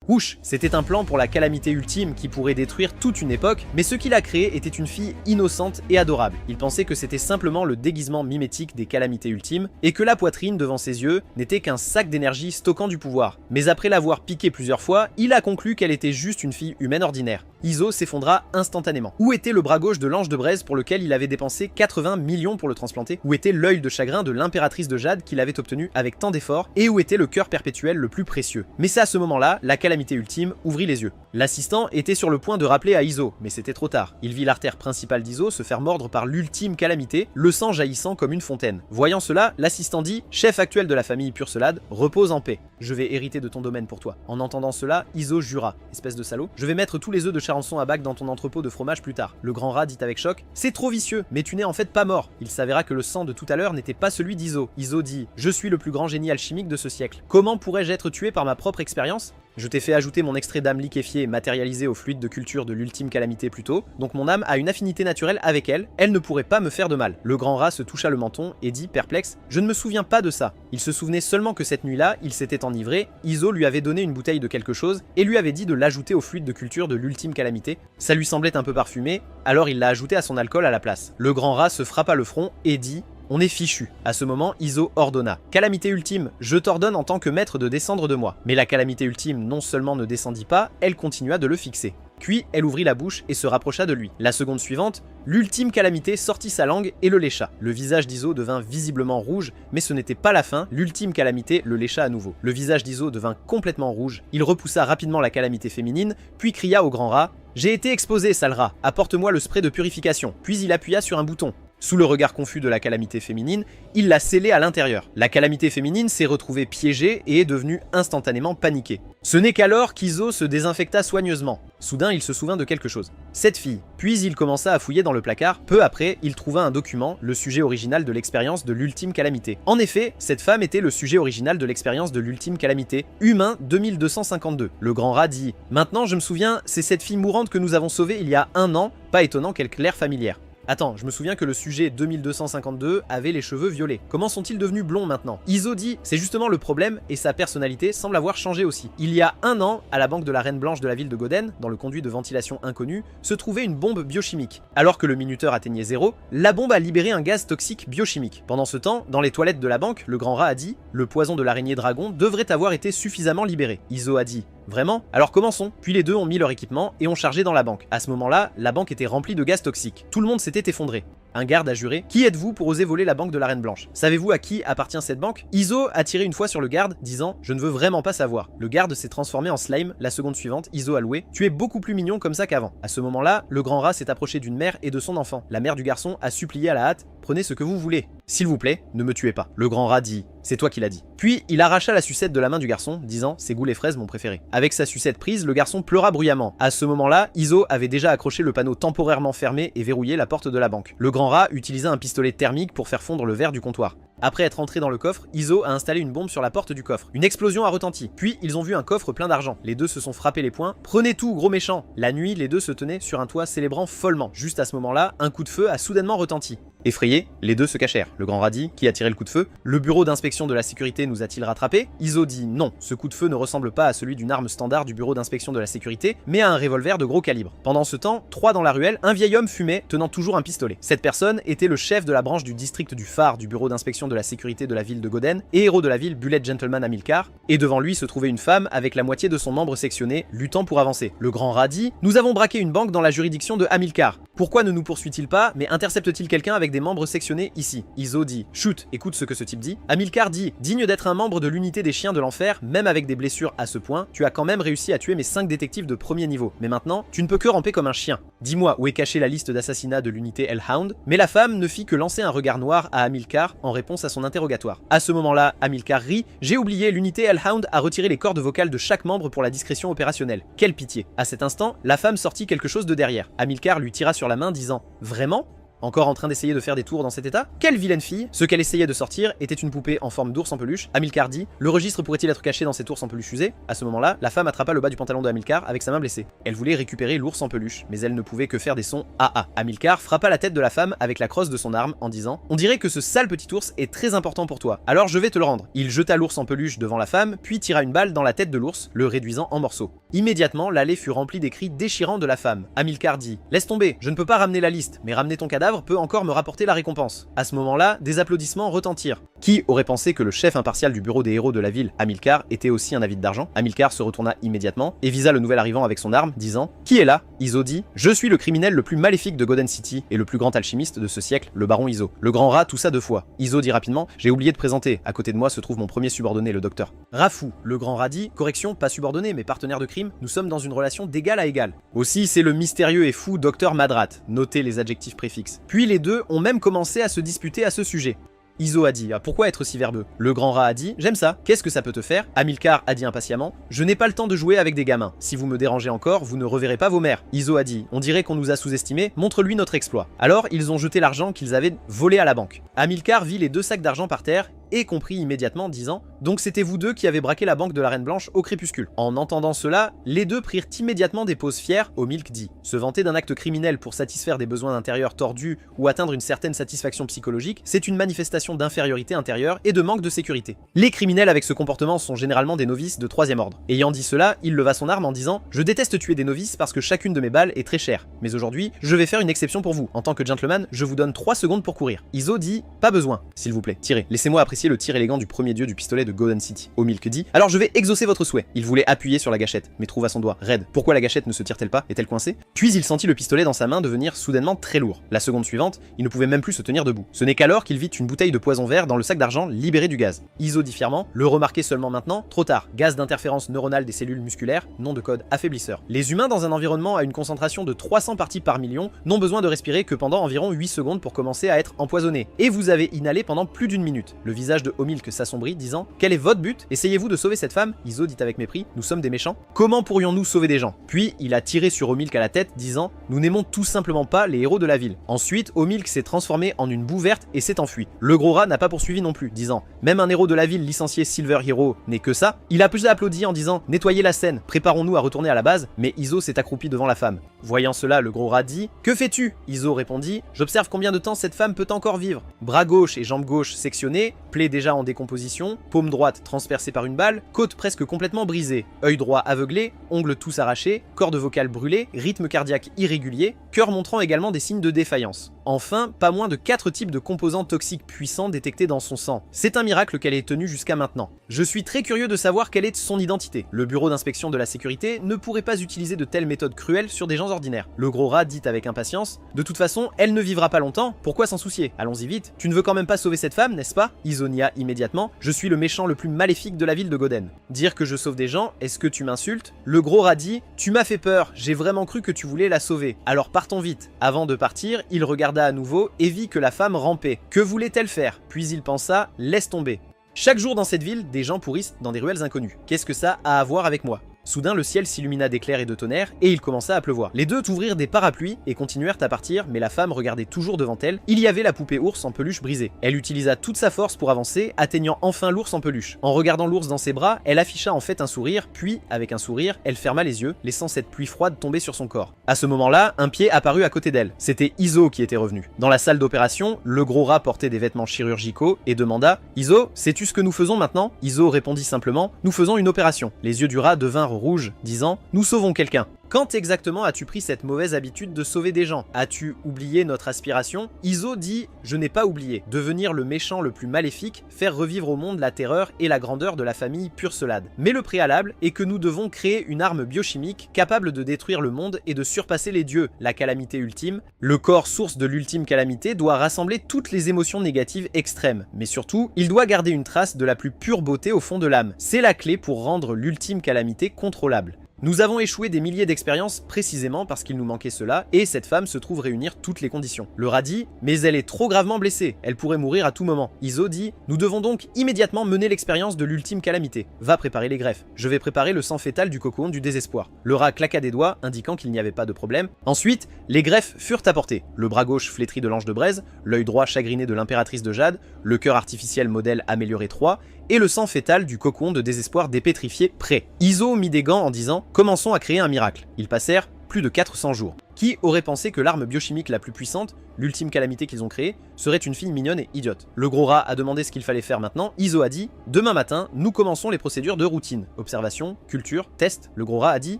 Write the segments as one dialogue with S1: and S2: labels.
S1: Ouch, c'était un plan pour la calamité ultime qui pourrait détruire toute une époque, mais ce qu'il a créé était une fille innocente et adorable. Il pensait que c'était simplement le déguisement mimétique des calamités ultimes, et que la poitrine devant ses yeux n'était qu'un sac d'énergie stockant du pouvoir. Mais après l'avoir piqué plusieurs fois, il a conclu qu'elle était juste une fille humaine ordinaire. Iso s'effondra instantanément. Où était le bras gauche de l'ange de braise pour lequel il avait dépensé 80 millions pour le transplanter? Où était l'œil de chagrin de l'impératrice de Jade qu'il avait obtenu avec tant d'efforts? Et où était le cœur perpétuel le plus précieux? Mais c'est à ce moment-là, la calamité ultime ouvrit les yeux. L'assistant était sur le point de rappeler à Iso, mais c'était trop tard. Il vit l'artère principale d'Iso se faire mordre par l'ultime calamité, le sang jaillissant comme une fontaine. Voyant cela, l'assistant dit « Chef actuel de la famille Purcelade, repose en paix. Je vais hériter de ton domaine pour toi. » En entendant cela, Iso jura « Espèce de salaud, je vais mettre tous les œufs de Charançon à bac dans ton entrepôt de fromage plus tard. » Le grand rat dit avec choc « C'est trop vicieux, mais tu n'es en fait pas mort. » Il s'avéra que le sang de tout à l'heure n'était pas celui d'Iso. Iso dit « Je suis le plus grand génie alchimique de ce siècle. Comment pourrais-je être tué par ma propre expérience ? Je t'ai fait ajouter mon extrait d'âme liquéfiée matérialisé au fluide de culture de l'ultime calamité plus tôt, donc mon âme a une affinité naturelle avec elle, elle ne pourrait pas me faire de mal. » Le grand rat se toucha le menton et dit, perplexe, « Je ne me souviens pas de ça. » Il se souvenait seulement que cette nuit-là, il s'était enivré, Iso lui avait donné une bouteille de quelque chose et lui avait dit de l'ajouter au fluide de culture de l'ultime calamité. Ça lui semblait un peu parfumé, alors il l'a ajouté à son alcool à la place. Le grand rat se frappa le front et dit, on est fichu. À ce moment, Iso ordonna. Calamité ultime, je t'ordonne en tant que maître de descendre de moi. Mais la calamité ultime non seulement ne descendit pas, elle continua de le fixer. Puis, elle ouvrit la bouche et se rapprocha de lui. La seconde suivante, l'ultime calamité sortit sa langue et le lécha. Le visage d'Iso devint visiblement rouge, mais ce n'était pas la fin, l'ultime calamité le lécha à nouveau. Le visage d'Iso devint complètement rouge, il repoussa rapidement la calamité féminine, puis cria au grand rat « J'ai été exposé, sale rat, apporte-moi le spray de purification ». Puis il appuya sur un bouton. Sous le regard confus de la calamité féminine, il l'a scellée à l'intérieur. La calamité féminine s'est retrouvée piégée et est devenue instantanément paniquée. Ce n'est qu'alors qu'Iso se désinfecta soigneusement. Soudain, il se souvint de quelque chose. Cette fille. Puis il commença à fouiller dans le placard. Peu après, il trouva un document, le sujet original de l'expérience de l'ultime calamité. En effet, cette femme était le sujet original de l'expérience de l'ultime calamité, humain 2252. Le grand rat dit « Maintenant, je me souviens, c'est cette fille mourante que nous avons sauvée il y a 1 an, pas étonnant qu'elle claire familière. » Attends, je me souviens que le sujet 2252 avait les cheveux violets. Comment sont-ils devenus blonds maintenant? Iso dit, c'est justement le problème et sa personnalité semble avoir changé aussi. Il y a 1 an, à la banque de la Reine Blanche de la ville de Goden, dans le conduit de ventilation inconnu, se trouvait une bombe biochimique. Alors que le minuteur atteignait 0, la bombe a libéré un gaz toxique biochimique. Pendant ce temps, dans les toilettes de la banque, le grand rat a dit, le poison de l'araignée dragon devrait avoir été suffisamment libéré. Iso a dit, vraiment? Alors commençons. Puis les deux ont mis leur équipement et ont chargé dans la banque. À ce moment-là, la banque était remplie de gaz toxique. Tout le monde s'était effondré. Un garde a juré « Qui êtes-vous pour oser voler la banque de la Reine Blanche? Savez-vous à qui appartient cette banque ?» Iso a tiré une fois sur le garde, disant « Je ne veux vraiment pas savoir. » Le garde s'est transformé en slime la seconde suivante, Iso a loué « Tu es beaucoup plus mignon comme ça qu'avant. » À ce moment-là, le grand rat s'est approché d'une mère et de son enfant. La mère du garçon a supplié à la hâte « Prenez ce que vous voulez. S'il vous plaît, ne me tuez pas. » Le grand rat dit « C'est toi qui l'as dit. » Puis il arracha la sucette de la main du garçon, disant « C'est goût les fraises mon préféré. » Avec sa sucette prise, le garçon pleura bruyamment. À ce moment-là, Iso avait déjà accroché le panneau temporairement fermé et verrouillé la porte de la banque. Le grand rat utilisa un pistolet thermique pour faire fondre le verre du comptoir. Après être entré dans le coffre, Iso a installé une bombe sur la porte du coffre. Une explosion a retenti. Puis ils ont vu un coffre plein d'argent. Les deux se sont frappés les poings. « Prenez tout, gros méchant !» La nuit, les deux se tenaient sur un toit célébrant follement. Juste à ce moment-là, un coup de feu a soudainement retenti. Effrayés, les deux se cachèrent. Le grand rat dit, qui a tiré le coup de feu? Le bureau d'inspection de la sécurité nous a-t-il rattrapés? Iso dit non, ce coup de feu ne ressemble pas à celui d'une arme standard du bureau d'inspection de la sécurité, mais à un revolver de gros calibre. Pendant ce temps, 3 dans la ruelle, un vieil homme fumait, tenant toujours un pistolet. Cette personne était le chef de la branche du district du phare du bureau d'inspection de la sécurité de la ville de Goden et héros de la ville Bullet Gentleman Hamilcar, et devant lui se trouvait une femme avec la moitié de son membre sectionné, luttant pour avancer. Le grand rat dit, nous avons braqué une banque dans la juridiction de Hamilcar. Pourquoi ne nous poursuit-il pas, mais intercepte-t-il quelqu'un avec des membres sectionnés ici? Iso dit, chut, écoute ce que ce type dit. Hamilcar dit, digne d'être un membre de l'unité des chiens de l'enfer, même avec des blessures à ce point, tu as quand même réussi à tuer mes 5 détectives de premier niveau. Mais maintenant, tu ne peux que ramper comme un chien. Dis-moi où est cachée la liste d'assassinats de l'unité Hellhound. Mais la femme ne fit que lancer un regard noir à Hamilcar en réponse à son interrogatoire. À ce moment-là, Hamilcar rit, j'ai oublié, l'unité Hellhound a retiré les cordes vocales de chaque membre pour la discrétion opérationnelle. Quelle pitié. À cet instant, la femme sortit quelque chose de derrière. Hamilcar lui tira sur la main disant, vraiment? Encore en train d'essayer de faire des tours dans cet état? Quelle vilaine fille! Ce qu'elle essayait de sortir était une poupée en forme d'ours en peluche. Amilcar dit: le registre pourrait-il être caché dans cet ours en peluche usé? À ce moment-là, la femme attrapa le bas du pantalon de Amilcar avec sa main blessée. Elle voulait récupérer l'ours en peluche, mais elle ne pouvait que faire des sons AA. Amilcar frappa la tête de la femme avec la crosse de son arme en disant: on dirait que ce sale petit ours est très important pour toi, alors je vais te le rendre. Il jeta l'ours en peluche devant la femme, puis tira une balle dans la tête de l'ours, le réduisant en morceaux. Immédiatement, l'allée fut remplie des cris déchirants de la femme. Amilcar dit: laisse tomber, je ne peux pas ramener la liste, mais ramener ton cadavre peut encore me rapporter la récompense. À ce moment-là, des applaudissements retentirent. Qui aurait pensé que le chef impartial du bureau des héros de la ville, Amilcar, était aussi un avide d'argent? Amilcar se retourna immédiatement et visa le nouvel arrivant avec son arme, disant: qui est là? Iso dit: je suis le criminel le plus maléfique de Golden City et le plus grand alchimiste de ce siècle, le baron Iso. Le grand rat toussa 2 fois. Iso dit rapidement: j'ai oublié de présenter, à côté de moi se trouve mon premier subordonné, le docteur. Rafou, le grand rat dit: correction, pas subordonné mais partenaire de crime, nous sommes dans une relation d'égal à égal. Aussi c'est le mystérieux et fou docteur Madrat, notez les adjectifs préfixes. Puis les deux ont même commencé à se disputer à ce sujet. Iso a dit: ah, pourquoi être si verbeux? Le grand rat a dit: j'aime ça, qu'est-ce que ça peut te faire? Amilcar a dit impatiemment: je n'ai pas le temps de jouer avec des gamins, si vous me dérangez encore, vous ne reverrez pas vos mères. Iso a dit: on dirait qu'on nous a sous-estimés, montre-lui notre exploit. Alors ils ont jeté l'argent qu'ils avaient volé à la banque. Amilcar vit les 2 sacs d'argent par terre et comprit immédiatement, disant: donc c'était vous deux qui avez braqué la banque de la Reine Blanche au crépuscule. En entendant cela, les deux prirent immédiatement des poses fières. Omilk dit: se vanter d'un acte criminel pour satisfaire des besoins intérieurs tordus ou atteindre une certaine satisfaction psychologique, c'est une manifestation d'infériorité intérieure et de manque de sécurité. Les criminels avec ce comportement sont généralement des novices de 3e ordre. Ayant dit cela, il leva son arme en disant: je déteste tuer des novices parce que chacune de mes balles est très chère, mais aujourd'hui, je vais faire une exception pour vous. En tant que gentleman, je vous donne 3 secondes pour courir. Iso dit: pas besoin, s'il vous plaît, tirez. Laissez-moi apprécier le tir élégant du premier dieu du pistolet de Golden City. Omilk dit: alors je vais exaucer votre souhait. Il voulait appuyer sur la gâchette, mais trouva son doigt raide. Pourquoi la gâchette ne se tire-t-elle pas? Est-elle coincée? Puis il sentit le pistolet dans sa main devenir soudainement très lourd. La seconde suivante, il ne pouvait même plus se tenir debout. Ce n'est qu'alors qu'il vit une bouteille de poison vert dans le sac d'argent libéré du gaz. Iso dit fièrement: le remarquez seulement maintenant, trop tard. Gaz d'interférence neuronale des cellules musculaires, nom de code affaiblisseur. Les humains dans un environnement à une concentration de 300 parties par million n'ont besoin de respirer que pendant environ 8 secondes pour commencer à être empoisonnés. Et vous avez inhalé pendant plus d'1 minute. Le visage de Omilk s'assombrit, disant: quel est votre but? Essayez-vous de sauver cette femme? Iso dit avec mépris: nous sommes des méchants. Comment pourrions-nous sauver des gens? Puis il a tiré sur Omilk à la tête, disant: nous n'aimons tout simplement pas les héros de la ville. Ensuite, Omilk s'est transformé en une boue verte et s'est enfui. Le gros rat n'a pas poursuivi non plus, disant: même un héros de la ville licencié Silver Hero n'est que ça. Il a plus applaudi en disant: nettoyez la scène, préparons-nous à retourner à la base, mais Iso s'est accroupi devant la femme. Voyant cela, le gros rat dit: que fais-tu? Iso répondit: j'observe combien de temps cette femme peut encore vivre. Bras gauche et jambe gauche sectionnés, plaie déjà en décomposition, paume droite transpercée par une balle, côte presque complètement brisée, œil droit aveuglé, ongles tous arrachés, corde vocale brûlée, rythme cardiaque irrégulier, cœur montrant également des signes de défaillance. Enfin, pas moins de 4 types de composants toxiques puissants détectés dans son sang. C'est un miracle qu'elle ait tenu jusqu'à maintenant. Je suis très curieux de savoir quelle est son identité. Le bureau d'inspection de la sécurité ne pourrait pas utiliser de telles méthodes cruelles sur des gens ordinaires. Le gros rat dit avec impatience: de toute façon, elle ne vivra pas longtemps, pourquoi s'en soucier? Allons-y vite, tu ne veux quand même pas sauver cette femme, n'est-ce pas? Isonia immédiatement: je suis le méchant le plus maléfique de la ville de Goden. Dire que je sauve des gens, est-ce que tu m'insultes? Le gros rat dit: tu m'as fait peur, j'ai vraiment cru que tu voulais la sauver, alors partons vite. Avant de partir, il regarda à nouveau et vit que la femme rampait. Que voulait-elle faire? Puis il pensa: laisse tomber. Chaque jour dans cette ville, des gens pourrissent dans des ruelles inconnues. Qu'est-ce que ça a à voir avec moi? Soudain, le ciel s'illumina d'éclairs et de tonnerres, et il commença à pleuvoir. Les deux ouvrirent des parapluies et continuèrent à partir, mais la femme regardait toujours devant elle. Il y avait la poupée ours en peluche brisée. Elle utilisa toute sa force pour avancer, atteignant enfin l'ours en peluche. En regardant l'ours dans ses bras, elle afficha en fait un sourire, puis, avec un sourire, elle ferma les yeux, laissant cette pluie froide tomber sur son corps. À ce moment-là, un pied apparut à côté d'elle. C'était Iso qui était revenu. Dans la salle d'opération, le gros rat portait des vêtements chirurgicaux et demanda: Iso, sais-tu ce que nous faisons maintenant? Iso répondit simplement: nous faisons une opération. Les yeux du rat devinrent rouges, disant: nous sauvons quelqu'un. Quand exactement as-tu pris cette mauvaise habitude de sauver des gens? As-tu oublié notre aspiration? Iso dit: je n'ai pas oublié. Devenir le méchant le plus maléfique, faire revivre au monde la terreur et la grandeur de la famille Purcelade. Mais le préalable est que nous devons créer une arme biochimique capable de détruire le monde et de surpasser les dieux, la calamité ultime. Le corps source de l'ultime calamité doit rassembler toutes les émotions négatives extrêmes, mais surtout, il doit garder une trace de la plus pure beauté au fond de l'âme. C'est la clé pour rendre l'ultime calamité contrôlable. Nous avons échoué des milliers d'expériences précisément parce qu'il nous manquait cela, et cette femme se trouve réunir toutes les conditions. Le rat dit « Mais elle est trop gravement blessée, elle pourrait mourir à tout moment ». Iso dit « Nous devons donc immédiatement mener l'expérience de l'ultime calamité. Va préparer les greffes. Je vais préparer le sang fétal du cocon du désespoir. » Le rat claqua des doigts, indiquant qu'il n'y avait pas de problème. Ensuite, les greffes furent apportées. Le bras gauche flétri de l'ange de braise, l'œil droit chagriné de l'impératrice de jade, le cœur artificiel modèle amélioré 3, et le sang fétal du cocon de désespoir dépétrifié prêt. Iso mit des gants en disant « Commençons à créer un miracle ». Ils passèrent plus de 400 jours. Qui aurait pensé que l'arme biochimique la plus puissante, l'ultime calamité qu'ils ont créée, serait une fille mignonne et idiote? Le gros rat a demandé ce qu'il fallait faire maintenant. Iso a dit « Demain matin, nous commençons les procédures de routine. Observation, culture, test ». Le gros rat a dit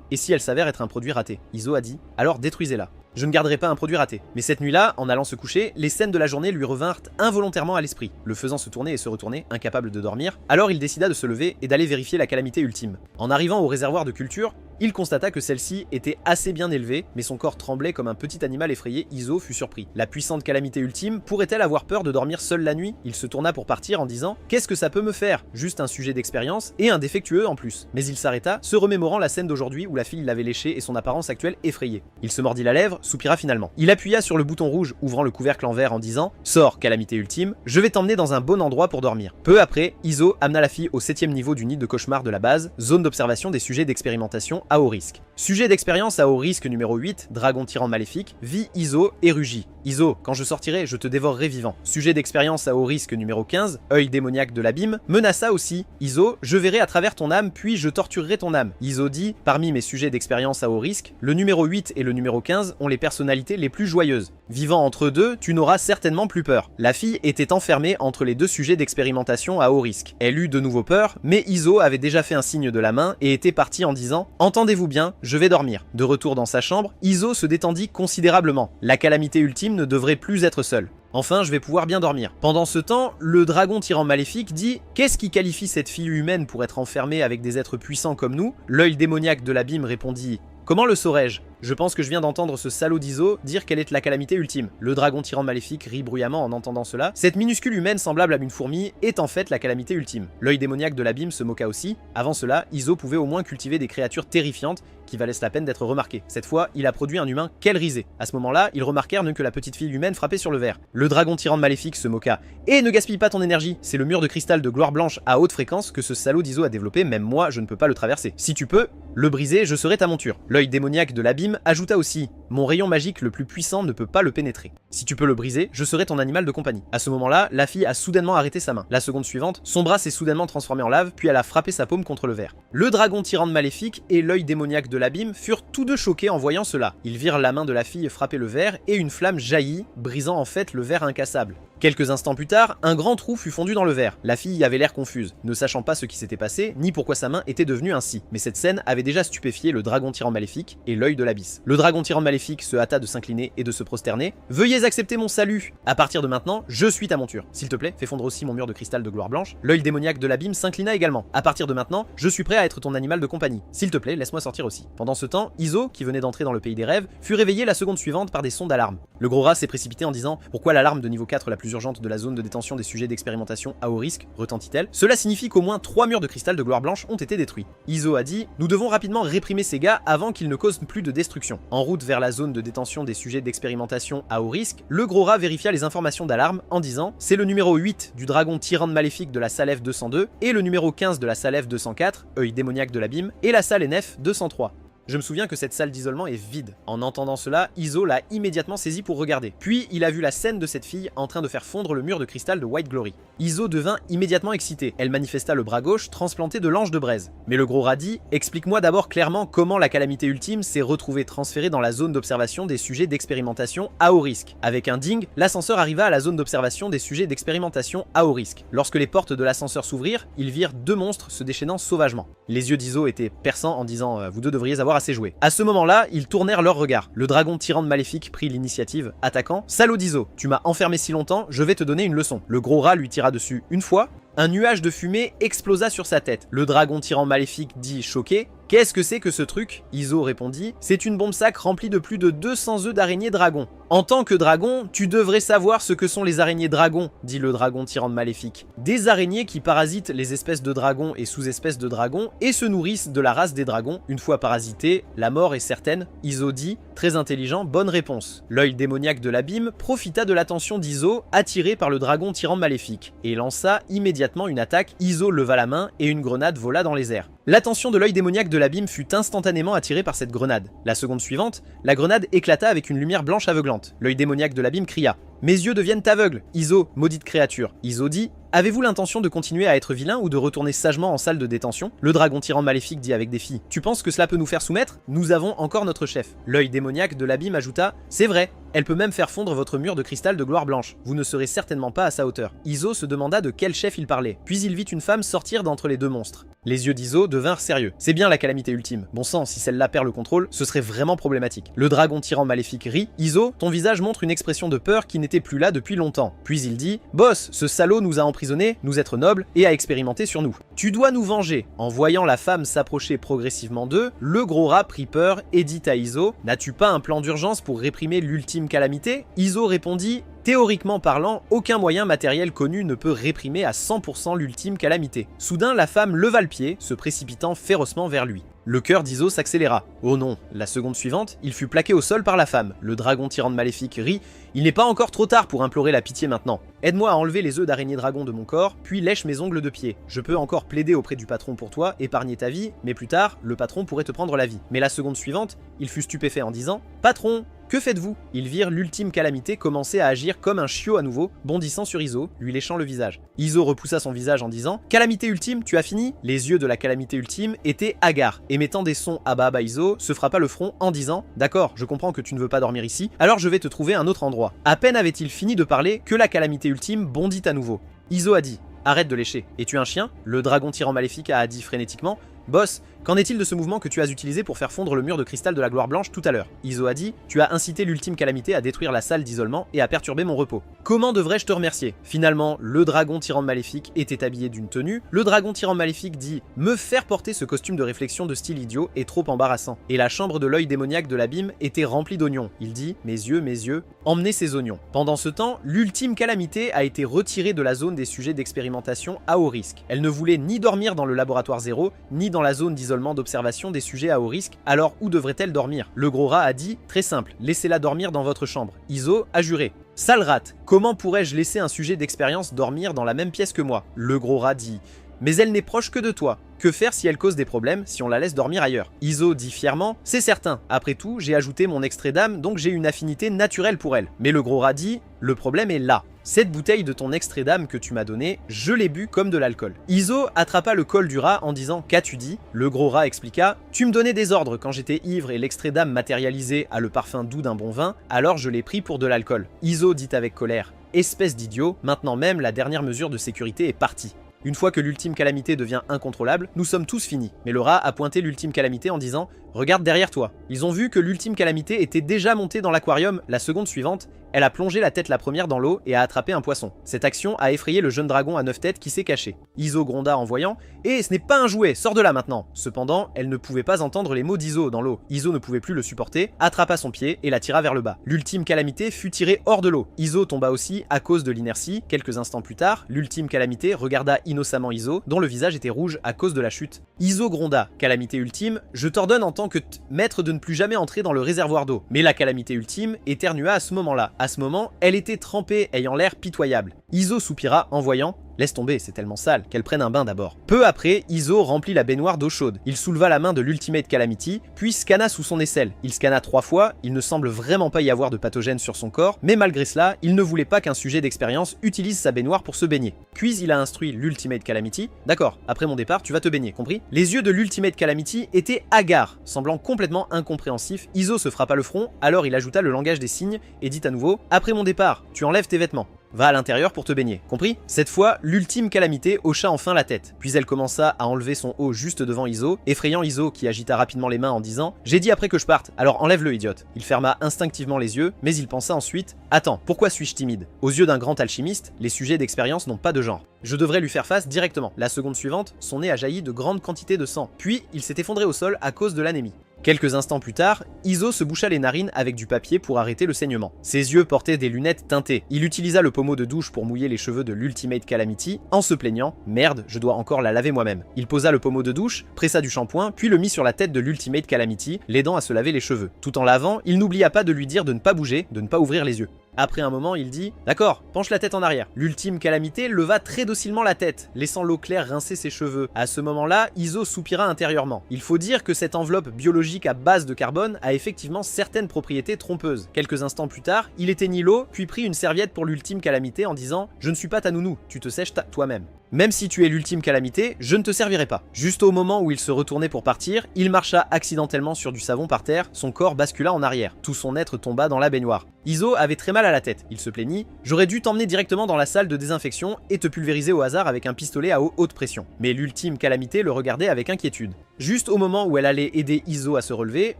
S1: « Et si elle s'avère être un produit raté ?» Iso a dit « Alors détruisez-la ». Je ne garderai pas un produit raté. Mais cette nuit-là, en allant se coucher, les scènes de la journée lui revinrent involontairement à l'esprit, le faisant se tourner et se retourner, incapable de dormir. Alors il décida de se lever et d'aller vérifier la calamité ultime. En arrivant au réservoir de culture, il constata que celle-ci était assez bien élevée, mais son corps tremblait comme un petit animal effrayé. Iso fut surpris. La puissante calamité ultime pourrait-elle avoir peur de dormir seule la nuit? Il se tourna pour partir en disant « Qu'est-ce que ça peut me faire? Juste un sujet d'expérience, et un défectueux en plus. » Mais il s'arrêta, se remémorant la scène d'aujourd'hui où la fille l'avait léché et son apparence actuelle effrayée. Il se mordit la lèvre, soupira finalement. Il appuya sur le bouton rouge, ouvrant le couvercle en verre en disant « Sors, calamité ultime, je vais t'emmener dans un bon endroit pour dormir. » Peu après, Iso amena la fille au 7e niveau du nid de cauchemar de la base, zone d'observation des sujets d'expérimentation à haut risque. Sujet d'expérience à haut risque numéro 8, dragon tyran maléfique, vit Iso et rugit. Iso, quand je sortirai, je te dévorerai vivant. Sujet d'expérience à haut risque numéro 15, œil démoniaque de l'abîme, menaça aussi. Iso, je verrai à travers ton âme, puis je torturerai ton âme. Iso dit, parmi mes sujets d'expérience à haut risque, le numéro 8 et le numéro 15 ont les personnalités les plus joyeuses. Vivant entre deux, tu n'auras certainement plus peur. La fille était enfermée entre les deux sujets d'expérimentation à haut risque. Elle eut de nouveau peur, mais Iso avait déjà fait un signe de la main et était parti en disant « Entendez-vous bien, je vais dormir ». De retour dans sa chambre, Iso se détendit considérablement. La calamité ultime ne devrait plus être seule. Enfin, je vais pouvoir bien dormir. Pendant ce temps, le dragon tyran maléfique dit « Qu'est-ce qui qualifie cette fille humaine pour être enfermée avec des êtres puissants comme nous ?» L'œil démoniaque de l'abîme répondit « Comment le saurais-je ? Je pense que je viens d'entendre ce salaud d'Iso dire qu'elle est la calamité ultime. » Le dragon tyran maléfique rit bruyamment en entendant cela. Cette minuscule humaine semblable à une fourmi est en fait la calamité ultime. L'œil démoniaque de l'abîme se moqua aussi. Avant cela, Iso pouvait au moins cultiver des créatures terrifiantes qui valaissent la peine d'être remarquées. Cette fois, il a produit un humain qu'elle risait. À ce moment-là, ils remarquèrent que la petite fille humaine frappait sur le verre. Le dragon tyran maléfique se moqua. « Et ne gaspille pas ton énergie, c'est le mur de cristal de gloire blanche à haute fréquence que ce salaud d'Iso a développé, même moi je ne peux pas le traverser. Si tu peux le briser, je serai ta monture. » L'œil démoniaque de l'abîme ajouta aussi « Mon rayon magique le plus puissant ne peut pas le pénétrer. Si tu peux le briser, je serai ton animal de compagnie. » À ce moment-là, la fille a soudainement arrêté sa main. La seconde suivante, son bras s'est soudainement transformé en lave, puis elle a frappé sa paume contre le verre. Le dragon tyran maléfique et l'œil démoniaque de l'abîme furent tous deux choqués en voyant cela. Ils virent la main de la fille frapper le verre et une flamme jaillit, brisant en fait le verre incassable. Quelques instants plus tard, un grand trou fut fondu dans le verre. La fille avait l'air confuse, ne sachant pas ce qui s'était passé, ni pourquoi sa main était devenue ainsi. Mais cette scène avait déjà stupéfié le dragon tyran maléfique et l'œil de l'abysse. Le dragon tyran maléfique se hâta de s'incliner et de se prosterner. « Veuillez accepter mon salut. À partir de maintenant, je suis ta monture. S'il te plaît, fais fondre aussi mon mur de cristal de gloire blanche. » L'œil démoniaque de l'abîme s'inclina également. « À partir de maintenant, je suis prêt à être ton animal de compagnie. S'il te plaît, laisse-moi sortir aussi. » Pendant ce temps, Iso, qui venait d'entrer dans le pays des rêves, fut réveillé la seconde suivante par des sons d'alarme. Le gros rat s'est précipité en disant « Pourquoi l'alarme de niveau 4 la plus urgente de la zone de détention des sujets d'expérimentation à haut risque retentit-elle? Cela signifie qu'au moins 3 murs de cristal de gloire blanche ont été détruits. » Iso a dit « Nous devons rapidement réprimer ces gars avant qu'ils ne causent plus de destruction. » En route vers la zone de détention des sujets d'expérimentation à haut risque, le gros rat vérifia les informations d'alarme en disant « C'est le numéro 8 du dragon tyran maléfique de la salle F202 et le numéro 15 de la salle F204, œil démoniaque de l'abîme, et la salle NF 203. » Je me souviens que cette salle d'isolement est vide. En entendant cela, Iso l'a immédiatement saisi pour regarder. Puis il a vu la scène de cette fille en train de faire fondre le mur de cristal de White Glory. Iso devint immédiatement excitée. Elle manifesta le bras gauche transplanté de l'ange de braise. Mais le gros rat dit « Explique-moi d'abord clairement comment la calamité ultime s'est retrouvée transférée dans la zone d'observation des sujets d'expérimentation à haut risque. » Avec un ding, l'ascenseur arriva à la zone d'observation des sujets d'expérimentation à haut risque. Lorsque les portes de l'ascenseur s'ouvrirent, ils virent 2 monstres se déchaînant sauvagement. Les yeux d'Iso étaient perçants en disant « Vous deux devriez avoir assez joué. » À ce moment-là, ils tournèrent leur regard. Le dragon tyran maléfique prit l'initiative, attaquant. « Salaud d'Iso, tu m'as enfermé si longtemps, je vais te donner une leçon. » Le gros rat lui tira dessus une fois. Un nuage de fumée explosa sur sa tête. Le dragon tyran maléfique dit choqué « Qu'est-ce que c'est que ce truc ?» Iso répondit « C'est une bombe sac remplie de plus de 200 œufs d'araignée dragon. » En tant que dragon, tu devrais savoir ce que sont les araignées dragons, dit le dragon tyran maléfique. Des araignées qui parasitent les espèces de dragons et sous-espèces de dragons et se nourrissent de la race des dragons. Une fois parasitées, la mort est certaine. Iso dit, très intelligent, bonne réponse. L'œil démoniaque de l'abîme profita de l'attention d'Iso, attiré par le dragon tyran maléfique, et lança immédiatement une attaque. Iso leva la main et une grenade vola dans les airs. L'attention de l'œil démoniaque de l'abîme fut instantanément attirée par cette grenade. La seconde suivante, la grenade éclata avec une lumière blanche aveuglante. L'œil démoniaque de l'abîme cria « Mes yeux deviennent aveugles, Iso, maudite créature !» Iso dit « Avez-vous l'intention de continuer à être vilain ou de retourner sagement en salle de détention ?» Le dragon tyran maléfique dit avec défi « Tu penses que cela peut nous faire soumettre? Nous avons encore notre chef. » L'œil démoniaque de l'abîme ajouta « C'est vrai, elle peut même faire fondre votre mur de cristal de gloire blanche. Vous ne serez certainement pas à sa hauteur. » Iso se demanda de quel chef il parlait, puis il vit une femme sortir d'entre les deux monstres. Les yeux d'Iso devinrent sérieux. C'est bien la calamité ultime. Bon sang, si celle-là perd le contrôle, ce serait vraiment problématique. Le dragon tyran maléfique rit. Iso, ton visage montre une expression de peur qui n'était plus là depuis longtemps. Puis il dit, boss, ce salaud nous a emprisonnés, nous être nobles, et a expérimenté sur nous. Tu dois nous venger. En voyant la femme s'approcher progressivement d'eux, le gros rat prit peur et dit à Iso, n'as-tu pas un plan d'urgence pour réprimer l'ultime calamité? Iso répondit, théoriquement parlant, aucun moyen matériel connu ne peut réprimer à 100% l'ultime calamité. Soudain, la femme leva le pied, se précipitant férocement vers lui. Le cœur d'Iso s'accéléra. Oh non, la seconde suivante, il fut plaqué au sol par la femme. Le dragon tyran maléfique rit. Il n'est pas encore trop tard pour implorer la pitié maintenant. Aide-moi à enlever les œufs d'araignée dragon de mon corps, puis lèche mes ongles de pied. Je peux encore plaider auprès du patron pour toi, épargner ta vie, mais plus tard, le patron pourrait te prendre la vie. Mais la seconde suivante, il fut stupéfait en disant « Patron, que faites-vous » Ils virent l'ultime calamité commencer à agir comme un chiot à nouveau, bondissant sur Iso, lui léchant le visage. Iso repoussa son visage en disant « Calamité ultime, tu as fini ?» Les yeux de la calamité ultime étaient hagards, émettant des sons à bas Iso se frappa le front en disant « D'accord, je comprends que tu ne veux pas dormir ici, alors je vais te trouver un autre endroit. » À peine avait-il fini de parler que la calamité ultime bondit à nouveau. Iso a dit « Arrête de lécher. Es-tu un chien ?» Le dragon tyran maléfique a dit frénétiquement « Boss, qu'en est-il de ce mouvement que tu as utilisé pour faire fondre le mur de cristal de la gloire blanche tout à l'heure ?» Iso a dit « Tu as incité l'ultime calamité à détruire la salle d'isolement et à perturber mon repos. Comment devrais-je te remercier ?» Finalement, le dragon tyran maléfique était habillé d'une tenue. Le dragon tyran maléfique dit « Me faire porter ce costume de réflexion de style idiot est trop embarrassant. » Et la chambre de l'œil démoniaque de l'abîme était remplie d'oignons. Il dit « Mes yeux, emmenez ces oignons. » Pendant ce temps, l'ultime calamité a été retirée de la zone des sujets d'expérimentation à haut risque. Elle ne voulait ni dormir dans le laboratoire 0, ni dans la zone d'isolement d'observation des sujets à haut risque, alors où devrait-elle dormir? Le gros rat a dit, très simple, laissez-la dormir dans votre chambre. Iso a juré. Sale rate, comment pourrais-je laisser un sujet d'expérience dormir dans la même pièce que moi? Le gros rat dit, mais elle n'est proche que de toi. Que faire si elle cause des problèmes, si on la laisse dormir ailleurs? Iso dit fièrement, c'est certain, après tout, j'ai ajouté mon extrait d'âme, donc j'ai une affinité naturelle pour elle. Mais le gros rat dit, le problème est là. Cette bouteille de ton extrait d'âme que tu m'as donné, je l'ai bu comme de l'alcool. Iso attrapa le col du rat en disant, qu'as-tu dit? Le gros rat expliqua, tu me donnais des ordres quand j'étais ivre et l'extrait d'âme matérialisé a le parfum doux d'un bon vin, alors je l'ai pris pour de l'alcool. Iso dit avec colère, espèce d'idiot, maintenant même la dernière mesure de sécurité est partie. Une fois que l'ultime calamité devient incontrôlable, nous sommes tous finis. Mais le rat a pointé l'ultime calamité en disant « Regarde derrière toi ». Ils ont vu que l'ultime calamité était déjà montée dans l'aquarium la seconde suivante. Elle a plongé la tête la première dans l'eau et a attrapé un poisson. Cette action a effrayé le jeune dragon à 9 têtes qui s'est caché. Iso gronda en voyant « Eh, ce n'est pas un jouet, sors de là maintenant !» Cependant, elle ne pouvait pas entendre les mots d'Iso dans l'eau. Iso ne pouvait plus le supporter, attrapa son pied et la tira vers le bas. L'ultime calamité fut tirée hors de l'eau. Iso tomba aussi à cause de l'inertie. Quelques instants plus tard, l'ultime calamité regarda innocemment Iso, dont le visage était rouge à cause de la chute. Iso gronda « Calamité ultime, je t'ordonne en tant que maître de ne plus jamais entrer dans le réservoir d'eau. » Mais la calamité ultime éternua à ce moment-là. À ce moment, elle était trempée, ayant l'air pitoyable. Iso soupira en voyant « Laisse tomber, c'est tellement sale, qu'elle prenne un bain d'abord. » Peu après, Iso remplit la baignoire d'eau chaude. Il souleva la main de l'Ultimate Calamity, puis scanna sous son aisselle. Il scanna 3 fois, il ne semble vraiment pas y avoir de pathogène sur son corps, mais malgré cela, il ne voulait pas qu'un sujet d'expérience utilise sa baignoire pour se baigner. Puis il a instruit l'Ultimate Calamity, « D'accord, après mon départ, tu vas te baigner, compris ?» Les yeux de l'Ultimate Calamity étaient hagards, semblant complètement incompréhensifs. Iso se frappa le front, alors il ajouta le langage des signes et dit à nouveau « Après mon départ, tu enlèves tes vêtements. Va à l'intérieur pour te baigner, compris ?» Cette fois, l'ultime calamité hocha enfin la tête, puis elle commença à enlever son haut juste devant Iso, effrayant Iso qui agita rapidement les mains en disant « J'ai dit après que je parte, alors enlève-le idiote !» Il ferma instinctivement les yeux, mais il pensa ensuite « Attends, pourquoi suis-je timide ? Aux yeux d'un grand alchimiste, les sujets d'expérience n'ont pas de genre. Je devrais lui faire face directement. » La seconde suivante, son nez a jailli de grandes quantités de sang, puis il s'est effondré au sol à cause de l'anémie. Quelques instants plus tard, Iso se boucha les narines avec du papier pour arrêter le saignement. Ses yeux portaient des lunettes teintées. Il utilisa le pommeau de douche pour mouiller les cheveux de l'Ultimate Calamity en se plaignant « Merde, je dois encore la laver moi-même ». Il posa le pommeau de douche, pressa du shampoing, puis le mit sur la tête de l'Ultimate Calamity, l'aidant à se laver les cheveux. Tout en lavant, il n'oublia pas de lui dire de ne pas bouger, de ne pas ouvrir les yeux. Après un moment, il dit « D'accord, penche la tête en arrière ». L'ultime Calamité leva très docilement la tête, laissant l'eau claire rincer ses cheveux. À ce moment-là, Iso soupira intérieurement. Il faut dire que cette enveloppe biologique à base de carbone a effectivement certaines propriétés trompeuses. Quelques instants plus tard, il éteignit l'eau, puis prit une serviette pour l'ultime Calamité en disant « Je ne suis pas ta nounou, tu te sèches toi-même ». Même si tu es l'ultime Calamité, je ne te servirai pas. Juste au moment où il se retournait pour partir, il marcha accidentellement sur du savon par terre, son corps bascula en arrière. Tout son être tomba dans la baignoire. Iso avait très mal à la tête. Il se plaignit « J'aurais dû t'emmener directement dans la salle de désinfection et te pulvériser au hasard avec un pistolet à haute pression. » Mais l'ultime Calamité le regardait avec inquiétude. Juste au moment où elle allait aider Iso à se relever,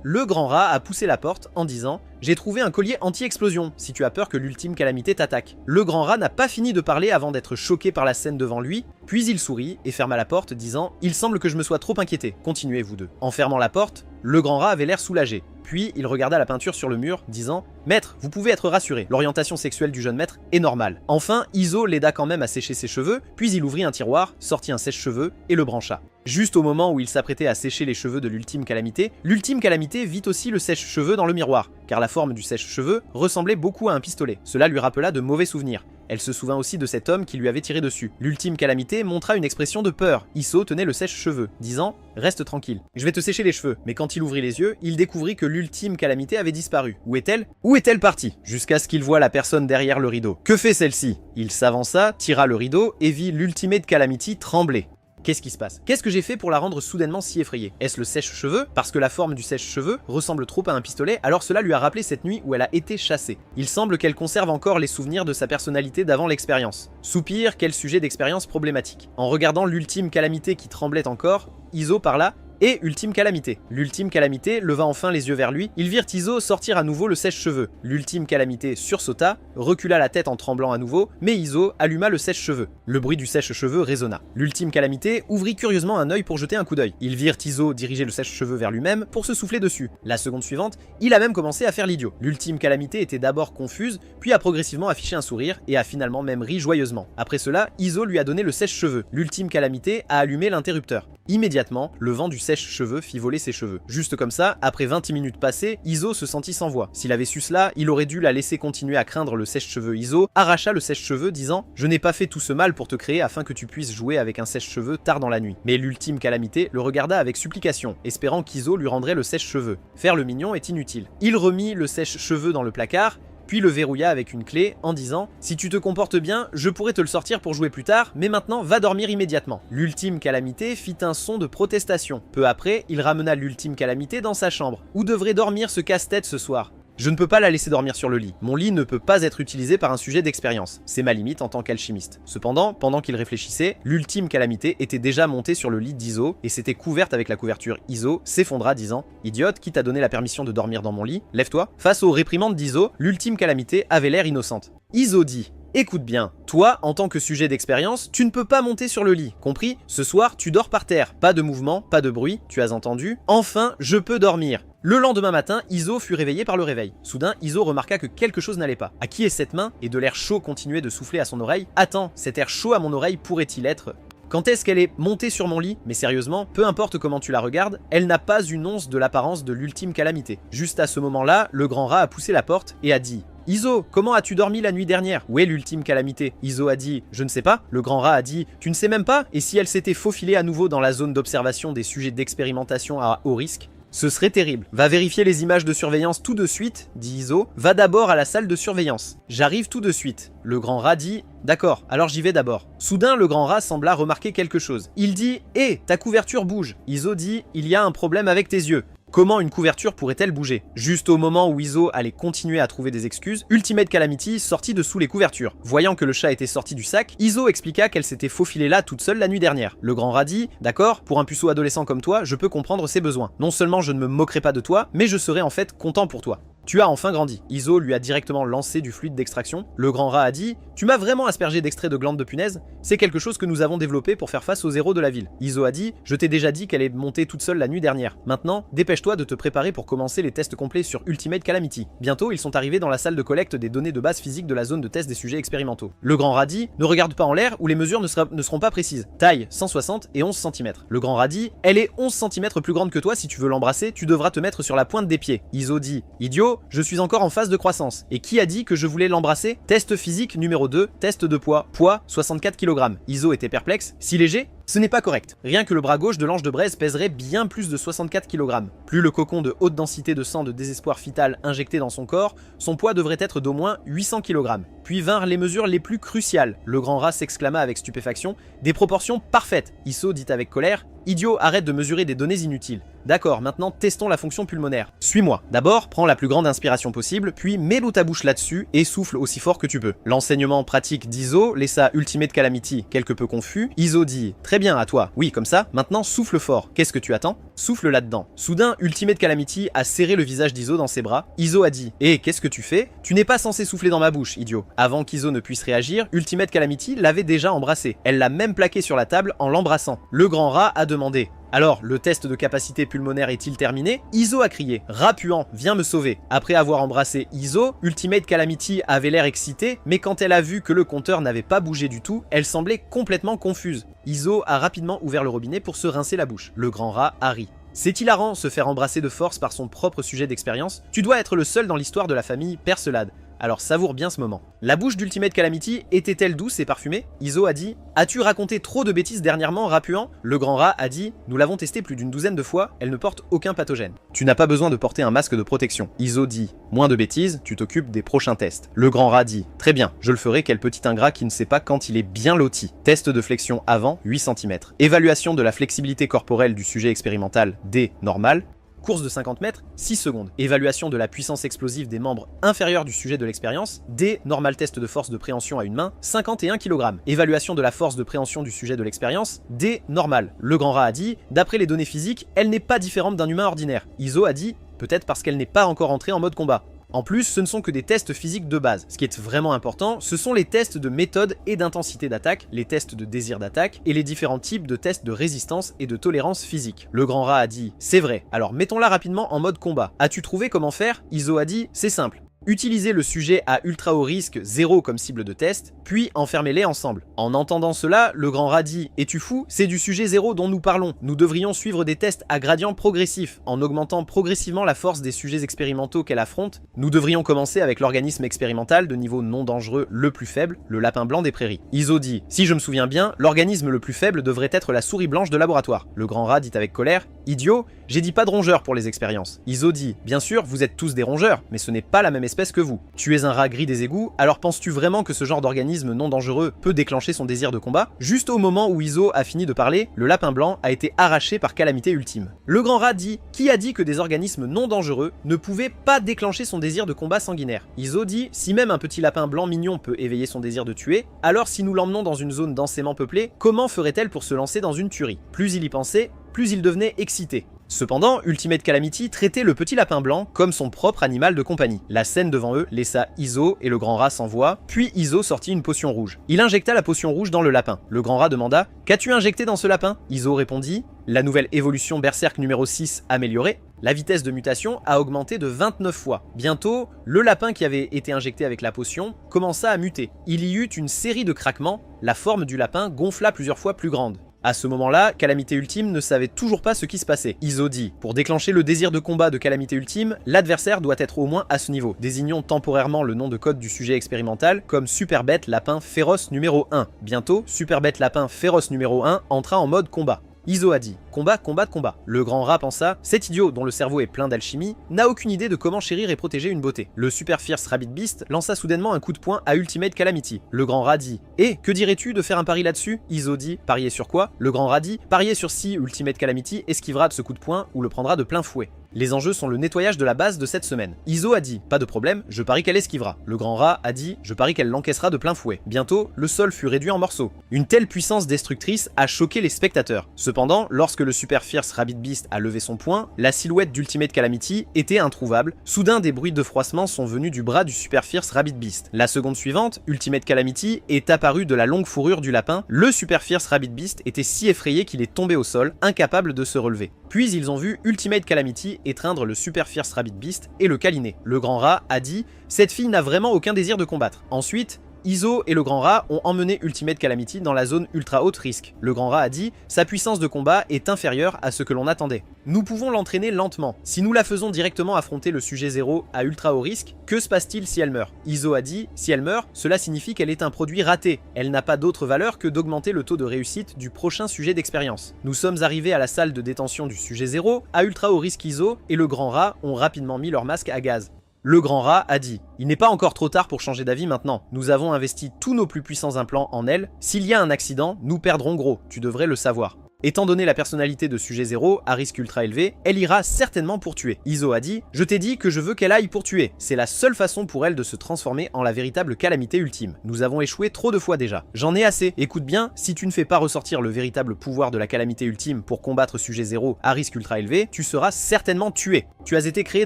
S1: le grand rat a poussé la porte en disant « J'ai trouvé un collier anti-explosion, si tu as peur que l'ultime Calamité t'attaque. » Le grand rat n'a pas fini de parler avant d'être choqué par la scène devant lui, puis il sourit et ferma la porte disant « Il semble que je me sois trop inquiété, continuez vous deux. » En fermant la porte, le grand rat avait l'air soulagé. Puis il regarda la peinture sur le mur, disant « Maître, vous pouvez être rassuré, l'orientation sexuelle du jeune maître est normale. » Enfin, Iso l'aida quand même à sécher ses cheveux, puis il ouvrit un tiroir, sortit un sèche-cheveux et le brancha. Juste au moment où il s'apprêtait à sécher les cheveux de l'ultime Calamité vit aussi le sèche-cheveux dans le miroir, car la forme du sèche-cheveux ressemblait beaucoup à un pistolet. Cela lui rappela de mauvais souvenirs. Elle se souvint aussi de cet homme qui lui avait tiré dessus. L'ultime Calamité montra une expression de peur. Iso tenait le sèche-cheveux, disant « Reste tranquille, je vais te sécher les cheveux. » Mais quand il ouvrit les yeux, il découvrit que l'ultime Calamité avait disparu. Où est-elle? Où est-elle partie? Jusqu'à ce qu'il voie la personne derrière le rideau. Que fait celle-ci? Il s'avança, tira le rideau et vit l'Ultimate Calamity trembler. Qu'est-ce qui se passe? Qu'est-ce que j'ai fait pour la rendre soudainement si effrayée? Est-ce le sèche-cheveux? Parce que la forme du sèche-cheveux ressemble trop à un pistolet, alors cela lui a rappelé cette nuit où elle a été chassée. Il semble qu'elle conserve encore les souvenirs de sa personnalité d'avant l'expérience. Soupir, quel sujet d'expérience problématique. En regardant l'ultime Calamité qui tremblait encore, Iso parla et Ultime Calamité. L'Ultime Calamité leva enfin les yeux vers lui, ils virent Iso sortir à nouveau le sèche-cheveux. L'Ultime Calamité sursauta, recula la tête en tremblant à nouveau, mais Iso alluma le sèche-cheveux. Le bruit du sèche-cheveux résonna. L'Ultime Calamité ouvrit curieusement un œil pour jeter un coup d'œil. Ils virent Iso diriger le sèche-cheveux vers lui-même pour se souffler dessus. La seconde suivante, il a même commencé à faire l'idiot. L'Ultime Calamité était d'abord confuse, puis a progressivement affiché un sourire et a finalement même ri joyeusement. Après cela, Iso lui a donné le sèche-cheveux. L'Ultime Calamité a allumé l'interrupteur. Immédiatement, le vent du sèche-cheveux fit voler ses cheveux. Juste comme ça, après 20 minutes passées, Iso se sentit sans voix. S'il avait su cela, il aurait dû la laisser continuer à craindre le sèche-cheveux. Iso arracha le sèche-cheveux disant « Je n'ai pas fait tout ce mal pour te créer afin que tu puisses jouer avec un sèche-cheveux tard dans la nuit. » Mais l'Ultime Calamité le regarda avec supplication, espérant qu'Iso lui rendrait le sèche-cheveux. Faire le mignon est inutile. Il remit le sèche-cheveux dans le placard, puis le verrouilla avec une clé en disant « Si tu te comportes bien, je pourrais te le sortir pour jouer plus tard, mais maintenant va dormir immédiatement. » L'Ultime Calamité fit un son de protestation. Peu après, il ramena l'Ultime Calamité dans sa chambre. Où devrait dormir ce casse-tête ce soir? Je ne peux pas la laisser dormir sur le lit. Mon lit ne peut pas être utilisé par un sujet d'expérience. C'est ma limite en tant qu'alchimiste. Cependant, pendant qu'il réfléchissait, l'Ultime Calamité était déjà montée sur le lit d'Iso et s'était couverte avec la couverture. Iso s'effondra disant « Idiote, qui t'a donné la permission de dormir dans mon lit? Lève-toi » Face aux réprimandes d'Iso, l'Ultime Calamité avait l'air innocente. Iso dit « Écoute bien, toi, en tant que sujet d'expérience, tu ne peux pas monter sur le lit, compris? Ce soir, tu dors par terre. Pas de mouvement, pas de bruit, tu as entendu? Enfin, je peux dormir. » Le lendemain matin, Iso fut réveillé par le réveil. Soudain, Iso remarqua que quelque chose n'allait pas. À qui est cette main? Et de l'air chaud continuait de souffler à son oreille. Attends, cet air chaud à mon oreille pourrait-il être... Quand est-ce qu'elle est montée sur mon lit? Mais sérieusement, peu importe comment tu la regardes, elle n'a pas une once de l'apparence de l'Ultime Calamité. Juste à ce moment-là, le grand rat a poussé la porte et a dit « Iso, comment as-tu dormi la nuit dernière? Où est l'Ultime Calamité ?» Iso a dit « Je ne sais pas ». Le grand rat a dit « Tu ne sais même pas? Et si elle s'était faufilée à nouveau dans la zone d'observation des sujets d'expérimentation à haut risque ? Ce serait terrible. Va vérifier les images de surveillance tout de suite, dit Iso. Va d'abord à la salle de surveillance. J'arrive tout de suite. Le grand rat dit d'accord, alors j'y vais d'abord. Soudain, le grand rat sembla remarquer quelque chose. Il dit hé, ta couverture bouge. Iso dit il y a un problème avec tes yeux. Comment une couverture pourrait-elle bouger? Juste au moment où Iso allait continuer à trouver des excuses, Ultimate Calamity sortit de sous les couvertures. Voyant que le chat était sorti du sac, Iso expliqua qu'elle s'était faufilée là toute seule la nuit dernière. Le grand rat dit « D'accord, pour un puceau adolescent comme toi, je peux comprendre ses besoins. Non seulement je ne me moquerai pas de toi, mais je serai en fait content pour toi. Tu as enfin grandi. » Iso lui a directement lancé du fluide d'extraction. Le grand rat a dit « Tu m'as vraiment aspergé d'extraits de glandes de punaise? C'est quelque chose que nous avons développé pour faire face aux héros de la ville. Iso a dit, je t'ai déjà dit qu'elle est montée toute seule la nuit dernière. Maintenant, dépêche-toi de te préparer pour commencer les tests complets sur Ultimate Calamity. Bientôt, ils sont arrivés dans la salle de collecte des données de base physique de la zone de test des sujets expérimentaux. Le grand rat dit, ne regarde pas en l'air où les mesures ne seront pas précises. Taille 160 et 11 cm. Le grand rat dit, elle est 11 cm plus grande que toi, si tu veux l'embrasser, tu devras te mettre sur la pointe des pieds. Iso dit, idiot, je suis encore en phase de croissance. Et qui a dit que je voulais l'embrasser? Test physique numéro 2, test de poids. Poids 64 kg. Iso était perplexe. Si léger? Ce n'est pas correct. Rien que le bras gauche de l'ange de braise pèserait bien plus de 64 kg. Plus le cocon de haute densité de sang de désespoir fital injecté dans son corps, son poids devrait être d'au moins 800 kg. Puis vinrent les mesures les plus cruciales. Le grand rat s'exclama avec stupéfaction. Des proportions parfaites. Iso dit avec colère. Idiot, arrête de mesurer des données inutiles. D'accord, maintenant testons la fonction pulmonaire. Suis-moi. D'abord, prends la plus grande inspiration possible, puis mets l'eau ta bouche là-dessus et souffle aussi fort que tu peux. L'enseignement pratique d'Iso laissa Ultimate Calamity quelque peu confus. Iso dit, très bien, à toi. Oui, comme ça, maintenant souffle fort. Qu'est-ce que tu attends? Souffle là-dedans. Soudain, Ultimate Calamity a serré le visage d'Iso dans ses bras. Iso a dit, hé, qu'est-ce que tu fais? Tu n'es pas censé souffler dans ma bouche, idiot. Avant qu'Iso ne puisse réagir, Ultimate Calamity l'avait déjà embrassé. Elle l'a même plaqué sur la table en l'embrassant. Le grand rat a demandé, alors, le test de capacité pulmonaire est-il terminé? Iso a crié, rat puant, viens me sauver. Après avoir embrassé Iso, Ultimate Calamity avait l'air excitée, mais quand elle a vu que le compteur n'avait pas bougé du tout, elle semblait complètement confuse. Iso a rapidement ouvert le robinet pour se rincer la bouche. Le grand rat a ri. C'est hilarant se faire embrasser de force par son propre sujet d'expérience. Tu dois être le seul dans l'histoire de la famille Percelade. Alors savoure bien ce moment. La bouche d'Ultimate Calamity était-elle douce et parfumée? Iso a dit, as-tu raconté trop de bêtises dernièrement, rat puant? Le grand rat a dit, nous l'avons testé plus d'une douzaine de fois, elle ne porte aucun pathogène. Tu n'as pas besoin de porter un masque de protection. Iso dit, moins de bêtises, tu t'occupes des prochains tests. Le grand rat dit, très bien, je le ferai, quel petit ingrat qui ne sait pas quand il est bien loti. Test de flexion avant, 8 cm. Évaluation de la flexibilité corporelle du sujet expérimental, D, normal. Course de 50 mètres, 6 secondes. Évaluation de la puissance explosive des membres inférieurs du sujet de l'expérience. D, normal test de force de préhension à une main, 51 kg. Évaluation de la force de préhension du sujet de l'expérience. D, normal. Le grand rat a dit, d'après les données physiques, elle n'est pas différente d'un humain ordinaire. Iso a dit, peut-être parce qu'elle n'est pas encore entrée en mode combat. En plus, ce ne sont que des tests physiques de base. Ce qui est vraiment important, ce sont les tests de méthode et d'intensité d'attaque, les tests de désir d'attaque et les différents types de tests de résistance et de tolérance physique. Le grand rat a dit, c'est vrai, alors mettons-la rapidement en mode combat. As-tu trouvé comment faire? Iso a dit, c'est simple. Utilisez le sujet à ultra haut risque 0 comme cible de test, puis enfermez-les ensemble. En entendant cela, le grand rat dit, es-tu fou? C'est du sujet 0 dont nous parlons. Nous devrions suivre des tests à gradient progressif, en augmentant progressivement la force des sujets expérimentaux qu'elle affronte. Nous devrions commencer avec l'organisme expérimental de niveau non dangereux le plus faible, le lapin blanc des prairies. Iso dit, si je me souviens bien, l'organisme le plus faible devrait être la souris blanche de laboratoire. Le grand rat dit avec colère, idiot, j'ai dit pas de rongeurs pour les expériences. Iso dit, bien sûr, vous êtes tous des rongeurs, mais ce n'est pas la même espèce que vous. Tu es un rat gris des égouts, alors penses-tu vraiment que ce genre d'organisme non dangereux peut déclencher son désir de combat? Juste au moment où Iso a fini de parler, le lapin blanc a été arraché par calamité ultime. Le grand rat dit, qui a dit que des organismes non dangereux ne pouvaient pas déclencher son désir de combat sanguinaire? Iso dit, si même un petit lapin blanc mignon peut éveiller son désir de tuer, alors si nous l'emmenons dans une zone densément peuplée, comment ferait-elle pour se lancer dans une tuerie? Plus il y pensait, plus il devenait excité. Cependant, Ultimate Calamity traitait le petit lapin blanc comme son propre animal de compagnie. La scène devant eux laissa Iso et le grand rat sans voix, puis Iso sortit une potion rouge. Il injecta la potion rouge dans le lapin. Le grand rat demanda « Qu'as-tu injecté dans ce lapin ?» Iso répondit « La nouvelle évolution Berserk numéro 6 améliorée. La vitesse de mutation a augmenté de 29 fois. Bientôt, le lapin qui avait été injecté avec la potion commença à muter. Il y eut une série de craquements, la forme du lapin gonfla plusieurs fois plus grande. À ce moment-là, Calamité Ultime ne savait toujours pas ce qui se passait. Iso dit, pour déclencher le désir de combat de Calamité Ultime, l'adversaire doit être au moins à ce niveau. Désignons temporairement le nom de code du sujet expérimental comme Superbête Lapin Féroce numéro 1. Bientôt, Superbête Lapin Féroce numéro 1 entra en mode combat. Iso a dit, combat, combat, combat. Le grand rat pensa, cet idiot dont le cerveau est plein d'alchimie n'a aucune idée de comment chérir et protéger une beauté. Le super fierce Rabbit Beast lança soudainement un coup de poing à Ultimate Calamity. Le grand rat dit, que dirais-tu de faire un pari là-dessus? Iso dit, parier sur quoi? Le grand rat dit, parier sur si Ultimate Calamity esquivera de ce coup de poing ou le prendra de plein fouet. Les enjeux sont le nettoyage de la base de cette semaine. Iso a dit, pas de problème, je parie qu'elle esquivera. Le grand rat a dit, je parie qu'elle l'encaissera de plein fouet. Bientôt, le sol fut réduit en morceaux. Une telle puissance destructrice a choqué les spectateurs. Cependant, lorsque le Super Fierce Rabbit Beast a levé son poing, la silhouette d'Ultimate Calamity était introuvable. Soudain, des bruits de froissement sont venus du bras du Super Fierce Rabbit Beast. La seconde suivante, Ultimate Calamity est apparu de la longue fourrure du lapin. Le Super Fierce Rabbit Beast était si effrayé qu'il est tombé au sol, incapable de se relever. Puis ils ont vu Ultimate Calamity étreindre le Super Fierce Rabbit Beast et le câliner. Le grand rat a dit « Cette fille n'a vraiment aucun désir de combattre ». Ensuite, Iso et le grand rat ont emmené Ultimate Calamity dans la zone ultra haute risque. Le grand rat a dit « Sa puissance de combat est inférieure à ce que l'on attendait. Nous pouvons l'entraîner lentement. Si nous la faisons directement affronter le sujet 0 à ultra haut risque, que se passe-t-il si elle meurt ?» Iso a dit « Si elle meurt, cela signifie qu'elle est un produit raté. Elle n'a pas d'autre valeur que d'augmenter le taux de réussite du prochain sujet d'expérience. » Nous sommes arrivés à la salle de détention du sujet 0, à ultra haut risque Iso et le grand rat ont rapidement mis leur masque à gaz. Le grand rat a dit « Il n'est pas encore trop tard pour changer d'avis maintenant. Nous avons investi tous nos plus puissants implants en elle. S'il y a un accident, nous perdrons gros. Tu devrais le savoir. » Étant donné la personnalité de sujet 0, à risque ultra élevé, elle ira certainement pour tuer. Iso a dit « Je t'ai dit que je veux qu'elle aille pour tuer. C'est la seule façon pour elle de se transformer en la véritable calamité ultime. Nous avons échoué trop de fois déjà. J'en ai assez. Écoute bien, si tu ne fais pas ressortir le véritable pouvoir de la calamité ultime pour combattre sujet 0 à risque ultra élevé, tu seras certainement tué. Tu as été créé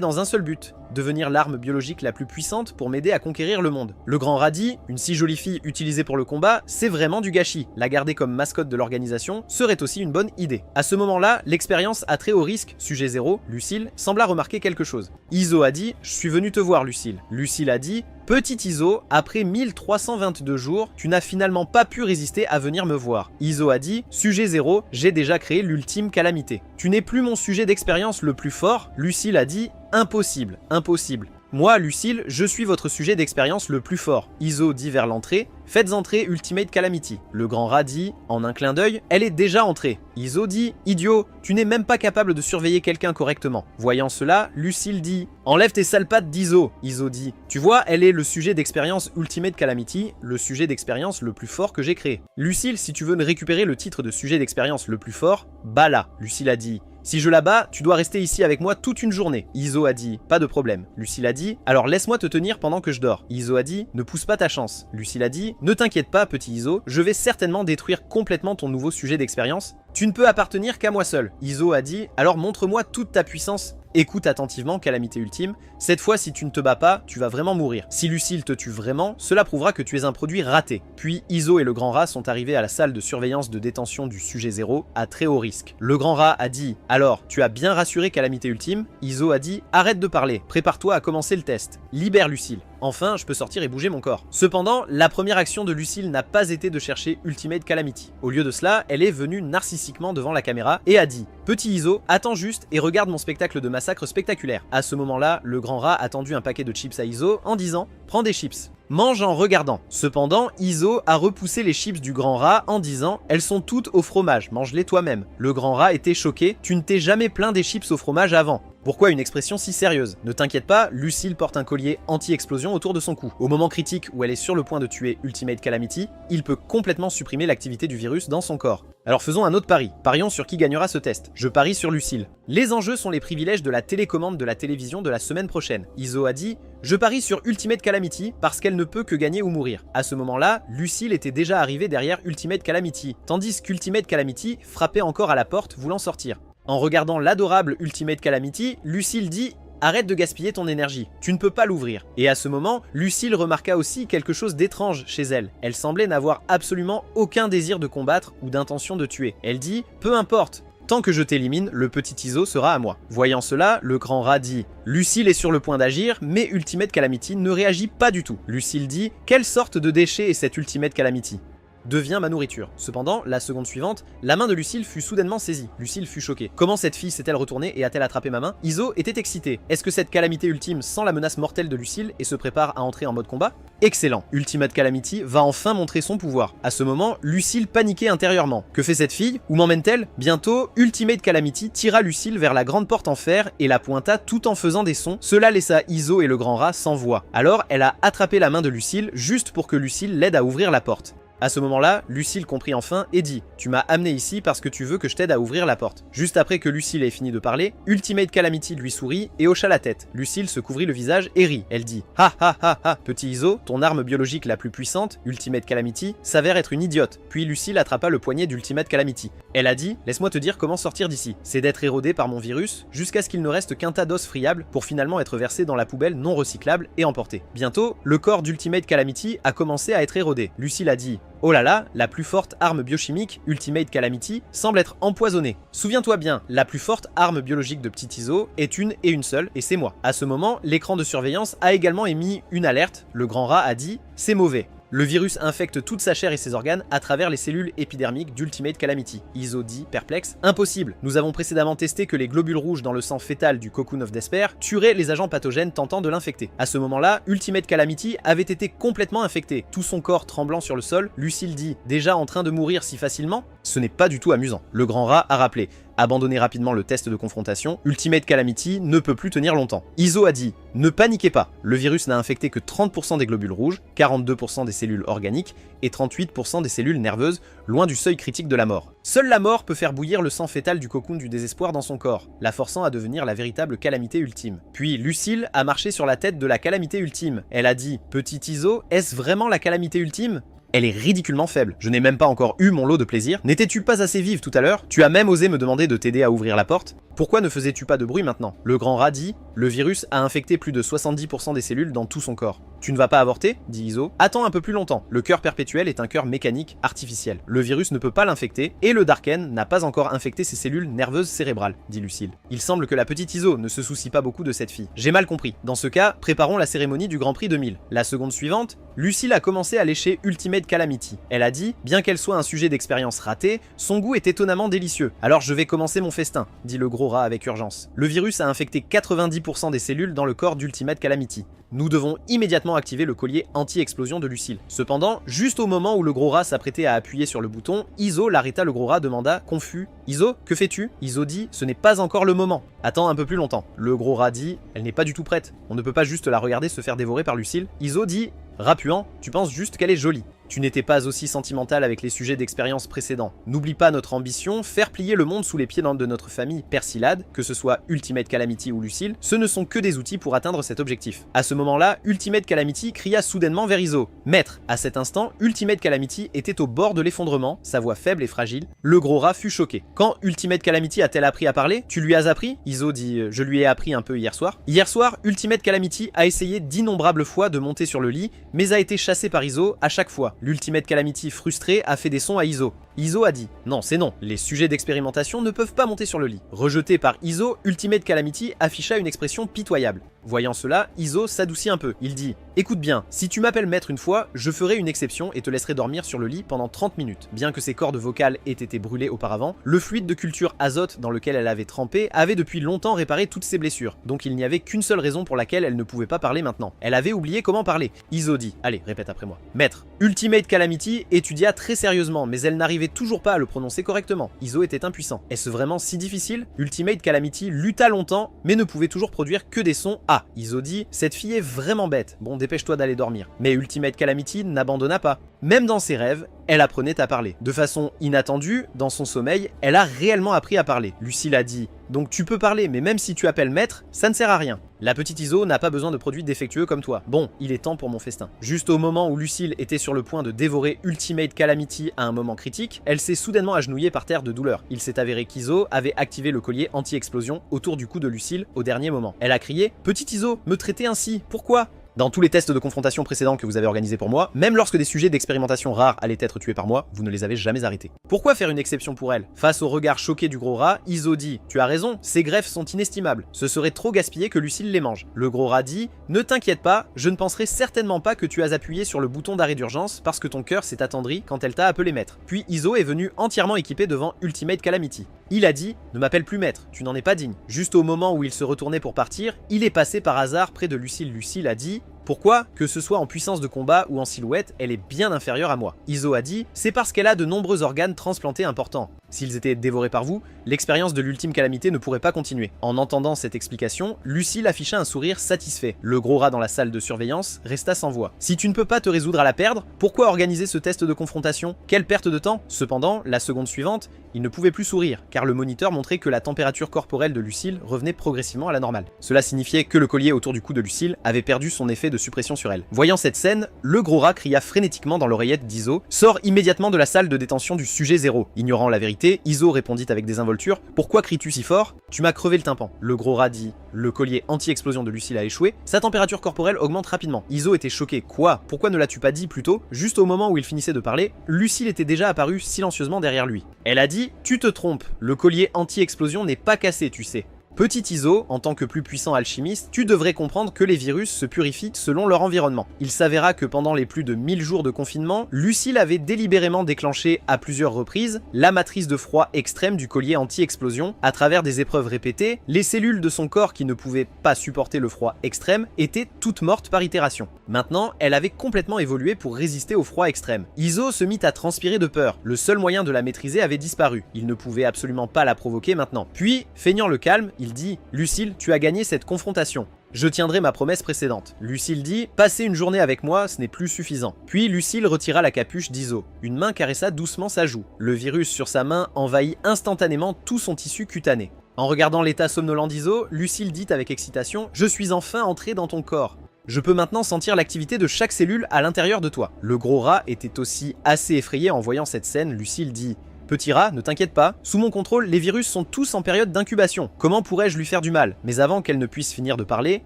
S1: dans un seul but. Devenir l'arme biologique la plus puissante pour m'aider à conquérir le monde. » Le grand rat dit « Une si jolie fille utilisée pour le combat, c'est vraiment du gâchis. La garder comme mascotte de l'organisation serait aussi une bonne idée. » À ce moment-là, l'expérience à très haut risque, sujet 0, Lucille, sembla remarquer quelque chose. Iso a dit « Je suis venu te voir, Lucille. » Lucille a dit « Petit Iso, après 1322 jours, tu n'as finalement pas pu résister à venir me voir. » Iso a dit « Sujet 0, j'ai déjà créé l'ultime calamité. Tu n'es plus mon sujet d'expérience le plus fort. » Lucille a dit « Impossible, impossible. Moi, Lucille, je suis votre sujet d'expérience le plus fort. » Iso dit vers l'entrée « Faites entrer Ultimate Calamity. » Le grand rat dit, en un clin d'œil, « Elle est déjà entrée. » Iso dit « Idiot, tu n'es même pas capable de surveiller quelqu'un correctement. » Voyant cela, Lucille dit « Enlève tes sales pattes d'Iso. » Iso dit « Tu vois, elle est le sujet d'expérience Ultimate Calamity, le sujet d'expérience le plus fort que j'ai créé. Lucille, si tu veux récupérer le titre de sujet d'expérience le plus fort, bats-la. » Lucille a dit « Si je la bats, tu dois rester ici avec moi toute une journée. » Iso a dit « Pas de problème. » Lucille a dit « Alors laisse-moi te tenir pendant que je dors. » Iso a dit « Ne pousse pas ta chance. » Lucille a dit « Ne t'inquiète pas, petit Iso, je vais certainement détruire complètement ton nouveau sujet d'expérience. Tu ne peux appartenir qu'à moi seul. » Iso a dit « Alors montre-moi toute ta puissance. » Écoute attentivement, calamité ultime. Cette fois, si tu ne te bats pas, tu vas vraiment mourir. Si Lucille te tue vraiment, cela prouvera que tu es un produit raté. Puis Iso et le grand rat sont arrivés à la salle de surveillance de détention du sujet 0 à très haut risque. Le grand rat a dit « Alors, tu as bien rassuré calamité ultime ?» Iso a dit « Arrête de parler, prépare-toi à commencer le test. Libère Lucille. Enfin, je peux sortir et bouger mon corps. » Cependant, la première action de Lucille n'a pas été de chercher Ultimate Calamity. Au lieu de cela, elle est venue narcissiquement devant la caméra et a dit « Petit Iso, attends juste et regarde mon spectacle de massacre spectaculaire. » À ce moment-là, le grand rat a tendu un paquet de chips à Iso en disant « Prends des chips. » Mange en regardant. Cependant, Iso a repoussé les chips du grand rat en disant « Elles sont toutes au fromage, mange-les toi-même. » Le grand rat était choqué. « Tu ne t'es jamais plaint des chips au fromage avant. Pourquoi une expression si sérieuse? Ne t'inquiète pas, Lucille porte un collier anti-explosion autour de son cou. Au moment critique où elle est sur le point de tuer Ultimate Calamity, il peut complètement supprimer l'activité du virus dans son corps. Alors faisons un autre pari. Parions sur qui gagnera ce test. Je parie sur Lucille. Les enjeux sont les privilèges de la télécommande de la télévision de la semaine prochaine. Iso a dit « Je parie sur Ultimate Calamity parce qu'elle ne peut que gagner ou mourir. » À ce moment-là, Lucille était déjà arrivée derrière Ultimate Calamity, tandis qu'Ultimate Calamity frappait encore à la porte voulant sortir. En regardant l'adorable Ultimate Calamity, Lucille dit « Arrête de gaspiller ton énergie, tu ne peux pas l'ouvrir. » Et à ce moment, Lucille remarqua aussi quelque chose d'étrange chez elle. Elle semblait n'avoir absolument aucun désir de combattre ou d'intention de tuer. Elle dit « Peu importe, tant que je t'élimine, le petit Iso sera à moi. » Voyant cela, le grand rat dit « Lucille est sur le point d'agir, mais Ultimate Calamity ne réagit pas du tout. » Lucille dit « Quelle sorte de déchet est cette Ultimate Calamity ? Devient ma nourriture. » Cependant, la seconde suivante, la main de Lucille fut soudainement saisie. Lucille fut choquée. Comment cette fille s'est-elle retournée et a-t-elle attrapé ma main? Iso était excité. Est-ce que cette calamité ultime sent la menace mortelle de Lucille et se prépare à entrer en mode combat? Excellent. Ultimate Calamity va enfin montrer son pouvoir. À ce moment, Lucille paniquait intérieurement. Que fait cette fille? Où m'emmène-t-elle? Bientôt, Ultimate Calamity tira Lucille vers la grande porte en fer et la pointa tout en faisant des sons. Cela laissa Iso et le grand rat sans voix. Alors, elle a attrapé la main de Lucille juste pour que Lucille l'aide à ouvrir la porte. À ce moment-là, Lucille comprit enfin et dit « Tu m'as amené ici parce que tu veux que je t'aide à ouvrir la porte. » Juste après que Lucille ait fini de parler, Ultimate Calamity lui sourit et hocha la tête. Lucille se couvrit le visage et rit. Elle dit « Ha ha ha ha, petit Iso, ton arme biologique la plus puissante, Ultimate Calamity, s'avère être une idiote. » Puis Lucille attrapa le poignet d'Ultimate Calamity. Elle a dit « Laisse-moi te dire comment sortir d'ici. C'est d'être érodé par mon virus jusqu'à ce qu'il ne reste qu'un tas d'os friables pour finalement être versé dans la poubelle non recyclable et emporté. » Bientôt, le corps d'Ultimate Calamity a commencé à être érodé. Lucille a dit « Oh là là, la plus forte arme biochimique, Ultimate Calamity, semble être empoisonnée. Souviens-toi bien, la plus forte arme biologique de Petit Iso est une et une seule, et c'est moi. » À ce moment, l'écran de surveillance a également émis une alerte. Le grand rat a dit « C'est mauvais. » Le virus infecte toute sa chair et ses organes à travers les cellules épidermiques d'Ultimate Calamity. Iso dit, perplexe, impossible. Nous avons précédemment testé que les globules rouges dans le sang fœtal du Cocoon of Despair tueraient les agents pathogènes tentant de l'infecter. À ce moment-là, Ultimate Calamity avait été complètement infecté, tout son corps tremblant sur le sol. Lucille dit, déjà en train de mourir si facilement? Ce n'est pas du tout amusant. Le grand rat a rappelé. Abandonnez rapidement le test de confrontation, Ultimate Calamity ne peut plus tenir longtemps. Iso a dit « Ne paniquez pas, le virus n'a infecté que 30% des globules rouges, 42% des cellules organiques et 38% des cellules nerveuses, loin du seuil critique de la mort. Seule la mort peut faire bouillir le sang fœtal du cocoon du désespoir dans son corps, la forçant à devenir la véritable calamité ultime. » Puis Lucille a marché sur la tête de la calamité ultime. Elle a dit « Petit Iso, est-ce vraiment la calamité ultime ? Elle est ridiculement faible. Je n'ai même pas encore eu mon lot de plaisir. N'étais-tu pas assez vive tout à l'heure? Tu as même osé me demander de t'aider à ouvrir la porte? Pourquoi ne faisais-tu pas de bruit maintenant? » Le grand rat dit « Le virus a infecté plus de 70% des cellules dans tout son corps. » « Tu ne vas pas avorter? Dit Iso. « Attends un peu plus longtemps. Le cœur perpétuel est un cœur mécanique artificiel. Le virus ne peut pas l'infecter et le Darken n'a pas encore infecté ses cellules nerveuses cérébrales, dit Lucille. Il semble que la petite Iso ne se soucie pas beaucoup de cette fille. J'ai mal compris. Dans ce cas, préparons la cérémonie du Grand Prix 2000. La seconde suivante, Lucille a commencé à lécher Ultimate Calamity. Elle a dit, bien qu'elle soit un sujet d'expérience raté, son goût est étonnamment délicieux. Alors je vais commencer mon festin, dit le gros rat avec urgence. Le virus a infecté 90% des cellules dans le corps d'Ultimate Calamity. Nous devons immédiatement activer le collier anti-explosion de Lucille. Cependant, juste au moment où le gros rat s'apprêtait à appuyer sur le bouton, Iso l'arrêta. Le gros rat demanda, confus, « Iso, que fais-tu » Iso dit, « Ce n'est pas encore le moment. Attends un peu plus longtemps. » Le gros rat dit, « Elle n'est pas du tout prête. On ne peut pas juste la regarder se faire dévorer par Lucille. » Iso dit, « Rapuant, tu penses juste qu'elle est jolie. Tu n'étais pas aussi sentimental avec les sujets d'expérience précédents. N'oublie pas notre ambition, faire plier le monde sous les pieds de notre famille Persillade, que ce soit Ultimate Calamity ou Lucille, ce ne sont que des outils pour atteindre cet objectif. » À ce moment-là, Ultimate Calamity cria soudainement vers Iso. « Maître !» À cet instant, Ultimate Calamity était au bord de l'effondrement, sa voix faible et fragile. Le gros rat fut choqué. « Quand Ultimate Calamity a-t-elle appris à parler? Tu lui as appris ?» Iso dit « Je lui ai appris un peu hier soir. » Hier soir, Ultimate Calamity a essayé d'innombrables fois de monter sur le lit, mais a été chassé par Iso à chaque fois. L'Ultimate Calamity frustré a fait des sons à Iso. Iso a dit « Non, c'est non, les sujets d'expérimentation ne peuvent pas monter sur le lit. » Rejeté par Iso, Ultimate Calamity afficha une expression pitoyable. Voyant cela, Iso s'adoucit un peu. Il dit « Écoute bien, si tu m'appelles maître une fois, je ferai une exception et te laisserai dormir sur le lit pendant 30 minutes. » Bien que ses cordes vocales aient été brûlées auparavant, le fluide de culture azote dans lequel elle avait trempé avait depuis longtemps réparé toutes ses blessures, donc il n'y avait qu'une seule raison pour laquelle elle ne pouvait pas parler maintenant. Elle avait oublié comment parler. Iso dit « Allez, répète après moi. Maître, Ultimate Calamity étudia très sérieusement, mais elle n'arrivait toujours pas à le prononcer correctement. Iso était impuissant. Est-ce vraiment si difficile? Ultimate Calamity lutta longtemps, mais ne pouvait toujours produire que des sons « Ah !» Iso dit « Cette fille est vraiment bête. Bon, dépêche-toi d'aller dormir. » Mais Ultimate Calamity n'abandonna pas. Même dans ses rêves, elle apprenait à parler. De façon inattendue, dans son sommeil, elle a réellement appris à parler. Lucille a dit « Donc tu peux parler, mais même si tu appelles maître, ça ne sert à rien. La petite Iso n'a pas besoin de produits défectueux comme toi. Bon, il est temps pour mon festin. » Juste au moment où Lucille était sur le point de dévorer Ultimate Calamity à un moment critique, elle s'est soudainement agenouillée par terre de douleur. Il s'est avéré qu'Iso avait activé le collier anti-explosion autour du cou de Lucille au dernier moment. Elle a crié « Petite Iso, me traiter ainsi, pourquoi ?» Dans tous les tests de confrontation précédents que vous avez organisés pour moi, même lorsque des sujets d'expérimentation rares allaient être tués par moi, vous ne les avez jamais arrêtés. Pourquoi faire une exception pour elle? Face au regard choqué du gros rat, Iso dit « Tu as raison, ces greffes sont inestimables. Ce serait trop gaspillé que Lucille les mange. » Le gros rat dit « Ne t'inquiète pas, je ne penserai certainement pas que tu as appuyé sur le bouton d'arrêt d'urgence parce que ton cœur s'est attendri quand elle t'a appelé maître. » Puis Iso est venu entièrement équipé devant Ultimate Calamity. Il a dit « Ne m'appelle plus maître, tu n'en es pas digne. » Juste au moment où il se retournait pour partir, il est passé par hasard près de Lucille. Lucille a dit « Pourquoi? Que ce soit en puissance de combat ou en silhouette, elle est bien inférieure à moi. » Iso a dit « C'est parce qu'elle a de nombreux organes transplantés importants. S'ils étaient dévorés par vous, l'expérience de l'ultime calamité ne pourrait pas continuer. En entendant cette explication, Lucille afficha un sourire satisfait. Le gros rat dans la salle de surveillance resta sans voix. Si tu ne peux pas te résoudre à la perdre, pourquoi organiser ce test de confrontation? Quelle perte de temps? Cependant, la seconde suivante, il ne pouvait plus sourire, car le moniteur montrait que la température corporelle de Lucille revenait progressivement à la normale. Cela signifiait que le collier autour du cou de Lucille avait perdu son effet de suppression sur elle. Voyant cette scène, le gros rat cria frénétiquement dans l'oreillette d'Iso « Sors immédiatement de la salle de détention du sujet 0 ». Ignorant la vérité, Iso répondit avec désinvolture « Pourquoi cries-tu si fort? Tu m'as crevé le tympan ». Le gros rat dit « Le collier anti-explosion de Lucille a échoué, sa température corporelle augmente rapidement ». Iso était choqué. Quoi? Pourquoi ne l'as-tu pas dit plus tôt? Juste au moment où il finissait de parler, Lucille était déjà apparue silencieusement derrière lui. Elle a dit « Tu te trompes, le collier anti-explosion n'est pas cassé, tu sais ». Petit Iso, en tant que plus puissant alchimiste, tu devrais comprendre que les virus se purifient selon leur environnement. Il s'avéra que pendant les plus de 1000 jours de confinement, Lucille avait délibérément déclenché à plusieurs reprises la matrice de froid extrême du collier anti-explosion. À travers des épreuves répétées, les cellules de son corps qui ne pouvaient pas supporter le froid extrême étaient toutes mortes par itération. Maintenant, elle avait complètement évolué pour résister au froid extrême. Iso se mit à transpirer de peur. Le seul moyen de la maîtriser avait disparu. Il ne pouvait absolument pas la provoquer maintenant. Puis, feignant le calme, il dit « Lucille, tu as gagné cette confrontation. Je tiendrai ma promesse précédente. » Lucille dit « Passer une journée avec moi, ce n'est plus suffisant. » Puis Lucille retira la capuche d'Iso. Une main caressa doucement sa joue. Le virus sur sa main envahit instantanément tout son tissu cutané. En regardant l'état somnolent d'Iso, Lucille dit avec excitation « Je suis enfin entré dans ton corps. Je peux maintenant sentir l'activité de chaque cellule à l'intérieur de toi. » Le gros rat était aussi assez effrayé en voyant cette scène. Lucille dit « Petit rat, ne t'inquiète pas, sous mon contrôle, les virus sont tous en période d'incubation. Comment pourrais-je lui faire du mal ?» Mais avant qu'elle ne puisse finir de parler,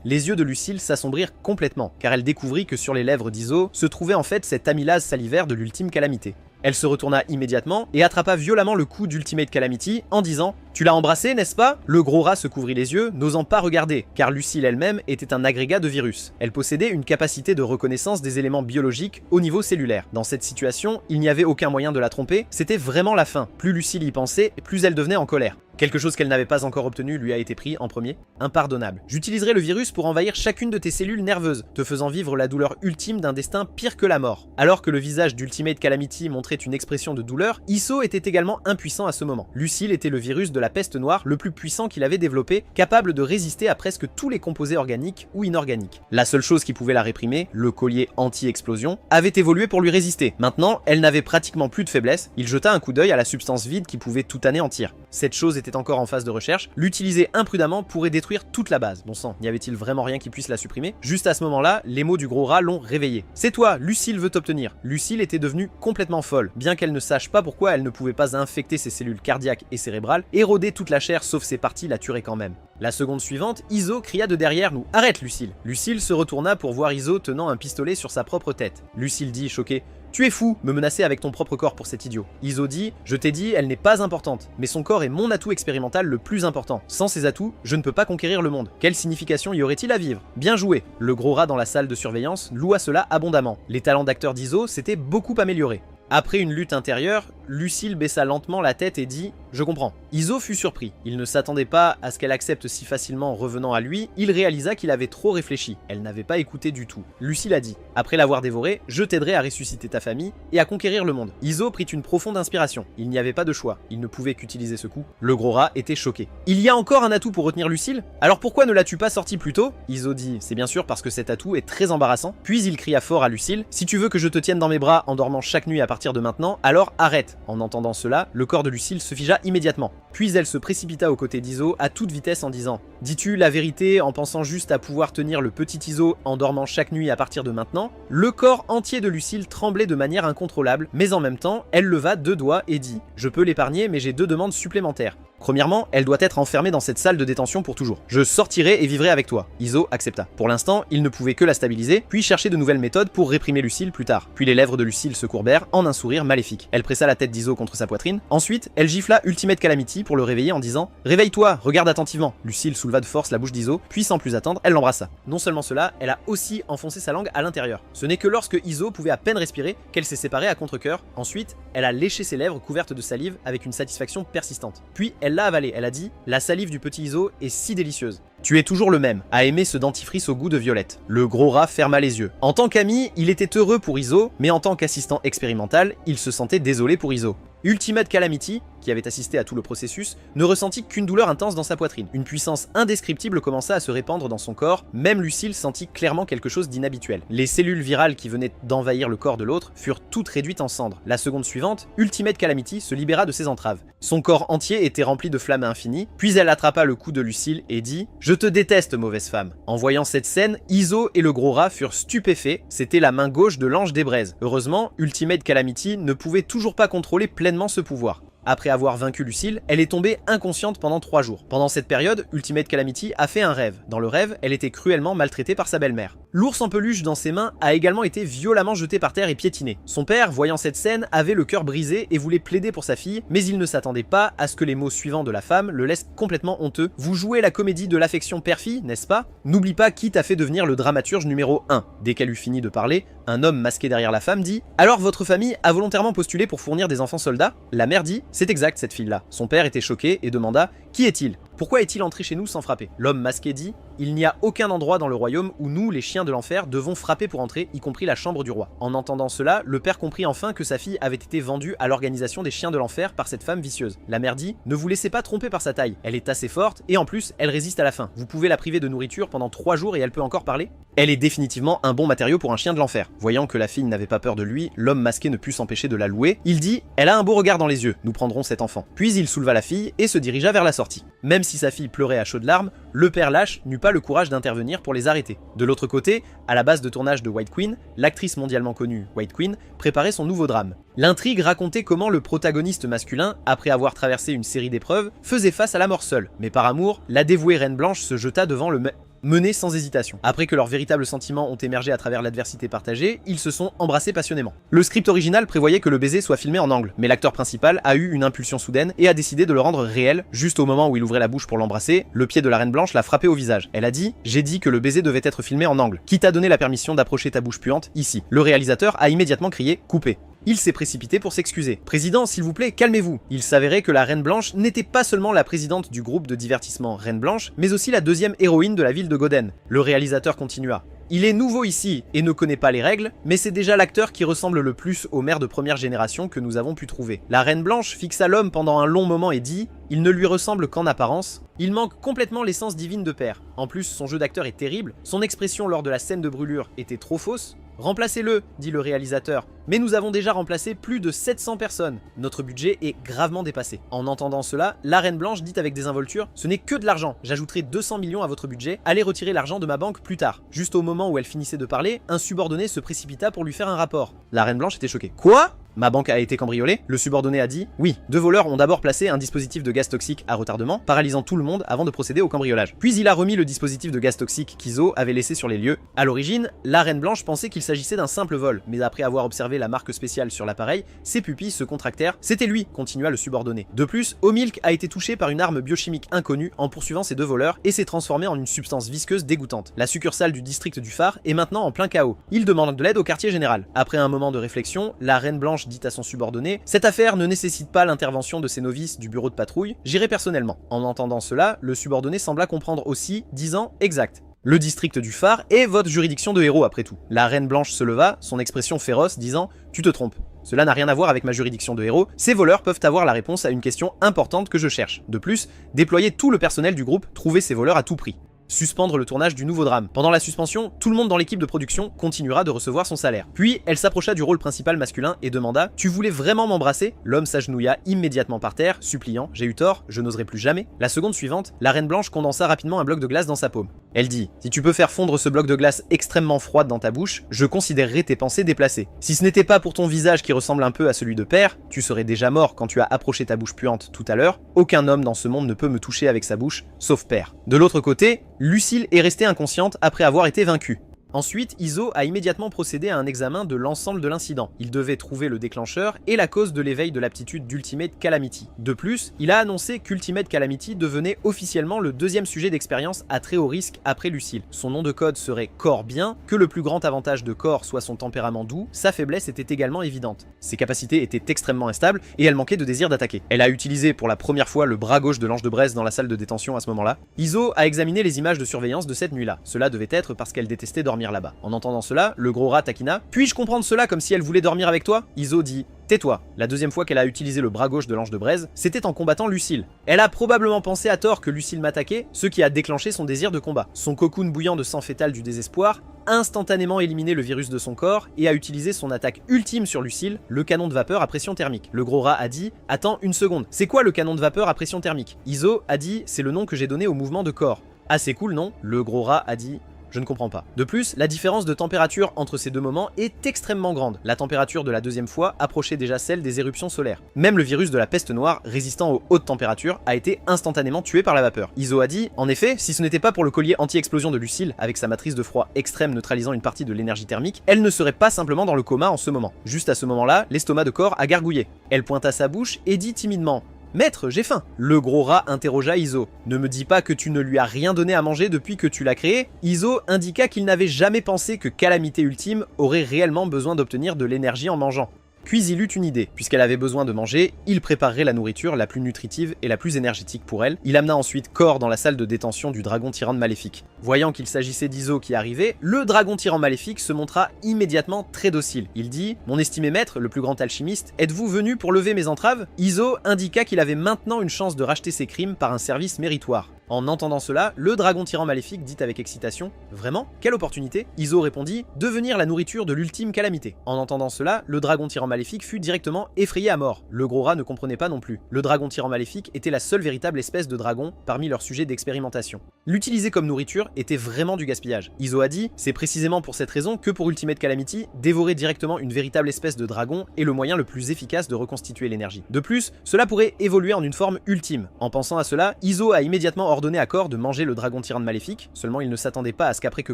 S1: les yeux de Lucille s'assombrirent complètement, car elle découvrit que sur les lèvres d'Iso se trouvait en fait cette amylase salivaire de l'ultime calamité. Elle se retourna immédiatement et attrapa violemment le cou d'Ultimate Calamity en disant « Tu l'as embrassé, n'est-ce pas ?» Le gros rat se couvrit les yeux, n'osant pas regarder, car Lucille elle-même était un agrégat de virus. Elle possédait une capacité de reconnaissance des éléments biologiques au niveau cellulaire. Dans cette situation, il n'y avait aucun moyen de la tromper, c'était vraiment la fin. Plus Lucille y pensait, plus elle devenait en colère. Quelque chose qu'elle n'avait pas encore obtenu lui a été pris en premier. Impardonnable. J'utiliserai le virus pour envahir chacune de tes cellules nerveuses, te faisant vivre la douleur ultime d'un destin pire que la mort. Alors que le visage d'Ultimate Calamity montrait une expression de douleur, Iso était également impuissant à ce moment. Lucille était le virus de la peste noire le plus puissant qu'il avait développé, capable de résister à presque tous les composés organiques ou inorganiques. La seule chose qui pouvait la réprimer, le collier anti-explosion, avait évolué pour lui résister. Maintenant, elle n'avait pratiquement plus de faiblesse. Il jeta un coup d'œil à la substance vide qui pouvait tout anéantir. Cette chose était encore en phase de recherche, l'utiliser imprudemment pourrait détruire toute la base. Bon sang, n'y avait-il vraiment rien qui puisse la supprimer? Juste à ce moment-là, les mots du gros rat l'ont réveillé. C'est toi, Lucille veut t'obtenir. Lucille était devenue complètement folle. Bien qu'elle ne sache pas pourquoi elle ne pouvait pas infecter ses cellules cardiaques et cérébrales, éroder toute la chair sauf ses parties la tuerait quand même. La seconde suivante, Iso cria de derrière nous « Arrête Lucille !» Lucille se retourna pour voir Iso tenant un pistolet sur sa propre tête. Lucille dit, choquée, « Tu es fou, me menacer avec ton propre corps pour cet idiot. » Iso dit « Je t'ai dit, elle n'est pas importante, mais son corps est mon atout expérimental le plus important. Sans ses atouts, je ne peux pas conquérir le monde. Quelle signification y aurait-il à vivre? Bien joué !» Le gros rat dans la salle de surveillance loua cela abondamment. Les talents d'acteur d'Iso s'étaient beaucoup améliorés. Après une lutte intérieure, Lucille baissa lentement la tête et dit « Je comprends ». Iso fut surpris. Il ne s'attendait pas à ce qu'elle accepte si facilement en revenant à lui. Il réalisa qu'il avait trop réfléchi. Elle n'avait pas écouté du tout. Lucille a dit « Après l'avoir dévoré, je t'aiderai à ressusciter ta famille et à conquérir le monde ». Iso prit une profonde inspiration. Il n'y avait pas de choix. Il ne pouvait qu'utiliser ce coup. Le gros rat était choqué. « Il y a encore un atout pour retenir Lucille? Alors pourquoi ne l'as-tu pas sorti plus tôt ?» Iso dit « C'est bien sûr parce que cet atout est très embarrassant ». Puis il cria fort à Lucille « Si tu veux que je te tienne dans mes bras en dormant chaque nuit à partir de maintenant, alors arrête !» En entendant cela, le corps de Lucille se figea immédiatement. Puis elle se précipita aux côtés d'Iso à toute vitesse en disant « Dis-tu la vérité en pensant juste à pouvoir tenir le petit Iso en dormant chaque nuit à partir de maintenant ?» Le corps entier de Lucille tremblait de manière incontrôlable, mais en même temps, elle leva 2 doigts et dit « Je peux l'épargner, mais j'ai 2 demandes supplémentaires. » Premièrement, elle doit être enfermée dans cette salle de détention pour toujours. Je sortirai et vivrai avec toi. Iso accepta. Pour l'instant, il ne pouvait que la stabiliser, puis chercher de nouvelles méthodes pour réprimer Lucille plus tard. Puis les lèvres de Lucille se courbèrent en un sourire maléfique. Elle pressa la tête d'Iso contre sa poitrine. Ensuite, elle gifla Ultimate Calamity pour le réveiller en disant « Réveille-toi, regarde attentivement ». Lucille souleva de force la bouche d'Iso, puis sans plus attendre, elle l'embrassa. Non seulement cela, elle a aussi enfoncé sa langue à l'intérieur. Ce n'est que lorsque Iso pouvait à peine respirer qu'elle s'est séparée à contre-cœur. Ensuite, elle a léché ses lèvres couvertes de salive avec une satisfaction persistante. Puis elle l'a avalée. Elle a dit « La salive du petit Iso est si délicieuse. » Tu es toujours le même, à aimer ce dentifrice au goût de violette. Le gros rat ferma les yeux. En tant qu'ami, il était heureux pour Iso, mais en tant qu'assistant expérimental, il se sentait désolé pour Iso. Ultimate Calamity qui avait assisté à tout le processus, ne ressentit qu'une douleur intense dans sa poitrine. Une puissance indescriptible commença à se répandre dans son corps, même Lucille sentit clairement quelque chose d'inhabituel. Les cellules virales qui venaient d'envahir le corps de l'autre furent toutes réduites en cendres. La seconde suivante, Ultimate Calamity se libéra de ses entraves. Son corps entier était rempli de flammes infinies, puis elle attrapa le cou de Lucille et dit « Je te déteste, mauvaise femme ». En voyant cette scène, Iso et le gros rat furent stupéfaits, c'était la main gauche de l'ange des braises. Heureusement, Ultimate Calamity ne pouvait toujours pas contrôler pleinement ce pouvoir. Après avoir vaincu Lucille, elle est tombée inconsciente pendant 3 jours. Pendant cette période, Ultimate Calamity a fait un rêve. Dans le rêve, elle était cruellement maltraitée par sa belle-mère. L'ours en peluche dans ses mains a également été violemment jeté par terre et piétiné. Son père, voyant cette scène, avait le cœur brisé et voulait plaider pour sa fille, mais il ne s'attendait pas à ce que les mots suivants de la femme le laissent complètement honteux. Vous jouez la comédie de l'affection père-fille, n'est-ce pas? N'oublie pas qui t'a fait devenir le dramaturge numéro 1. Dès qu'elle eut fini de parler, un homme masqué derrière la femme dit « Alors votre famille a volontairement postulé pour fournir des enfants soldats ?» La mère dit « C'est exact cette fille-là ». Son père était choqué et demanda « Qui est-il ? Pourquoi est-il entré chez nous sans frapper ?» L'homme masqué dit « Il n'y a aucun endroit dans le royaume où nous, les chiens de l'enfer, devons frapper pour entrer, y compris la chambre du roi. » En entendant cela, le père comprit enfin que sa fille avait été vendue à l'organisation des chiens de l'enfer par cette femme vicieuse. La mère dit « Ne vous laissez pas tromper par sa taille, elle est assez forte et en plus, elle résiste à la faim. Vous pouvez la priver de nourriture pendant 3 jours et elle peut encore parler ? Elle est définitivement un bon matériau pour un chien de l'enfer. » Voyant que la fille n'avait pas peur de lui, l'homme masqué ne put s'empêcher de la louer. Il dit « Elle a un beau regard dans les yeux, nous prendrons cet enfant. » Puis il souleva la fille et se dirigea vers la sortie. Même si sa fille pleurait à chaudes larmes, le père lâche n'eut pas le courage d'intervenir pour les arrêter. De l'autre côté, à la base de tournage de White Queen, l'actrice mondialement connue White Queen préparait son nouveau drame. L'intrigue racontait comment le protagoniste masculin, après avoir traversé une série d'épreuves, faisait face à la mort seule. Mais par amour, la dévouée Reine Blanche se jeta devant le menés sans hésitation. Après que leurs véritables sentiments ont émergé à travers l'adversité partagée, ils se sont embrassés passionnément. Le script original prévoyait que le baiser soit filmé en angle, mais l'acteur principal a eu une impulsion soudaine et a décidé de le rendre réel. Juste au moment où il ouvrait la bouche pour l'embrasser, le pied de la Reine Blanche l'a frappé au visage. Elle a dit « J'ai dit que le baiser devait être filmé en angle. Qui t'a donné la permission d'approcher ta bouche puante ici ?» Le réalisateur a immédiatement crié « Coupé !» Il s'est précipité pour s'excuser. « Président, s'il vous plaît, calmez-vous !» Il s'avérait que la Reine Blanche n'était pas seulement la présidente du groupe de divertissement Reine Blanche, mais aussi la deuxième héroïne de la ville de Goden. Le réalisateur continua. Il est nouveau ici et ne connaît pas les règles, mais c'est déjà l'acteur qui ressemble le plus au maire de première génération que nous avons pu trouver. La Reine Blanche fixa l'homme pendant un long moment et dit « Il ne lui ressemble qu'en apparence. Il manque complètement l'essence divine de père. En plus, son jeu d'acteur est terrible, son expression lors de la scène de brûlure était trop fausse. Remplacez-le, dit le réalisateur. Mais nous avons déjà remplacé plus de 700 personnes. Notre budget est gravement dépassé. En entendant cela, la Reine Blanche dit avec désinvolture « Ce n'est que de l'argent. J'ajouterai 200 millions à votre budget. Allez retirer l'argent de ma banque plus tard. » Juste au moment où elle finissait de parler, un subordonné se précipita pour lui faire un rapport. La Reine Blanche était choquée. « Quoi ? Ma banque a été cambriolée ?» Le subordonné a dit « Oui, 2 voleurs ont d'abord placé un dispositif de gaz toxique à retardement, paralysant tout le monde avant de procéder au cambriolage. Puis il a remis le dispositif de gaz toxique qu'Iso avait laissé sur les lieux. À l'origine, la Reine Blanche pensait qu'il s'agissait d'un simple vol, mais après avoir observé la marque spéciale sur l'appareil, ses pupilles se contractèrent. C'était lui, continua le subordonné. De plus, O'Milk a été touché par une arme biochimique inconnue en poursuivant ces 2 voleurs et s'est transformé en une substance visqueuse dégoûtante. La succursale du district du phare est maintenant en plein chaos. Il demande de l'aide au quartier général. Après un moment de réflexion, la Reine Blanche dit à son subordonné « Cette affaire ne nécessite pas l'intervention de ces novices du bureau de patrouille, j'irai personnellement. » En entendant cela, le subordonné sembla comprendre aussi, disant « Exact. Le district du phare est votre juridiction de héros après tout. » La Reine Blanche se leva, son expression féroce, disant « Tu te trompes. Cela n'a rien à voir avec ma juridiction de héros, ces voleurs peuvent avoir la réponse à une question importante que je cherche. De plus, déployer tout le personnel du groupe, trouver ces voleurs à tout prix. Suspendre le tournage du nouveau drame. Pendant la suspension, tout le monde dans l'équipe de production continuera de recevoir son salaire. Puis, elle s'approcha du rôle principal masculin et demanda « Tu voulais vraiment m'embrasser ?» L'homme s'agenouilla immédiatement par terre, suppliant « J'ai eu tort, je n'oserai plus jamais. » La seconde suivante, la Reine Blanche condensa rapidement un bloc de glace dans sa paume. Elle dit « Si tu peux faire fondre ce bloc de glace extrêmement froide dans ta bouche, je considérerai tes pensées déplacées. Si ce n'était pas pour ton visage qui ressemble un peu à celui de père, tu serais déjà mort quand tu as approché ta bouche puante tout à l'heure. Aucun homme dans ce monde ne peut me toucher avec sa bouche, sauf père. » De l'autre côté, Lucille est restée inconsciente après avoir été vaincue. Ensuite, Iso a immédiatement procédé à un examen de l'ensemble de l'incident. Il devait trouver le déclencheur et la cause de l'éveil de l'aptitude d'Ultimate Calamity. De plus, il a annoncé qu'Ultimate Calamity devenait officiellement le 2e sujet d'expérience à très haut risque après Lucille. Son nom de code serait Cor Bien, que le plus grand avantage de Cor soit son tempérament doux, sa faiblesse était également évidente. Ses capacités étaient extrêmement instables et elle manquait de désir d'attaquer. Elle a utilisé pour la première fois le bras gauche de l'ange de braise dans la salle de détention à ce moment-là. Iso a examiné les images de surveillance de cette nuit-là. Cela devait être parce qu'elle détestait dormir. dormir là-bas. En entendant cela, le gros rat taquina. Puis-je comprendre cela comme si elle voulait dormir avec toi? Iso dit tais-toi. La deuxième fois qu'elle a utilisé le bras gauche de l'ange de braise, c'était en combattant Lucille. Elle a probablement pensé à tort que Lucille m'attaquait, ce qui a déclenché son désir de combat. Son cocoon bouillant de sang fétal du désespoir a instantanément éliminé le virus de son corps et a utilisé son attaque ultime sur Lucille, le canon de vapeur à pression thermique. Le gros rat a dit « Attends une seconde, c'est quoi le canon de vapeur à pression thermique ?» Iso a dit « C'est le nom que j'ai donné au mouvement de corps. » Assez cool, non? Le gros rat a dit je ne comprends pas. De plus, la différence de température entre ces deux moments est extrêmement grande. La température de la deuxième fois approchait déjà celle des éruptions solaires. Même le virus de la peste noire, résistant aux hautes températures, a été instantanément tué par la vapeur. Iso a dit, en effet, si ce n'était pas pour le collier anti-explosion de Lucille, avec sa matrice de froid extrême neutralisant une partie de l'énergie thermique, elle ne serait pas simplement dans le coma en ce moment. Juste à ce moment-là, l'estomac de Cor a gargouillé. Elle pointa sa bouche et dit timidement « Maître, j'ai faim !» Le gros rat interrogea Iso. « Ne me dis pas que tu ne lui as rien donné à manger depuis que tu l'as créé ?» Iso indiqua qu'il n'avait jamais pensé que Calamité Ultime aurait réellement besoin d'obtenir de l'énergie en mangeant. Puis il eut une idée. Puisqu'elle avait besoin de manger, il préparerait la nourriture la plus nutritive et la plus énergétique pour elle. Il amena ensuite Cor dans la salle de détention du dragon tyran maléfique. Voyant qu'il s'agissait d'Iso qui arrivait, le dragon tyran maléfique se montra immédiatement très docile. Il dit « Mon estimé maître, le plus grand alchimiste, êtes-vous venu pour lever mes entraves ?» Iso indiqua qu'il avait maintenant une chance de racheter ses crimes par un service méritoire. En entendant cela, le dragon tyran maléfique dit avec excitation « Vraiment? Quelle opportunité ?» Iso répondit « Devenir la nourriture de l'ultime calamité. » En entendant cela, le dragon tyran maléfique fut directement effrayé à mort. Le gros rat ne comprenait pas non plus. Le dragon tyran maléfique était la seule véritable espèce de dragon parmi leurs sujets d'expérimentation. L'utiliser comme nourriture était vraiment du gaspillage. Iso a dit « C'est précisément pour cette raison que pour Ultimate Calamity, dévorer directement une véritable espèce de dragon est le moyen le plus efficace de reconstituer l'énergie. De plus, cela pourrait évoluer en une forme ultime. » En pensant à cela, Iso a immédiatement ordonné à Cor de manger le dragon tyran maléfique, seulement il ne s'attendait pas à ce qu'après que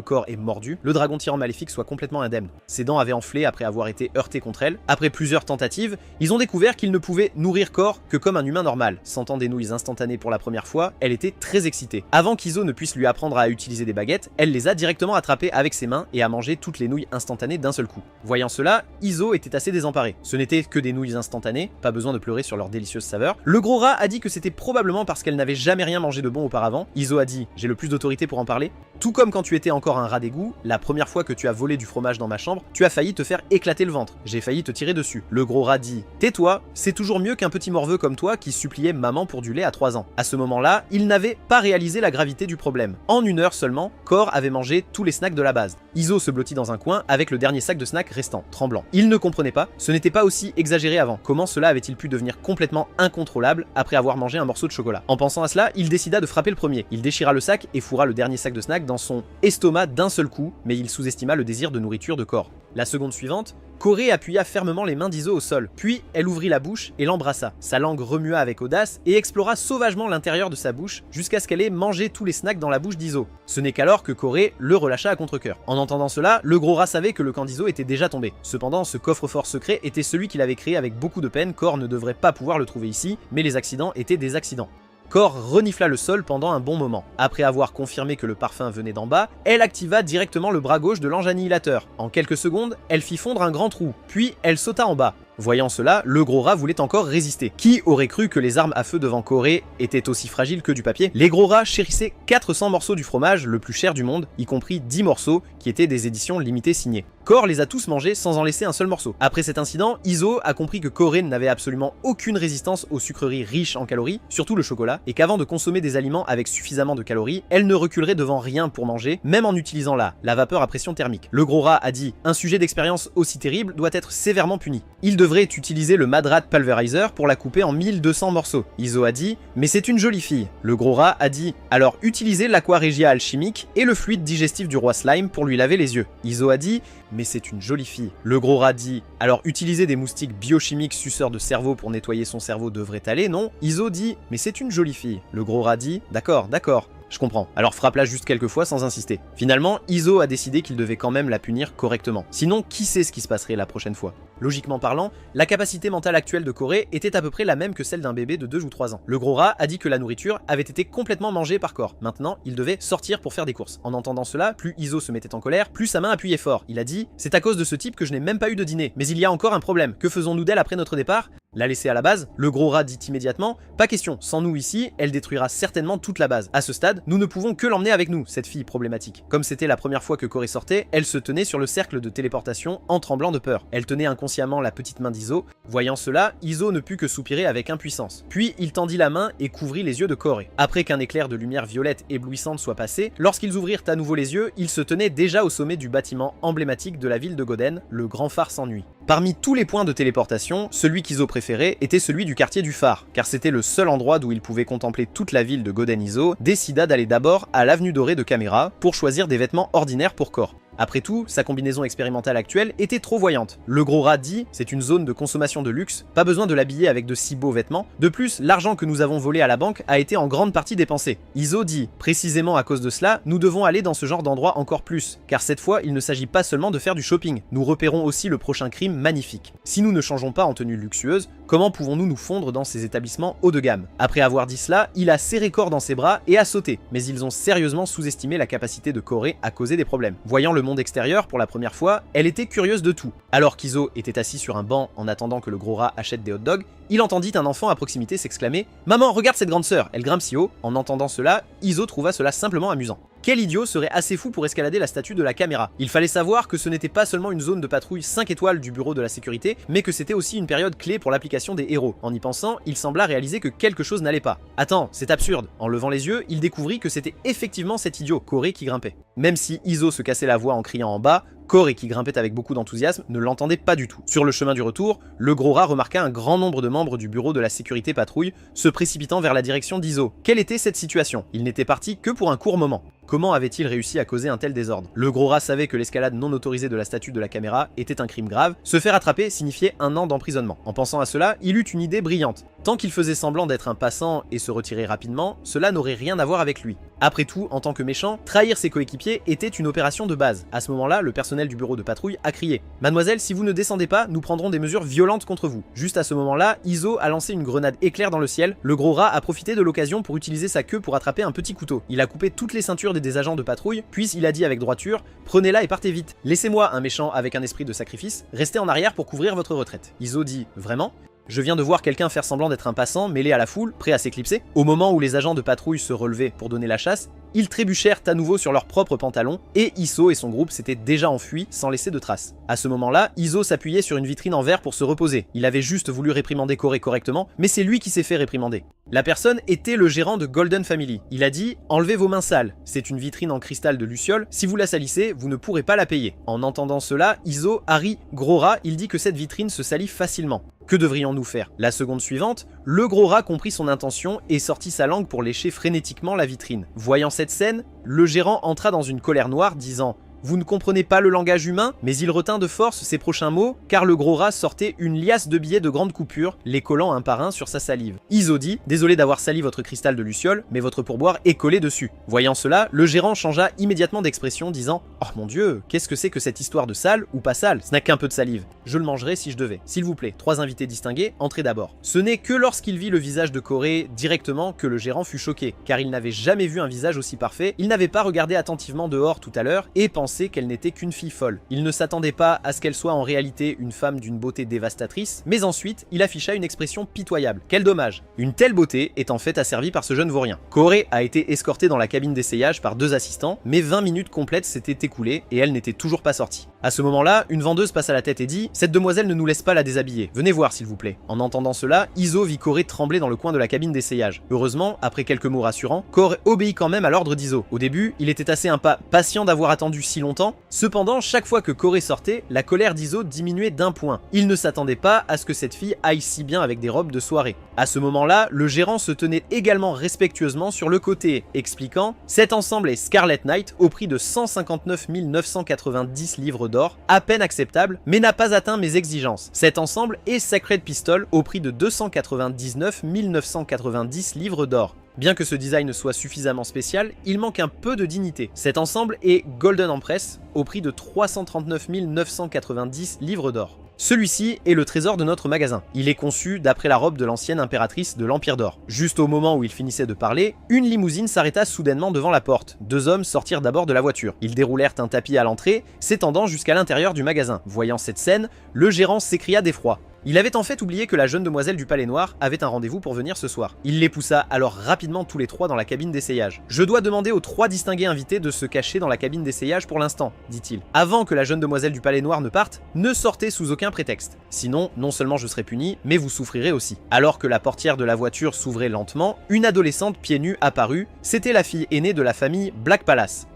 S1: Cor ait mordu, le dragon tyran maléfique soit complètement indemne. Ses dents avaient enflé après avoir été heurtées contre elle. Après plusieurs tentatives, ils ont découvert qu'ils ne pouvaient nourrir Cor que comme un humain normal. Sentant des nouilles instantanées pour la première fois, elle était très excitée. Avant qu'Iso ne puisse lui apprendre à utiliser des baguettes, elle les a directement attrapées avec ses mains et a mangé toutes les nouilles instantanées d'un seul coup. Voyant cela, Iso était assez désemparé. Ce n'était que des nouilles instantanées, pas besoin de pleurer sur leur délicieuse saveur. Le gros rat a dit que c'était probablement parce qu'elle n'avait jamais rien mangé de bon auparavant. Iso a dit « J'ai le plus d'autorité pour en parler. Tout comme quand tu étais encore un rat d'égout, la première fois que tu as volé du fromage dans ma chambre, tu as failli te faire éclater le ventre. J'ai failli te tirer dessus. » Le gros rat dit « Tais-toi, c'est toujours mieux qu'un petit morveux comme toi qui suppliait maman pour du lait à 3 ans. » À ce moment-là, il n'avait pas réalisé la gravité du problème. En une heure seulement, Cor avait mangé tous les snacks de la base. Iso se blottit dans un coin avec le dernier sac de snacks restant, tremblant. Il ne comprenait pas, ce n'était pas aussi exagéré avant. Comment cela avait-il pu devenir complètement incontrôlable après avoir mangé un morceau de chocolat? En pensant à cela, il décida de frapper le premier. Il déchira le sac et fourra le dernier sac de snacks dans son estomac d'un seul coup, mais il sous-estima le désir de nourriture de Cor. La seconde suivante, Corée appuya fermement les mains d'Iso au sol, puis elle ouvrit la bouche et l'embrassa. Sa langue remua avec audace et explora sauvagement l'intérieur de sa bouche jusqu'à ce qu'elle ait mangé tous les snacks dans la bouche d'Iso. Ce n'est qu'alors que Corée le relâcha à contre-cœur. En entendant cela, le gros rat savait que le camp d'Iso était déjà tombé. Cependant, ce coffre-fort secret était celui qu'il avait créé avec beaucoup de peine. Cor ne devrait pas pouvoir le trouver ici, mais les accidents étaient des accidents. Cor renifla le sol pendant un bon moment. Après avoir confirmé que le parfum venait d'en bas, elle activa directement le bras gauche de l'ange annihilateur. En quelques secondes, elle fit fondre un grand trou, puis elle sauta en bas. Voyant cela, le gros rat voulait encore résister. Qui aurait cru que les armes à feu devant Corée étaient aussi fragiles que du papier? Les gros rats chérissaient 400 morceaux du fromage, le plus cher du monde, y compris 10 morceaux, qui étaient des éditions limitées signées. Cor les a tous mangés sans en laisser un seul morceau. Après cet incident, Iso a compris que Corée n'avait absolument aucune résistance aux sucreries riches en calories, surtout le chocolat, et qu'avant de consommer des aliments avec suffisamment de calories, elle ne reculerait devant rien pour manger, même en utilisant la vapeur à pression thermique. Le gros rat a dit « Un sujet d'expérience aussi terrible doit être sévèrement puni. Il devrait utiliser le Madrat Pulverizer pour la couper en 1200 morceaux. » Iso a dit « Mais c'est une jolie fille. » Le gros rat a dit « Alors utilisez l'Aquaregia alchimique et le fluide digestif du roi Slime pour lui laver les yeux. » Iso a dit « Mais c'est une jolie fille. » Le gros rat dit « Alors utiliser des moustiques biochimiques suceurs de cerveau pour nettoyer son cerveau devrait aller, non ?» Iso dit « Mais c'est une jolie fille. » Le gros rat dit « D'accord, d'accord. Je comprends. Alors frappe-la juste quelques fois sans insister. » Finalement, Iso a décidé qu'il devait quand même la punir correctement. Sinon, qui sait ce qui se passerait la prochaine fois? Logiquement parlant, la capacité mentale actuelle de Corey était à peu près la même que celle d'un bébé de 2 ou 3 ans. Le gros rat a dit que la nourriture avait été complètement mangée par Core. Maintenant, il devait sortir pour faire des courses. En entendant cela, plus Iso se mettait en colère, plus sa main appuyait fort. Il a dit « C'est à cause de ce type que je n'ai même pas eu de dîner. Mais il y a encore un problème. Que faisons-nous d'elle après notre départ ?» La laisser à la base? Le gros rat dit immédiatement « Pas question, sans nous ici, elle détruira certainement toute la base. À ce stade, nous ne pouvons que l'emmener avec nous, cette fille problématique. » Comme c'était la première fois que Corey sortait, elle se tenait sur le cercle de téléportation en tremblant de peur. Elle tenait inconsciemment la petite main d'Iso. Voyant cela, Iso ne put que soupirer avec impuissance. Puis il tendit la main et couvrit les yeux de Corey. Après qu'un éclair de lumière violette éblouissante soit passé, lorsqu'ils ouvrirent à nouveau les yeux, ils se tenaient déjà au sommet du bâtiment emblématique de la ville de Goden, le Grand Phare sans nuit. Parmi tous les points de téléportation, celui qu'Iso préférait était celui du quartier du phare, car c'était le seul endroit d'où il pouvait contempler toute la ville de Goden. Iso décida d'aller d'abord à l'avenue dorée de Caméra pour choisir des vêtements ordinaires pour Core. Après tout, sa combinaison expérimentale actuelle était trop voyante. Le gros rat dit, c'est une zone de consommation de luxe, pas besoin de l'habiller avec de si beaux vêtements. De plus, l'argent que nous avons volé à la banque a été en grande partie dépensé. Iso dit, précisément à cause de cela, nous devons aller dans ce genre d'endroit encore plus, car cette fois, il ne s'agit pas seulement de faire du shopping, nous repérons aussi le prochain crime magnifique. Si nous ne changeons pas en tenue luxueuse, comment pouvons-nous nous fondre dans ces établissements haut de gamme? Après avoir dit cela, il a serré Core dans ses bras et a sauté, mais ils ont sérieusement sous-estimé la capacité de Corey à causer des problèmes. Voyant le monde extérieur pour la première fois, elle était curieuse de tout. Alors qu'Iso était assis sur un banc en attendant que le gros rat achète des hot dogs, il entendit un enfant à proximité s'exclamer « Maman, regarde cette grande sœur, elle grimpe si haut !» En entendant cela, Iso trouva cela simplement amusant. Quel idiot serait assez fou pour escalader la statue de la caméra? Il fallait savoir que ce n'était pas seulement une zone de patrouille 5 étoiles du bureau de la sécurité, mais que c'était aussi une période clé pour l'application des héros. En y pensant, il sembla réaliser que quelque chose n'allait pas. Attends, c'est absurde. En levant les yeux, il découvrit que c'était effectivement cet idiot, Corey, qui grimpait. Même si Iso se cassait la voix en criant en bas, Corey, qui grimpait avec beaucoup d'enthousiasme, ne l'entendait pas du tout. Sur le chemin du retour, le gros rat remarqua un grand nombre de membres du bureau de la sécurité patrouille se précipitant vers la direction d'Iso. Quelle était cette situation? Il n'était parti que pour un court moment. Comment avait-il réussi à causer un tel désordre? Le gros rat savait que l'escalade non autorisée de la statue de la caméra était un crime grave. Se faire attraper signifiait 1 an d'emprisonnement. En pensant à cela, il eut une idée brillante. Tant qu'il faisait semblant d'être un passant et se retirer rapidement, cela n'aurait rien à voir avec lui. Après tout, en tant que méchant, trahir ses coéquipiers était une opération de base. À ce moment-là, le personnel du bureau de patrouille a crié « Mademoiselle, si vous ne descendez pas, nous prendrons des mesures violentes contre vous ». Juste à ce moment-là, Iso a lancé une grenade éclair dans le ciel. Le gros rat a profité de l'occasion pour utiliser sa queue pour attraper un petit couteau. Il a coupé toutes les ceintures des agents de patrouille, puis il a dit avec droiture « Prenez-la et partez vite. Laissez-moi, un méchant avec un esprit de sacrifice, rester en arrière pour couvrir votre retraite ». Iso dit « Vraiment ? Je viens de voir quelqu'un faire semblant d'être un passant mêlé à la foule, prêt à s'éclipser. » Au moment où les agents de patrouille se relevaient pour donner la chasse, ils trébuchèrent à nouveau sur leurs propres pantalons et Iso et son groupe s'étaient déjà enfuis sans laisser de traces. À ce moment-là, Iso s'appuyait sur une vitrine en verre pour se reposer. Il avait juste voulu réprimander Corey correctement, mais c'est lui qui s'est fait réprimander. La personne était le gérant de Golden Family. Il a dit « Enlevez vos mains sales, c'est une vitrine en cristal de Luciole, si vous la salissez, vous ne pourrez pas la payer. » En entendant cela, Iso, Harry, gros rat, il dit que cette vitrine se salit facilement. Que devrions-nous faire? La seconde suivante, le gros rat comprit son intention et sortit sa langue pour lécher frénétiquement la vitrine. Voyant cette scène, le gérant entra dans une colère noire disant « Vous ne comprenez pas le langage humain ?» Mais il retint de force ses prochains mots, car le gros rat sortait une liasse de billets de grande coupure, les collant un par un sur sa salive. Iso dit « Désolé d'avoir sali votre cristal de Luciole, mais votre pourboire est collé dessus. » Voyant cela, le gérant changea immédiatement d'expression, disant « Oh mon dieu, qu'est-ce que c'est que cette histoire de sale ou pas sale? Ce n'a qu'un peu de salive. Je le mangerai si je devais. S'il vous plaît, 3 invités distingués, entrez d'abord. » Ce n'est que lorsqu'il vit le visage de Corey directement que le gérant fut choqué, car il n'avait jamais vu un visage aussi parfait, il n'avait pas regardé attentivement dehors tout à l'heure et pensé qu'elle n'était qu'une fille folle. Il ne s'attendait pas à ce qu'elle soit en réalité une femme d'une beauté dévastatrice, mais ensuite, il afficha une expression pitoyable. Quel dommage! Une telle beauté est en fait asservie par ce jeune vaurien. Corey a été escortée dans la cabine d'essayage par 2 assistants, mais 20 minutes complètes s'étaient écoulées et elle n'était toujours pas sortie. À ce moment-là, une vendeuse passe à la tête et dit « Cette demoiselle ne nous laisse pas la déshabiller. Venez voir s'il vous plaît. » En entendant cela, Iso vit Corey trembler dans le coin de la cabine d'essayage. Heureusement, après quelques mots rassurants, Corey obéit quand même à l'ordre d'Iso. Au début, il était assez impatient d'avoir attendu si longtemps. Cependant, chaque fois que Corey sortait, la colère d'Iso diminuait d'1 point. Il ne s'attendait pas à ce que cette fille aille si bien avec des robes de soirée. À ce moment-là, le gérant se tenait également respectueusement sur le côté, expliquant « Cet ensemble est Scarlet Knight au prix de 159 990 livres d'or, à peine acceptable, mais n'a pas atteint mes exigences. Cet ensemble est Sacred Pistol au prix de 299 990 livres d'or. » Bien que ce design soit suffisamment spécial, il manque un peu de dignité. Cet ensemble est Golden Empress au prix de 339 990 livres d'or. Celui-ci est le trésor de notre magasin. Il est conçu d'après la robe de l'ancienne impératrice de l'Empire d'Or. Juste au moment où il finissait de parler, une limousine s'arrêta soudainement devant la porte. 2 hommes sortirent d'abord de la voiture. Ils déroulèrent un tapis à l'entrée, s'étendant jusqu'à l'intérieur du magasin. Voyant cette scène, le gérant s'écria d'effroi. Il avait en fait oublié que la jeune demoiselle du Palais Noir avait un rendez-vous pour venir ce soir. Il les poussa alors rapidement tous les 3 dans la cabine d'essayage. « Je dois demander aux 3 distingués invités de se cacher dans la cabine d'essayage pour l'instant, dit-il. Avant que la jeune demoiselle du Palais Noir ne parte, ne sortez sous aucun prétexte. Sinon, non seulement je serai puni, mais vous souffrirez aussi. » Alors que la portière de la voiture s'ouvrait lentement, une adolescente pieds nus apparut. C'était la fille aînée de la famille Black Palace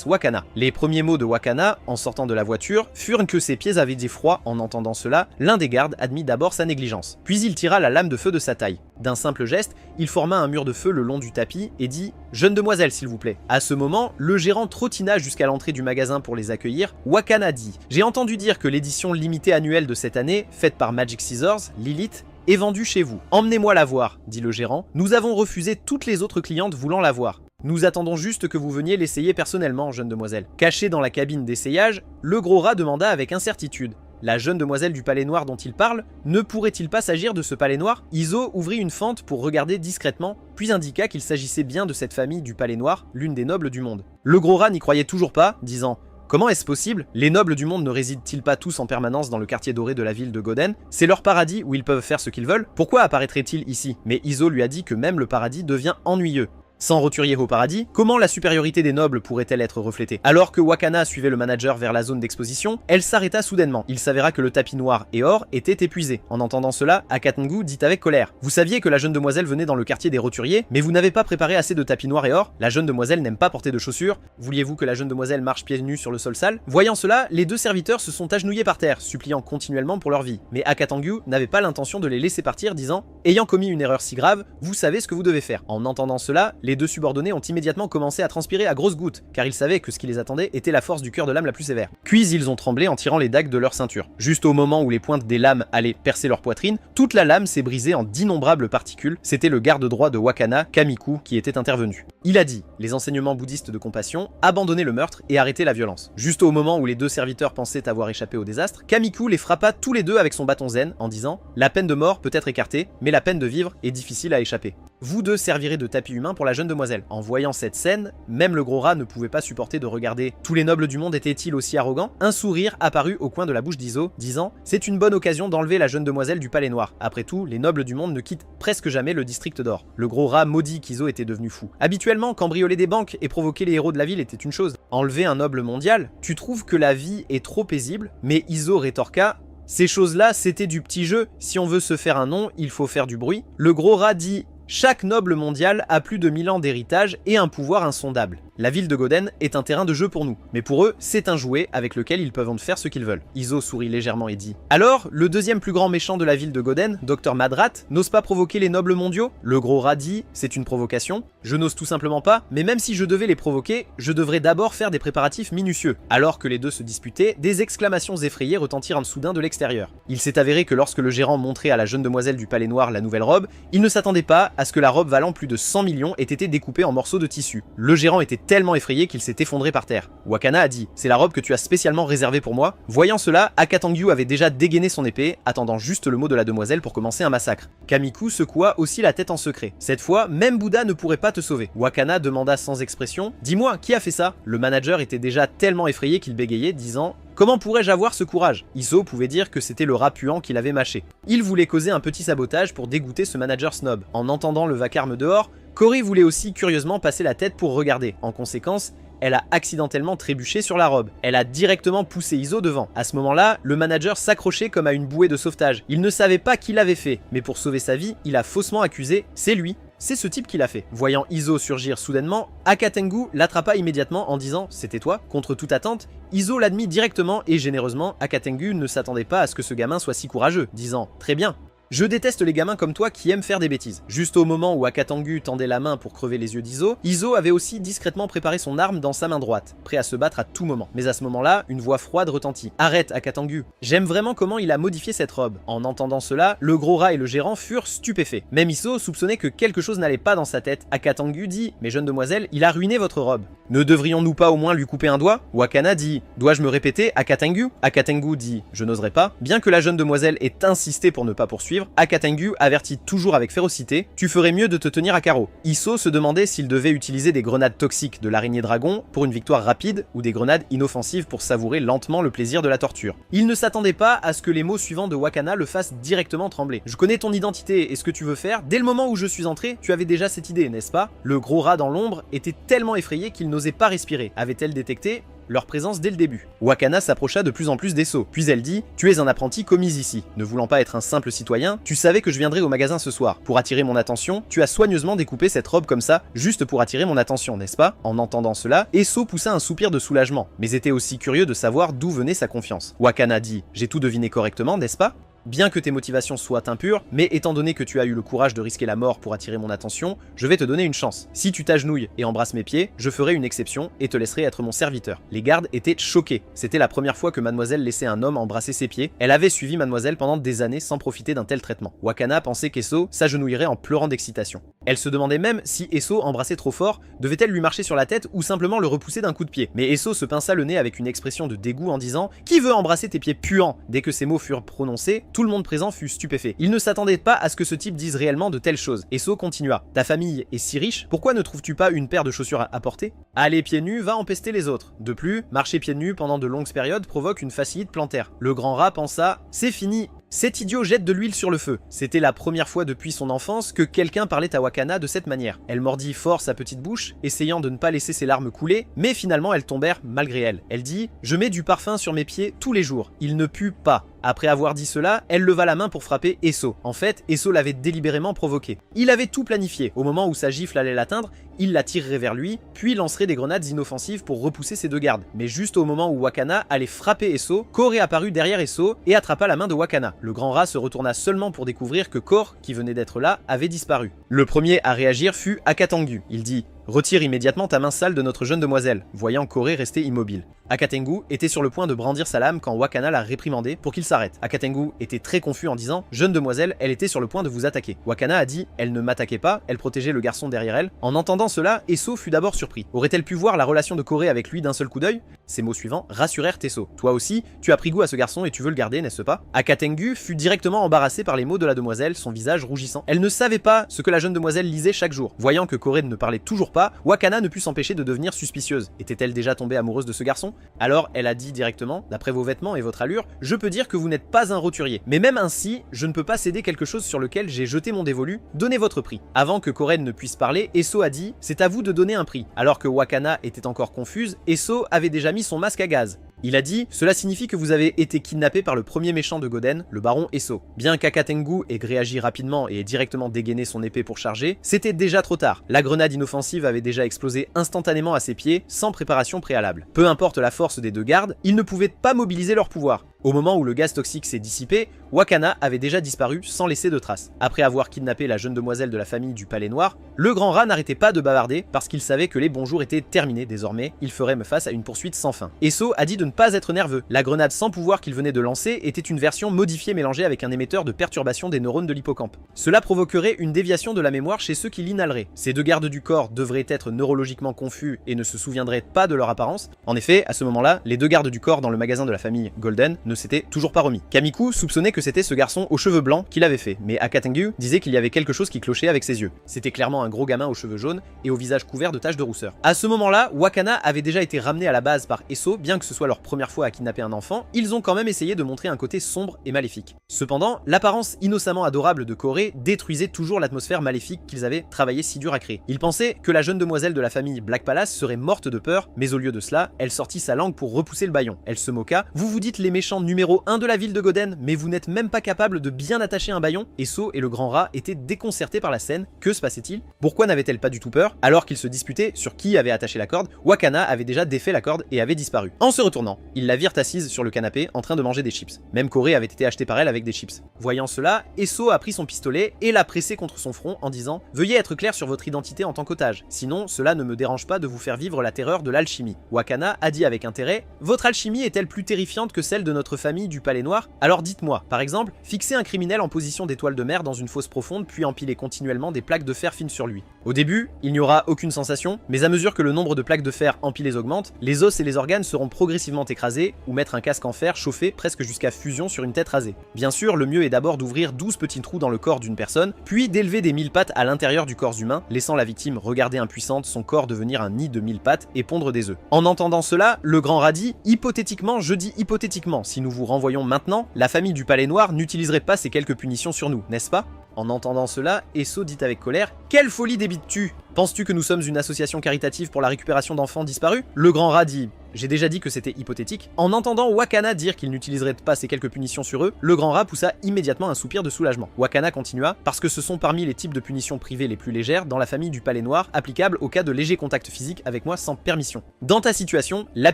S1: Wakana. Les premiers mots de Wakana, en sortant de la voiture, furent que ses pieds avaient dit froid. En entendant cela, l'un des gardes admit d'abord sa négligence. Puis il tira la lame de feu de sa taille. D'un simple geste, il forma un mur de feu le long du tapis et dit « Jeune demoiselle, s'il vous plaît ». À ce moment, le gérant trottina jusqu'à l'entrée du magasin pour les accueillir. Wakana dit « J'ai entendu dire que l'édition limitée annuelle de cette année, faite par Magic Scissors, Lilith, est vendue chez vous. Emmenez-moi la voir, dit le gérant. Nous avons refusé toutes les autres clientes voulant la voir. Nous attendons juste que vous veniez l'essayer personnellement, jeune demoiselle. » Caché dans la cabine d'essayage, le gros rat demanda avec incertitude. La jeune demoiselle du Palais Noir dont il parle, ne pourrait-il pas s'agir de ce Palais Noir? Iso ouvrit une fente pour regarder discrètement, puis indiqua qu'il s'agissait bien de cette famille du Palais Noir, l'une des nobles du monde. Le gros rat n'y croyait toujours pas, disant « Comment est-ce possible? Les nobles du monde ne résident-ils pas tous en permanence dans le quartier doré de la ville de Goden? C'est leur paradis où ils peuvent faire ce qu'ils veulent? Pourquoi apparaîtraient-ils ici ?» Mais Iso lui a dit que même le paradis devient ennuyeux. Sans roturier au paradis, comment la supériorité des nobles pourrait-elle être reflétée? Alors que Wakana suivait le manager vers la zone d'exposition, elle s'arrêta soudainement. Il s'avéra que le tapis noir et or était épuisé. En entendant cela, Akatengu dit avec colère « Vous saviez que la jeune demoiselle venait dans le quartier des roturiers, mais vous n'avez pas préparé assez de tapis noirs et or? La jeune demoiselle n'aime pas porter de chaussures. Vouliez-vous que la jeune demoiselle marche pieds nus sur le sol sale ?» Voyant cela, les 2 serviteurs se sont agenouillés par terre, suppliant continuellement pour leur vie. Mais Akatengu n'avait pas l'intention de les laisser partir, disant « Ayant commis une erreur si grave, vous savez ce que vous devez faire. » En entendant cela, les 2 subordonnés ont immédiatement commencé à transpirer à grosses gouttes, car ils savaient que ce qui les attendait était la force du cœur de lame la plus sévère. Puis ils ont tremblé en tirant les dagues de leur ceinture. Juste au moment où les pointes des lames allaient percer leur poitrine, toute la lame s'est brisée en d'innombrables particules. C'était le garde droit de Wakana, Kamiku, qui était intervenu. Il a dit, les enseignements bouddhistes de compassion, abandonner le meurtre et arrêter la violence. Juste au moment où les 2 serviteurs pensaient avoir échappé au désastre, Kamiku les frappa tous les 2 avec son bâton zen en disant « La peine de mort peut être écartée, mais la peine de vivre est difficile à échapper. Vous 2 servirez de tapis humain pour la jeune demoiselle. » En voyant cette scène, même le gros rat ne pouvait pas supporter de regarder. Tous les nobles du monde étaient-ils aussi arrogants? Un sourire apparut au coin de la bouche d'Iso, disant « C'est une bonne occasion d'enlever la jeune demoiselle du Palais Noir. Après tout, les nobles du monde ne quittent presque jamais le district d'or. » Le gros rat maudit qu'Iso était devenu fou. Habituellement, cambrioler des banques et provoquer les héros de la ville était une chose. Enlever un noble mondial? Tu trouves que la vie est trop paisible? Mais Iso rétorqua « Ces choses-là, c'était du petit jeu. Si on veut se faire un nom, il faut faire du bruit. » Le gros rat dit « Chaque noble mondial a plus de 1000 ans d'héritage et un pouvoir insondable. La ville de Goden est un terrain de jeu pour nous, mais pour eux, c'est un jouet avec lequel ils peuvent en faire ce qu'ils veulent. » Iso sourit légèrement et dit « Alors, le 2e plus grand méchant de la ville de Goden, Dr Madrat, n'ose pas provoquer les nobles mondiaux ?» Le gros rat dit « C'est une provocation. Je n'ose tout simplement pas, mais même si je devais les provoquer, je devrais d'abord faire des préparatifs minutieux. » Alors que les 2 se disputaient, des exclamations effrayées retentirent soudain de l'extérieur. Il s'est avéré que lorsque le gérant montrait à la jeune demoiselle du Palais Noir la nouvelle robe, il ne s'attendait pas à ce que la robe valant plus de 100 millions ait été découpée en morceaux de tissu. Le gérant était tellement effrayé qu'il s'est effondré par terre. Wakana a dit « C'est la robe que tu as spécialement réservée pour moi ?» Voyant cela, Akatengu avait déjà dégainé son épée, attendant juste le mot de la demoiselle pour commencer un massacre. Kamiku secoua aussi la tête en secret. Cette fois, même Bouddha ne pourrait pas te sauver. Wakana demanda sans expression « Dis-moi, qui a fait ça ?» Le manager était déjà tellement effrayé qu'il bégayait, disant « Comment pourrais-je avoir ce courage ?» Iso pouvait dire que c'était le rat puant qui l'avait mâché. Il voulait causer un petit sabotage pour dégoûter ce manager snob. En entendant le vacarme dehors, Cory voulait aussi curieusement passer la tête pour regarder. En conséquence, elle a accidentellement trébuché sur la robe. Elle a directement poussé Iso devant. À ce moment-là, le manager s'accrochait comme à une bouée de sauvetage. Il ne savait pas qui l'avait fait, mais pour sauver sa vie, il a faussement accusé « C'est lui ». C'est ce type qui l'a fait. Voyant Iso surgir soudainement, Akatengu l'attrapa immédiatement en disant « C'était toi ?» Contre toute attente, Iso l'admit directement et généreusement. Akatengu ne s'attendait pas à ce que ce gamin soit si courageux, disant « Très bien ». Je déteste les gamins comme toi qui aiment faire des bêtises. Juste au moment où Akatangu tendait la main pour crever les yeux d'Izo, Izo avait aussi discrètement préparé son arme dans sa main droite, prêt à se battre à tout moment. Mais à ce moment-là, une voix froide retentit. « Arrête, Akatangu !» J'aime vraiment comment il a modifié cette robe. En entendant cela, le gros rat et le gérant furent stupéfaits. Même Iso soupçonnait que quelque chose n'allait pas dans sa tête. Akatangu dit « Mais jeune demoiselle, il a ruiné votre robe. Ne devrions-nous pas au moins lui couper un doigt ?» Wakana dit « Dois-je me répéter, Akatangu ?» Akatangu dit « Je n'oserais pas. » Bien que la jeune demoiselle ait insisté pour ne pas poursuivre, Akatangu avertit toujours avec férocité « Tu ferais mieux de te tenir à carreau. » Iso se demandait s'il devait utiliser des grenades toxiques de l'araignée dragon pour une victoire rapide ou des grenades inoffensives pour savourer lentement le plaisir de la torture. Il ne s'attendait pas à ce que les mots suivants de Wakana le fassent directement trembler. « Je connais ton identité et ce que tu veux faire. Dès le moment où je suis entré, tu avais déjà cette idée, n'est-ce pas ?» Le gros rat dans l'ombre était tellement effrayé qu'il n'osait pas respirer. Avait-elle détecté leur présence dès le début? Wakana s'approcha de plus en plus d'Esso, puis elle dit « Tu es un apprenti commis ici. Ne voulant pas être un simple citoyen, tu savais que je viendrais au magasin ce soir. Pour attirer mon attention, tu as soigneusement découpé cette robe comme ça, juste pour attirer mon attention, n'est-ce pas ?» En entendant cela, Esso poussa un soupir de soulagement, mais était aussi curieux de savoir d'où venait sa confiance. Wakana dit « J'ai tout deviné correctement, n'est-ce pas ? Bien que tes motivations soient impures, mais étant donné que tu as eu le courage de risquer la mort pour attirer mon attention, je vais te donner une chance. Si tu t'agenouilles et embrasses mes pieds, je ferai une exception et te laisserai être mon serviteur. » Les gardes étaient choqués. C'était la première fois que mademoiselle laissait un homme embrasser ses pieds. Elle avait suivi mademoiselle pendant des années sans profiter d'un tel traitement. Wakana pensait qu'Esso s'agenouillerait en pleurant d'excitation. Elle se demandait même si Esso embrassait trop fort, devait-elle lui marcher sur la tête ou simplement le repousser d'un coup de pied. Mais Esso se pinça le nez avec une expression de dégoût en disant « Qui veut embrasser tes pieds puants ?» Dès que ces mots furent prononcés, tout le monde présent fut stupéfait. Il ne s'attendait pas à ce que ce type dise réellement de telles choses. Esso continua. « Ta famille est si riche, pourquoi ne trouves-tu pas une paire de chaussures à porter ? Aller pieds nus va empester les autres. De plus, marcher pieds nus pendant de longues périodes provoque une fasciite plantaire. » Le grand rat pensa « C'est fini. Cet idiot jette de l'huile sur le feu. » C'était la première fois depuis son enfance que quelqu'un parlait à Wakana de cette manière. Elle mordit fort sa petite bouche, essayant de ne pas laisser ses larmes couler, mais finalement elles tombèrent malgré elle. Elle dit « Je mets du parfum sur mes pieds tous les jours. Il ne pue pas. » Après avoir dit cela, elle leva la main pour frapper Esso. En fait, Esso l'avait délibérément provoqué. Il avait tout planifié. Au moment où sa gifle allait l'atteindre, il la tirerait vers lui, puis lancerait des grenades inoffensives pour repousser ses deux gardes. Mais juste au moment où Wakana allait frapper Esso, Kore apparut derrière Esso et attrapa la main de Wakana. Le grand rat se retourna seulement pour découvrir que Kore, qui venait d'être là, avait disparu. Le premier à réagir fut Akatangu. Il dit « Retire immédiatement ta main sale de notre jeune demoiselle », voyant Kore rester immobile. Akatengu était sur le point de brandir sa lame quand Wakana l'a réprimandé pour qu'il s'arrête. Akatengu était très confus en disant « Jeune demoiselle, elle était sur le point de vous attaquer ». Wakana a dit « Elle ne m'attaquait pas, elle protégeait le garçon derrière elle ». En entendant cela, Esso fut d'abord surpris. Aurait-elle pu voir la relation de Kore avec lui d'un seul coup d'œil? Ces mots suivants rassurèrent Esso. « Toi aussi, tu as pris goût à ce garçon et tu veux le garder, n'est-ce pas ?» Akatengu fut directement embarrassé par les mots de la demoiselle, son visage rougissant. Elle ne savait pas ce que la jeune demoiselle lisait chaque jour. Voyant que Kore ne parlait toujours pas, Wakana ne put s'empêcher de devenir suspicieuse. Était-elle déjà tombée amoureuse de ce garçon? Alors elle a dit directement, d'après vos vêtements et votre allure, je peux dire que vous n'êtes pas un roturier. Mais même ainsi, je ne peux pas céder quelque chose sur lequel j'ai jeté mon dévolu, donnez votre prix. Avant que Koren ne puisse parler, Esso a dit, c'est à vous de donner un prix. Alors que Wakana était encore confuse, Esso avait déjà mis son masque à gaz. Il a dit « Cela signifie que vous avez été kidnappé par le premier méchant de Goden, le baron Esso. » Bien qu'Akatengu ait réagi rapidement et ait directement dégainé son épée pour charger, c'était déjà trop tard. La grenade inoffensive avait déjà explosé instantanément à ses pieds, sans préparation préalable. Peu importe la force des deux gardes, ils ne pouvaient pas mobiliser leur pouvoir. Au moment où le gaz toxique s'est dissipé, Wakana avait déjà disparu sans laisser de traces. Après avoir kidnappé la jeune demoiselle de la famille du Palais Noir, le grand rat n'arrêtait pas de bavarder parce qu'il savait que les bons jours étaient terminés désormais, il ferait face à une poursuite sans fin. Esso a dit de ne pas être nerveux. La grenade sans pouvoir qu'il venait de lancer était une version modifiée mélangée avec un émetteur de perturbation des neurones de l'hippocampe. Cela provoquerait une déviation de la mémoire chez ceux qui l'inhaleraient. Ces deux gardes du corps devraient être neurologiquement confus et ne se souviendraient pas de leur apparence. En effet, à ce moment-là, les deux gardes du corps dans le magasin de la famille Golden ne s'étaient toujours pas remis. Kamiku soupçonnait que c'était ce garçon aux cheveux blancs qui l'avait fait, mais Akatengu disait qu'il y avait quelque chose qui clochait avec ses yeux. C'était clairement un gros gamin aux cheveux jaunes et au visage couvert de taches de rousseur. À ce moment-là, Wakana avait déjà été ramené à la base par Esso, bien que ce soit leur première fois à kidnapper un enfant, ils ont quand même essayé de montrer un côté sombre et maléfique. Cependant, l'apparence innocemment adorable de Kore détruisait toujours l'atmosphère maléfique qu'ils avaient travaillé si dur à créer. Ils pensaient que la jeune demoiselle de la famille Black Palace serait morte de peur, mais au lieu de cela, elle sortit sa langue pour repousser le bâillon. Elle se moqua. Vous vous dites les méchants méchant numéro 1 de la ville de Goden, mais vous n'êtes même pas capable de bien attacher un bâillon. Eso et le grand rat étaient déconcertés par la scène. Que se passait-il? Pourquoi n'avait-elle pas du tout peur? Alors qu'ils se disputaient sur qui avait attaché la corde, Wakana avait déjà défait la corde et avait disparu. En se retournant, ils la virent assise sur le canapé en train de manger des chips. Même Koré avait été acheté par elle avec des chips. Voyant cela, Eso a pris son pistolet et l'a pressé contre son front en disant « Veuillez être clair sur votre identité en tant qu'otage, sinon cela ne me dérange pas de vous faire vivre la terreur de l'alchimie. » Wakana a dit avec intérêt « Votre alchimie est-elle plus terrifiante que celle de notre famille du Palais Noir? Alors dites-moi, par exemple, fixez un criminel en position d'étoile de mer dans une fosse profonde puis empiler continuellement des plaques de fer fines sur lui. Au début, il n'y aura aucune sensation, mais à mesure que le nombre de plaques de fer empilées augmente, les os et les organes seront progressivement écrasés ou mettre un casque en fer chauffé presque jusqu'à fusion sur une tête rasée. Bien sûr, le mieux est d'abord d'ouvrir 12 petits trous dans le corps d'une personne, puis d'élever des 1000 pattes à l'intérieur du corps humain, laissant la victime regarder impuissante son corps devenir un nid de 1000 pattes et pondre des œufs. En entendant cela, le grand rat dit « Hypothétiquement, je dis hypothétiquement, si nous vous renvoyons maintenant, la famille du Palais Noir n'utiliserait pas ces quelques punitions sur nous, n'est-ce pas ?» En entendant cela, Eso dit avec colère « Quelle folie débites-tu? Penses-tu que nous sommes une association caritative pour la récupération d'enfants disparus ?» Le grand rat dit « J'ai déjà dit que c'était hypothétique. » En entendant Wakana dire qu'il n'utiliserait pas ces quelques punitions sur eux, le grand rat poussa immédiatement un soupir de soulagement. Wakana continua « Parce que ce sont parmi les types de punitions privées les plus légères dans la famille du Palais Noir, applicables au cas de léger contact physique avec moi sans permission. Dans ta situation, la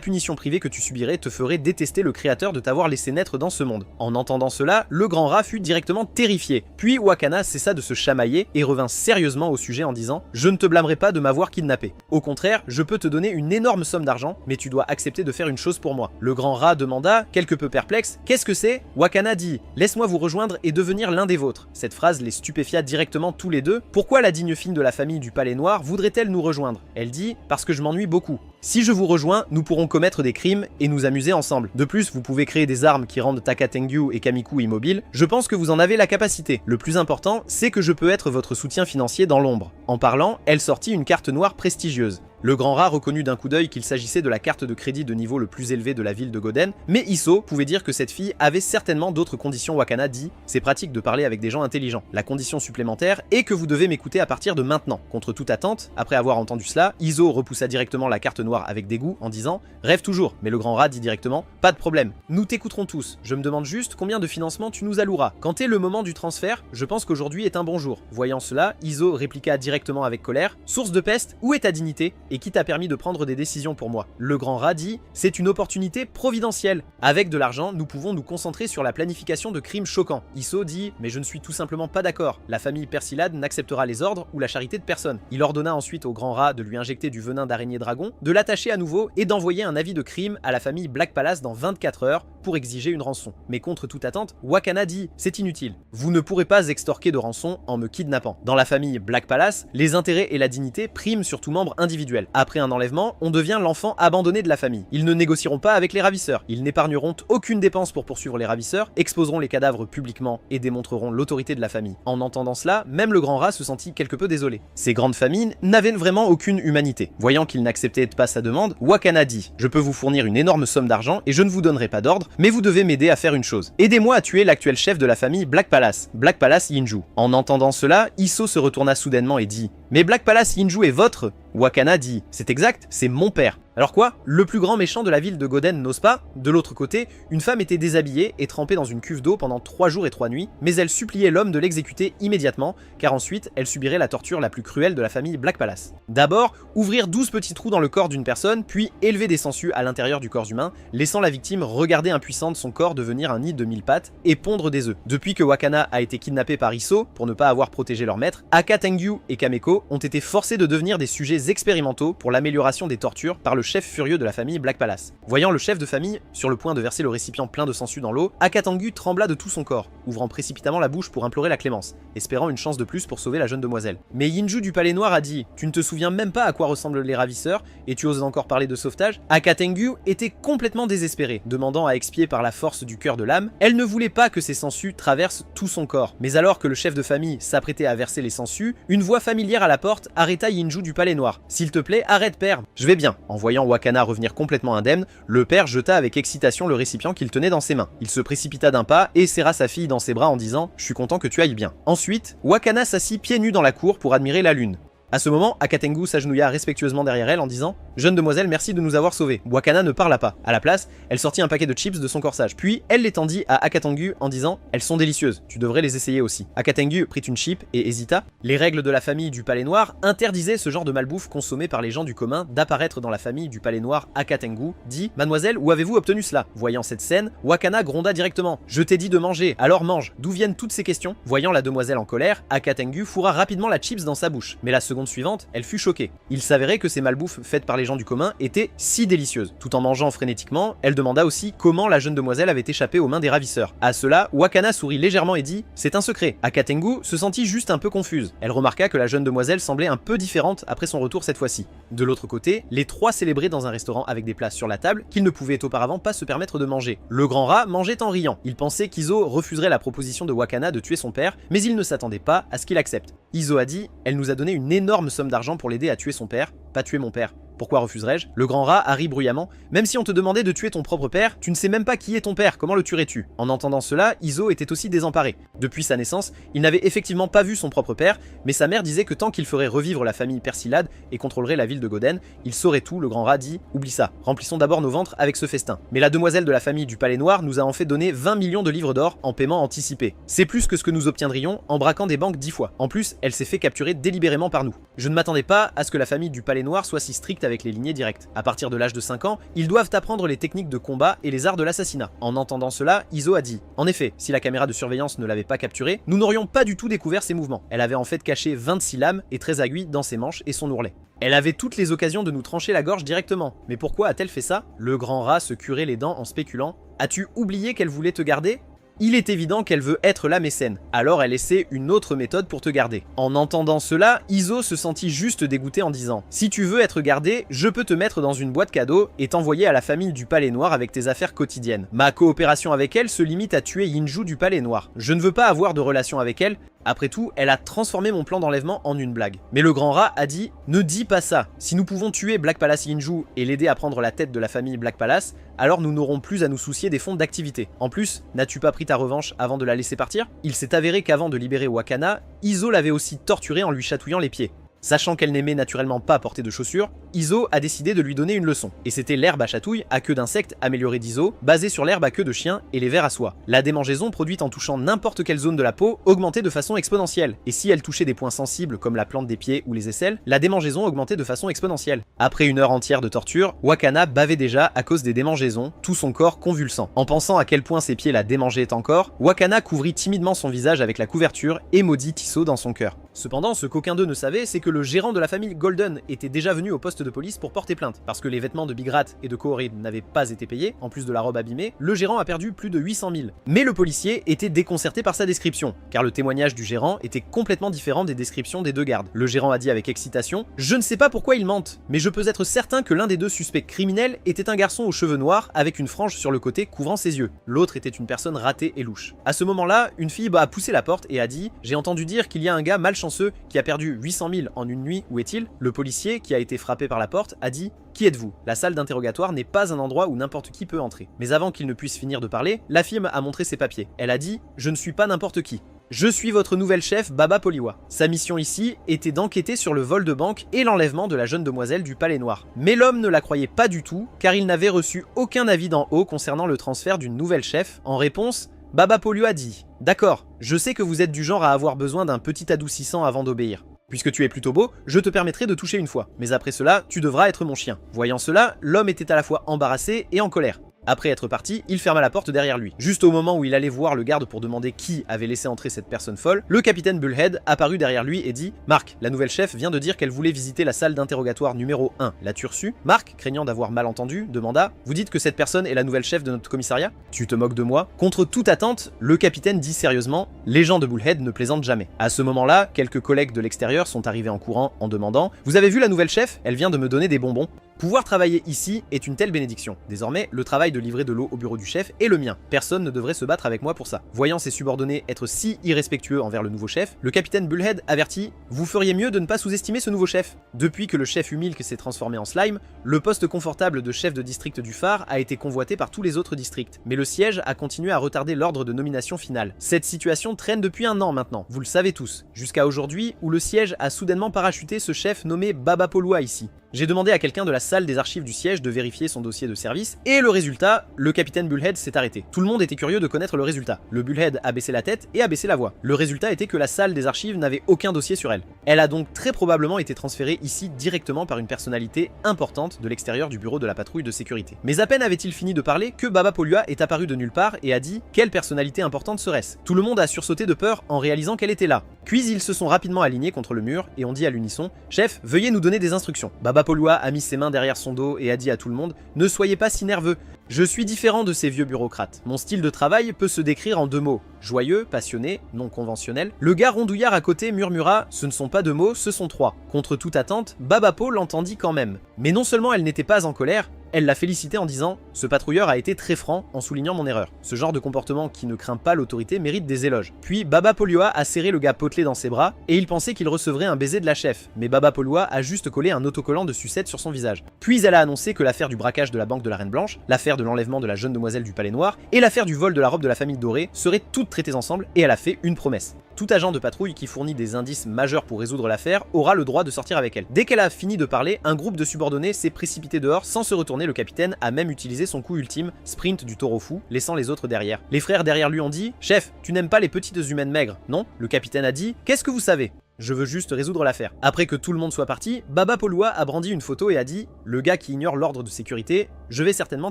S1: punition privée que tu subirais te ferait détester le créateur de t'avoir laissé naître dans ce monde. » En entendant cela, le grand rat fut directement terrifié. Puis Wakana cessa de se chamailler et revint sérieusement au sujet en disant « Je ne te blâmerai pas de m'avoir kidnappé. Au contraire, je peux te donner une énorme somme d'argent, mais tu dois accepter de faire une chose pour moi. » Le grand rat demanda, quelque peu perplexe, « Qu'est-ce que c'est ?» Wakana dit « Laisse-moi vous rejoindre et devenir l'un des vôtres. » Cette phrase les stupéfia directement tous les deux. Pourquoi la digne fille de la famille du Palais Noir voudrait-elle nous rejoindre? Elle dit « Parce que je m'ennuie beaucoup. Si je vous rejoins, nous pourrons commettre des crimes et nous amuser ensemble. De plus, vous pouvez créer des armes qui rendent Taka Tengu et Kamiku immobiles. Je pense que vous en avez la capacité. Le plus important, c'est que je peux être votre soutien financier dans l'ombre. » En parlant, elle sortit une carte noire prestigieuse. Le grand rat reconnut d'un coup d'œil qu'il s'agissait de la carte de crédit de niveau le plus élevé de la ville de Goden, mais Isso pouvait dire que cette fille avait certainement d'autres conditions. Wakana dit « C'est pratique de parler avec des gens intelligents. La condition supplémentaire est que vous devez m'écouter à partir de maintenant. » Contre toute attente, après avoir entendu cela, Iso repoussa directement la carte noire avec dégoût en disant « Rêve toujours », mais le grand rat dit directement « Pas de problème, nous t'écouterons tous. Je me demande juste combien de financement tu nous alloueras. Quand est le moment du transfert, je pense qu'aujourd'hui est un bon jour. » Voyant cela, Iso répliqua directement avec colère « Source de peste, où est ta dignité et qui t'a permis de prendre des décisions pour moi ?» Le grand rat dit « C'est une opportunité providentielle. Avec de l'argent, nous pouvons nous concentrer sur la planification de crimes choquants. » Isso dit « Mais je ne suis tout simplement pas d'accord. La famille Persilade n'acceptera les ordres ou la charité de personne. » Il ordonna ensuite au grand rat de lui injecter du venin d'araignée dragon, de l'attacher à nouveau et d'envoyer un avis de crime à la famille Black Palace dans 24 heures pour exiger une rançon. Mais contre toute attente, Wakana dit « C'est inutile. Vous ne pourrez pas extorquer de rançon en me kidnappant. Dans la famille Black Palace, les intérêts et la dignité priment sur tout membre individuel. Après un enlèvement, on devient l'enfant abandonné de la famille. Ils ne négocieront pas avec les ravisseurs. Ils n'épargneront aucune dépense pour poursuivre les ravisseurs, exposeront les cadavres publiquement et démontreront l'autorité de la famille. » En entendant cela, même le grand rat se sentit quelque peu désolé. Ces grandes familles n'avaient vraiment aucune humanité. Voyant qu'il n'acceptait pas sa demande, Wakana dit « Je peux vous fournir une énorme somme d'argent et je ne vous donnerai pas d'ordre, mais vous devez m'aider à faire une chose. Aidez-moi à tuer l'actuel chef de la famille Black Palace Yinju. » En entendant cela, Isso se retourna soudainement et dit « Mais Black Palace Yinju est votre ?» Wakana dit « C'est exact, c'est mon père. » Alors quoi? Le plus grand méchant de la ville de Goden n'ose pas? De l'autre côté, une femme était déshabillée et trempée dans une cuve d'eau pendant 3 jours et 3 nuits, mais elle suppliait l'homme de l'exécuter immédiatement, car ensuite elle subirait la torture la plus cruelle de la famille Black Palace. D'abord, ouvrir 12 petits trous dans le corps d'une personne, puis élever des sangsues à l'intérieur du corps humain, laissant la victime regarder impuissante son corps devenir un nid de 1000 pattes et pondre des œufs. Depuis que Wakana a été kidnappé par Isso, pour ne pas avoir protégé leur maître, Aka Tengu et Kameko ont été forcés de devenir des sujets expérimentaux pour l'amélioration des tortures par le chef furieux de la famille Black Palace. Voyant le chef de famille sur le point de verser le récipient plein de sangsues dans l'eau, Aka Tengu trembla de tout son corps, ouvrant précipitamment la bouche pour implorer la clémence, espérant une chance de plus pour sauver la jeune demoiselle. Mais Yinju du Palais Noir a dit « Tu ne te souviens même pas à quoi ressemblent les ravisseurs, et tu oses encore parler de sauvetage ?» Aka Tengu était complètement désespérée, demandant à expier par la force du cœur de l'âme. Elle ne voulait pas que ces sangsues traversent tout son corps. Mais alors que le chef de famille s'apprêtait à verser les sangsues, une voix familière à la porte arrêta Yinju du Palais Noir. « S'il te plaît, arrête père. » « Je vais bien. » En voyant Wakana revenir complètement indemne, le père jeta avec excitation le récipient qu'il tenait dans ses mains. Il se précipita d'un pas et serra sa fille dans ses bras en disant « Je suis content que tu ailles bien. » Ensuite, Wakana s'assit pieds nus dans la cour pour admirer la lune. À ce moment, Akatengu s'agenouilla respectueusement derrière elle en disant « Jeune demoiselle, merci de nous avoir sauvés. » Wakana ne parla pas. À la place, elle sortit un paquet de chips de son corsage. Puis, elle les tendit à Akatengu en disant « Elles sont délicieuses, tu devrais les essayer aussi. » Akatengu prit une chip et hésita. Les règles de la famille du Palais Noir interdisaient ce genre de malbouffe consommé par les gens du commun d'apparaître dans la famille du Palais Noir. Akatengu dit « Mademoiselle, où avez-vous obtenu cela ?» Voyant cette scène, Wakana gronda directement « Je t'ai dit de manger, alors mange. D'où viennent toutes ces questions ?» Voyant la demoiselle en colère, Akatengu fourra rapidement la chips dans sa bouche. Mais la seconde suivante, elle fut choquée. Il s'avérait que ces malbouffes faites par les gens du commun étaient si délicieuses. Tout en mangeant frénétiquement, elle demanda aussi comment la jeune demoiselle avait échappé aux mains des ravisseurs. À cela, Wakana sourit légèrement et dit « C'est un secret ». Akatengu se sentit juste un peu confuse. Elle remarqua que la jeune demoiselle semblait un peu différente après son retour cette fois-ci. De l'autre côté, les trois célébraient dans un restaurant avec des plats sur la table qu'ils ne pouvaient auparavant pas se permettre de manger. Le grand rat mangeait en riant. Il pensait qu'Izo refuserait la proposition de Wakana de tuer son père, mais il ne s'attendait pas à ce qu'il accepte. Izo a dit « Elle nous a donné une énorme somme d'argent pour l'aider à tuer son père, pas tuer mon père. Pourquoi refuserais-je » Le grand rat a ri bruyamment. « Même si on te demandait de tuer ton propre père, tu ne sais même pas qui est ton père, comment le tuerais-tu » En entendant cela, Izo était aussi désemparé. Depuis sa naissance, il n'avait effectivement pas vu son propre père, mais sa mère disait que tant qu'il ferait revivre la famille Persillade et contrôlerait la ville de Goden, il saurait tout. Le grand rat dit « Oublie ça, remplissons d'abord nos ventres avec ce festin. » Mais la demoiselle de la famille du Palais Noir nous a en fait donné 20 millions de livres d'or en paiement anticipé. C'est plus que ce que nous obtiendrions en braquant des banques 10 fois. En plus, elle s'est fait capturer délibérément par nous. Je ne m'attendais pas à ce que la famille du Palais Noir soit si stricte avec les lignées directes. À partir de l'âge de 5 ans, ils doivent apprendre les techniques de combat et les arts de l'assassinat. En entendant cela, Izo a dit « En effet, si la caméra de surveillance ne l'avait pas capturée, nous n'aurions pas du tout découvert ses mouvements. Elle avait en fait caché 26 lames et 13 aiguilles dans ses manches et son ourlet. Elle avait toutes les occasions de nous trancher la gorge directement. Mais pourquoi a-t-elle fait ça ?» Le grand rat se curait les dents en spéculant « As-tu oublié qu'elle voulait te garder ?» Il est évident qu'elle veut être la mécène, alors elle essaie une autre méthode pour te garder. En entendant cela, Izo se sentit juste dégoûté en disant « Si tu veux être gardé, je peux te mettre dans une boîte cadeau et t'envoyer à la famille du Palais Noir avec tes affaires quotidiennes. Ma coopération avec elle se limite à tuer Yinju du Palais Noir. Je ne veux pas avoir de relation avec elle. Après tout, elle a transformé mon plan d'enlèvement en une blague. » Mais le grand rat a dit « Ne dis pas ça. Si nous pouvons tuer Black Palace Yinju et l'aider à prendre la tête de la famille Black Palace, alors nous n'aurons plus à nous soucier des fonds d'activité. En plus, n'as-tu pas pris ta revanche avant de la laisser partir ?» Il s'est avéré qu'avant de libérer Wakana, Izo l'avait aussi torturée en lui chatouillant les pieds. Sachant qu'elle n'aimait naturellement pas porter de chaussures, Izo a décidé de lui donner une leçon. Et c'était l'herbe à chatouille à queue d'insecte améliorée d'Izo, basée sur l'herbe à queue de chien et les vers à soie. La démangeaison produite en touchant n'importe quelle zone de la peau augmentait de façon exponentielle. Et si elle touchait des points sensibles comme la plante des pieds ou les aisselles, la démangeaison augmentait de façon exponentielle. Après une heure entière de torture, Wakana bavait déjà à cause des démangeaisons, tout son corps convulsant. En pensant à quel point ses pieds la démangeaient encore, Wakana couvrit timidement son visage avec la couverture et maudit Izo dans son cœur. Cependant, ce qu'aucun d'eux ne savait, c'est que le gérant de la famille Golden était déjà venu au poste de police pour porter plainte. Parce que les vêtements de Big Rat et de Kohorib n'avaient pas été payés, en plus de la robe abîmée, le gérant a perdu plus de 800 000. Mais le policier était déconcerté par sa description, car le témoignage du gérant était complètement différent des descriptions des deux gardes. Le gérant a dit avec excitation « Je ne sais pas pourquoi ils mentent, mais je peux être certain que l'un des deux suspects criminels était un garçon aux cheveux noirs avec une frange sur le côté couvrant ses yeux. L'autre était une personne ratée et louche. » À ce moment-là, une fille a poussé la porte et a dit « J'ai entendu dire qu'il y a un gars malchanceux qui a perdu 800 000 en une nuit, où est-il » Le policier, qui a été frappé par la porte, a dit « Qui êtes-vous » La salle d'interrogatoire n'est pas un endroit où n'importe qui peut entrer. Mais avant qu'il ne puisse finir de parler, la fille a montré ses papiers. Elle a dit « Je ne suis pas n'importe qui. Je suis votre nouvelle chef, Baba Poliwa. » Sa mission ici était d'enquêter sur le vol de banque et l'enlèvement de la jeune demoiselle du Palais Noir. Mais l'homme ne la croyait pas du tout, car il n'avait reçu aucun avis d'en haut concernant le transfert d'une nouvelle chef. En réponse, Baba Poliwa dit « D'accord, je sais que vous êtes du genre à avoir besoin d'un petit adoucissant avant d'obéir. Puisque tu es plutôt beau, je te permettrai de toucher une fois. Mais après cela, tu devras être mon chien. » Voyant cela, l'homme était à la fois embarrassé et en colère. Après être parti, il ferma la porte derrière lui. Juste au moment où il allait voir le garde pour demander qui avait laissé entrer cette personne folle, le capitaine Bullhead apparut derrière lui et dit « Marc, la nouvelle chef vient de dire qu'elle voulait visiter la salle d'interrogatoire numéro 1. L'as-tu reçue ?» Marc, craignant d'avoir mal entendu, demanda « Vous dites que cette personne est la nouvelle chef de notre commissariat ? Tu te moques de moi ?» Contre toute attente, le capitaine dit sérieusement « Les gens de Bullhead ne plaisantent jamais. » À ce moment-là, quelques collègues de l'extérieur sont arrivés en courant en demandant « Vous avez vu la nouvelle chef ? Elle vient de me donner des bonbons. » Pouvoir travailler ici est une telle bénédiction. Désormais, le travail de livrer de l'eau au bureau du chef est le mien. Personne ne devrait se battre avec moi pour ça. Voyant ses subordonnés être si irrespectueux envers le nouveau chef, le capitaine Bullhead avertit « Vous feriez mieux de ne pas sous-estimer ce nouveau chef ». Depuis que le chef Humilk s'est transformé en slime, le poste confortable de chef de district du phare a été convoité par tous les autres districts. Mais le siège a continué à retarder l'ordre de nomination finale. Cette situation traîne depuis un an maintenant, vous le savez tous. Jusqu'à aujourd'hui, où le siège a soudainement parachuté ce chef nommé Baba Polua ici. J'ai demandé à quelqu'un de la salle des archives du siège de vérifier son dossier de service, et le résultat, le capitaine Bullhead s'est arrêté. Tout le monde était curieux de connaître le résultat. Le Bullhead a baissé la tête et a baissé la voix. Le résultat était que la salle des archives n'avait aucun dossier sur elle. Elle a donc très probablement été transférée ici directement par une personnalité importante de l'extérieur du bureau de la patrouille de sécurité. Mais à peine avait-il fini de parler que Baba Polua est apparu de nulle part et a dit « Quelle personnalité importante serait-ce » Tout le monde a sursauté de peur en réalisant qu'elle était là. Puis ils se sont rapidement alignés contre le mur et ont dit à l'unisson « Chef, veuillez nous donner des instructions ». Baba Polua a mis ses mains derrière son dos et a dit à tout le monde « Ne soyez pas si nerveux, je suis différent de ces vieux bureaucrates. Mon style de travail peut se décrire en 2 mots. Joyeux, passionné, non conventionnel. » Le gars rondouillard à côté murmura « Ce ne sont pas 2 mots, ce sont 3. » Contre toute attente, Baba Po l'entendit quand même. Mais non seulement elle n'était pas en colère, elle l'a félicité en disant « Ce patrouilleur a été très franc en soulignant mon erreur. Ce genre de comportement qui ne craint pas l'autorité mérite des éloges. » Puis Baba Polua a serré le gars potelé dans ses bras et il pensait qu'il recevrait un baiser de la chef. Mais Baba Polua a juste collé un autocollant de sucette sur son visage. Puis elle a annoncé que l'affaire du braquage de la banque de la Reine Blanche, l'affaire de l'enlèvement de la jeune demoiselle du Palais Noir et l'affaire du vol de la robe de la famille Dorée seraient toutes traitées ensemble et elle a fait une promesse. Tout agent de patrouille qui fournit des indices majeurs pour résoudre l'affaire aura le droit de sortir avec elle. Dès qu'elle a fini de parler, un groupe de subordonnés s'est précipité dehors sans se retourner. Le capitaine a même utilisé son coup ultime, sprint du taureau fou, laissant les autres derrière. Les frères derrière lui ont dit « Chef, tu n'aimes pas les petites humaines maigres, non ?» Le capitaine a dit « Qu'est-ce que vous savez ? Je veux juste résoudre l'affaire. » Après que tout le monde soit parti, Baba Polua a brandi une photo et a dit « Le gars qui ignore l'ordre de sécurité, je vais certainement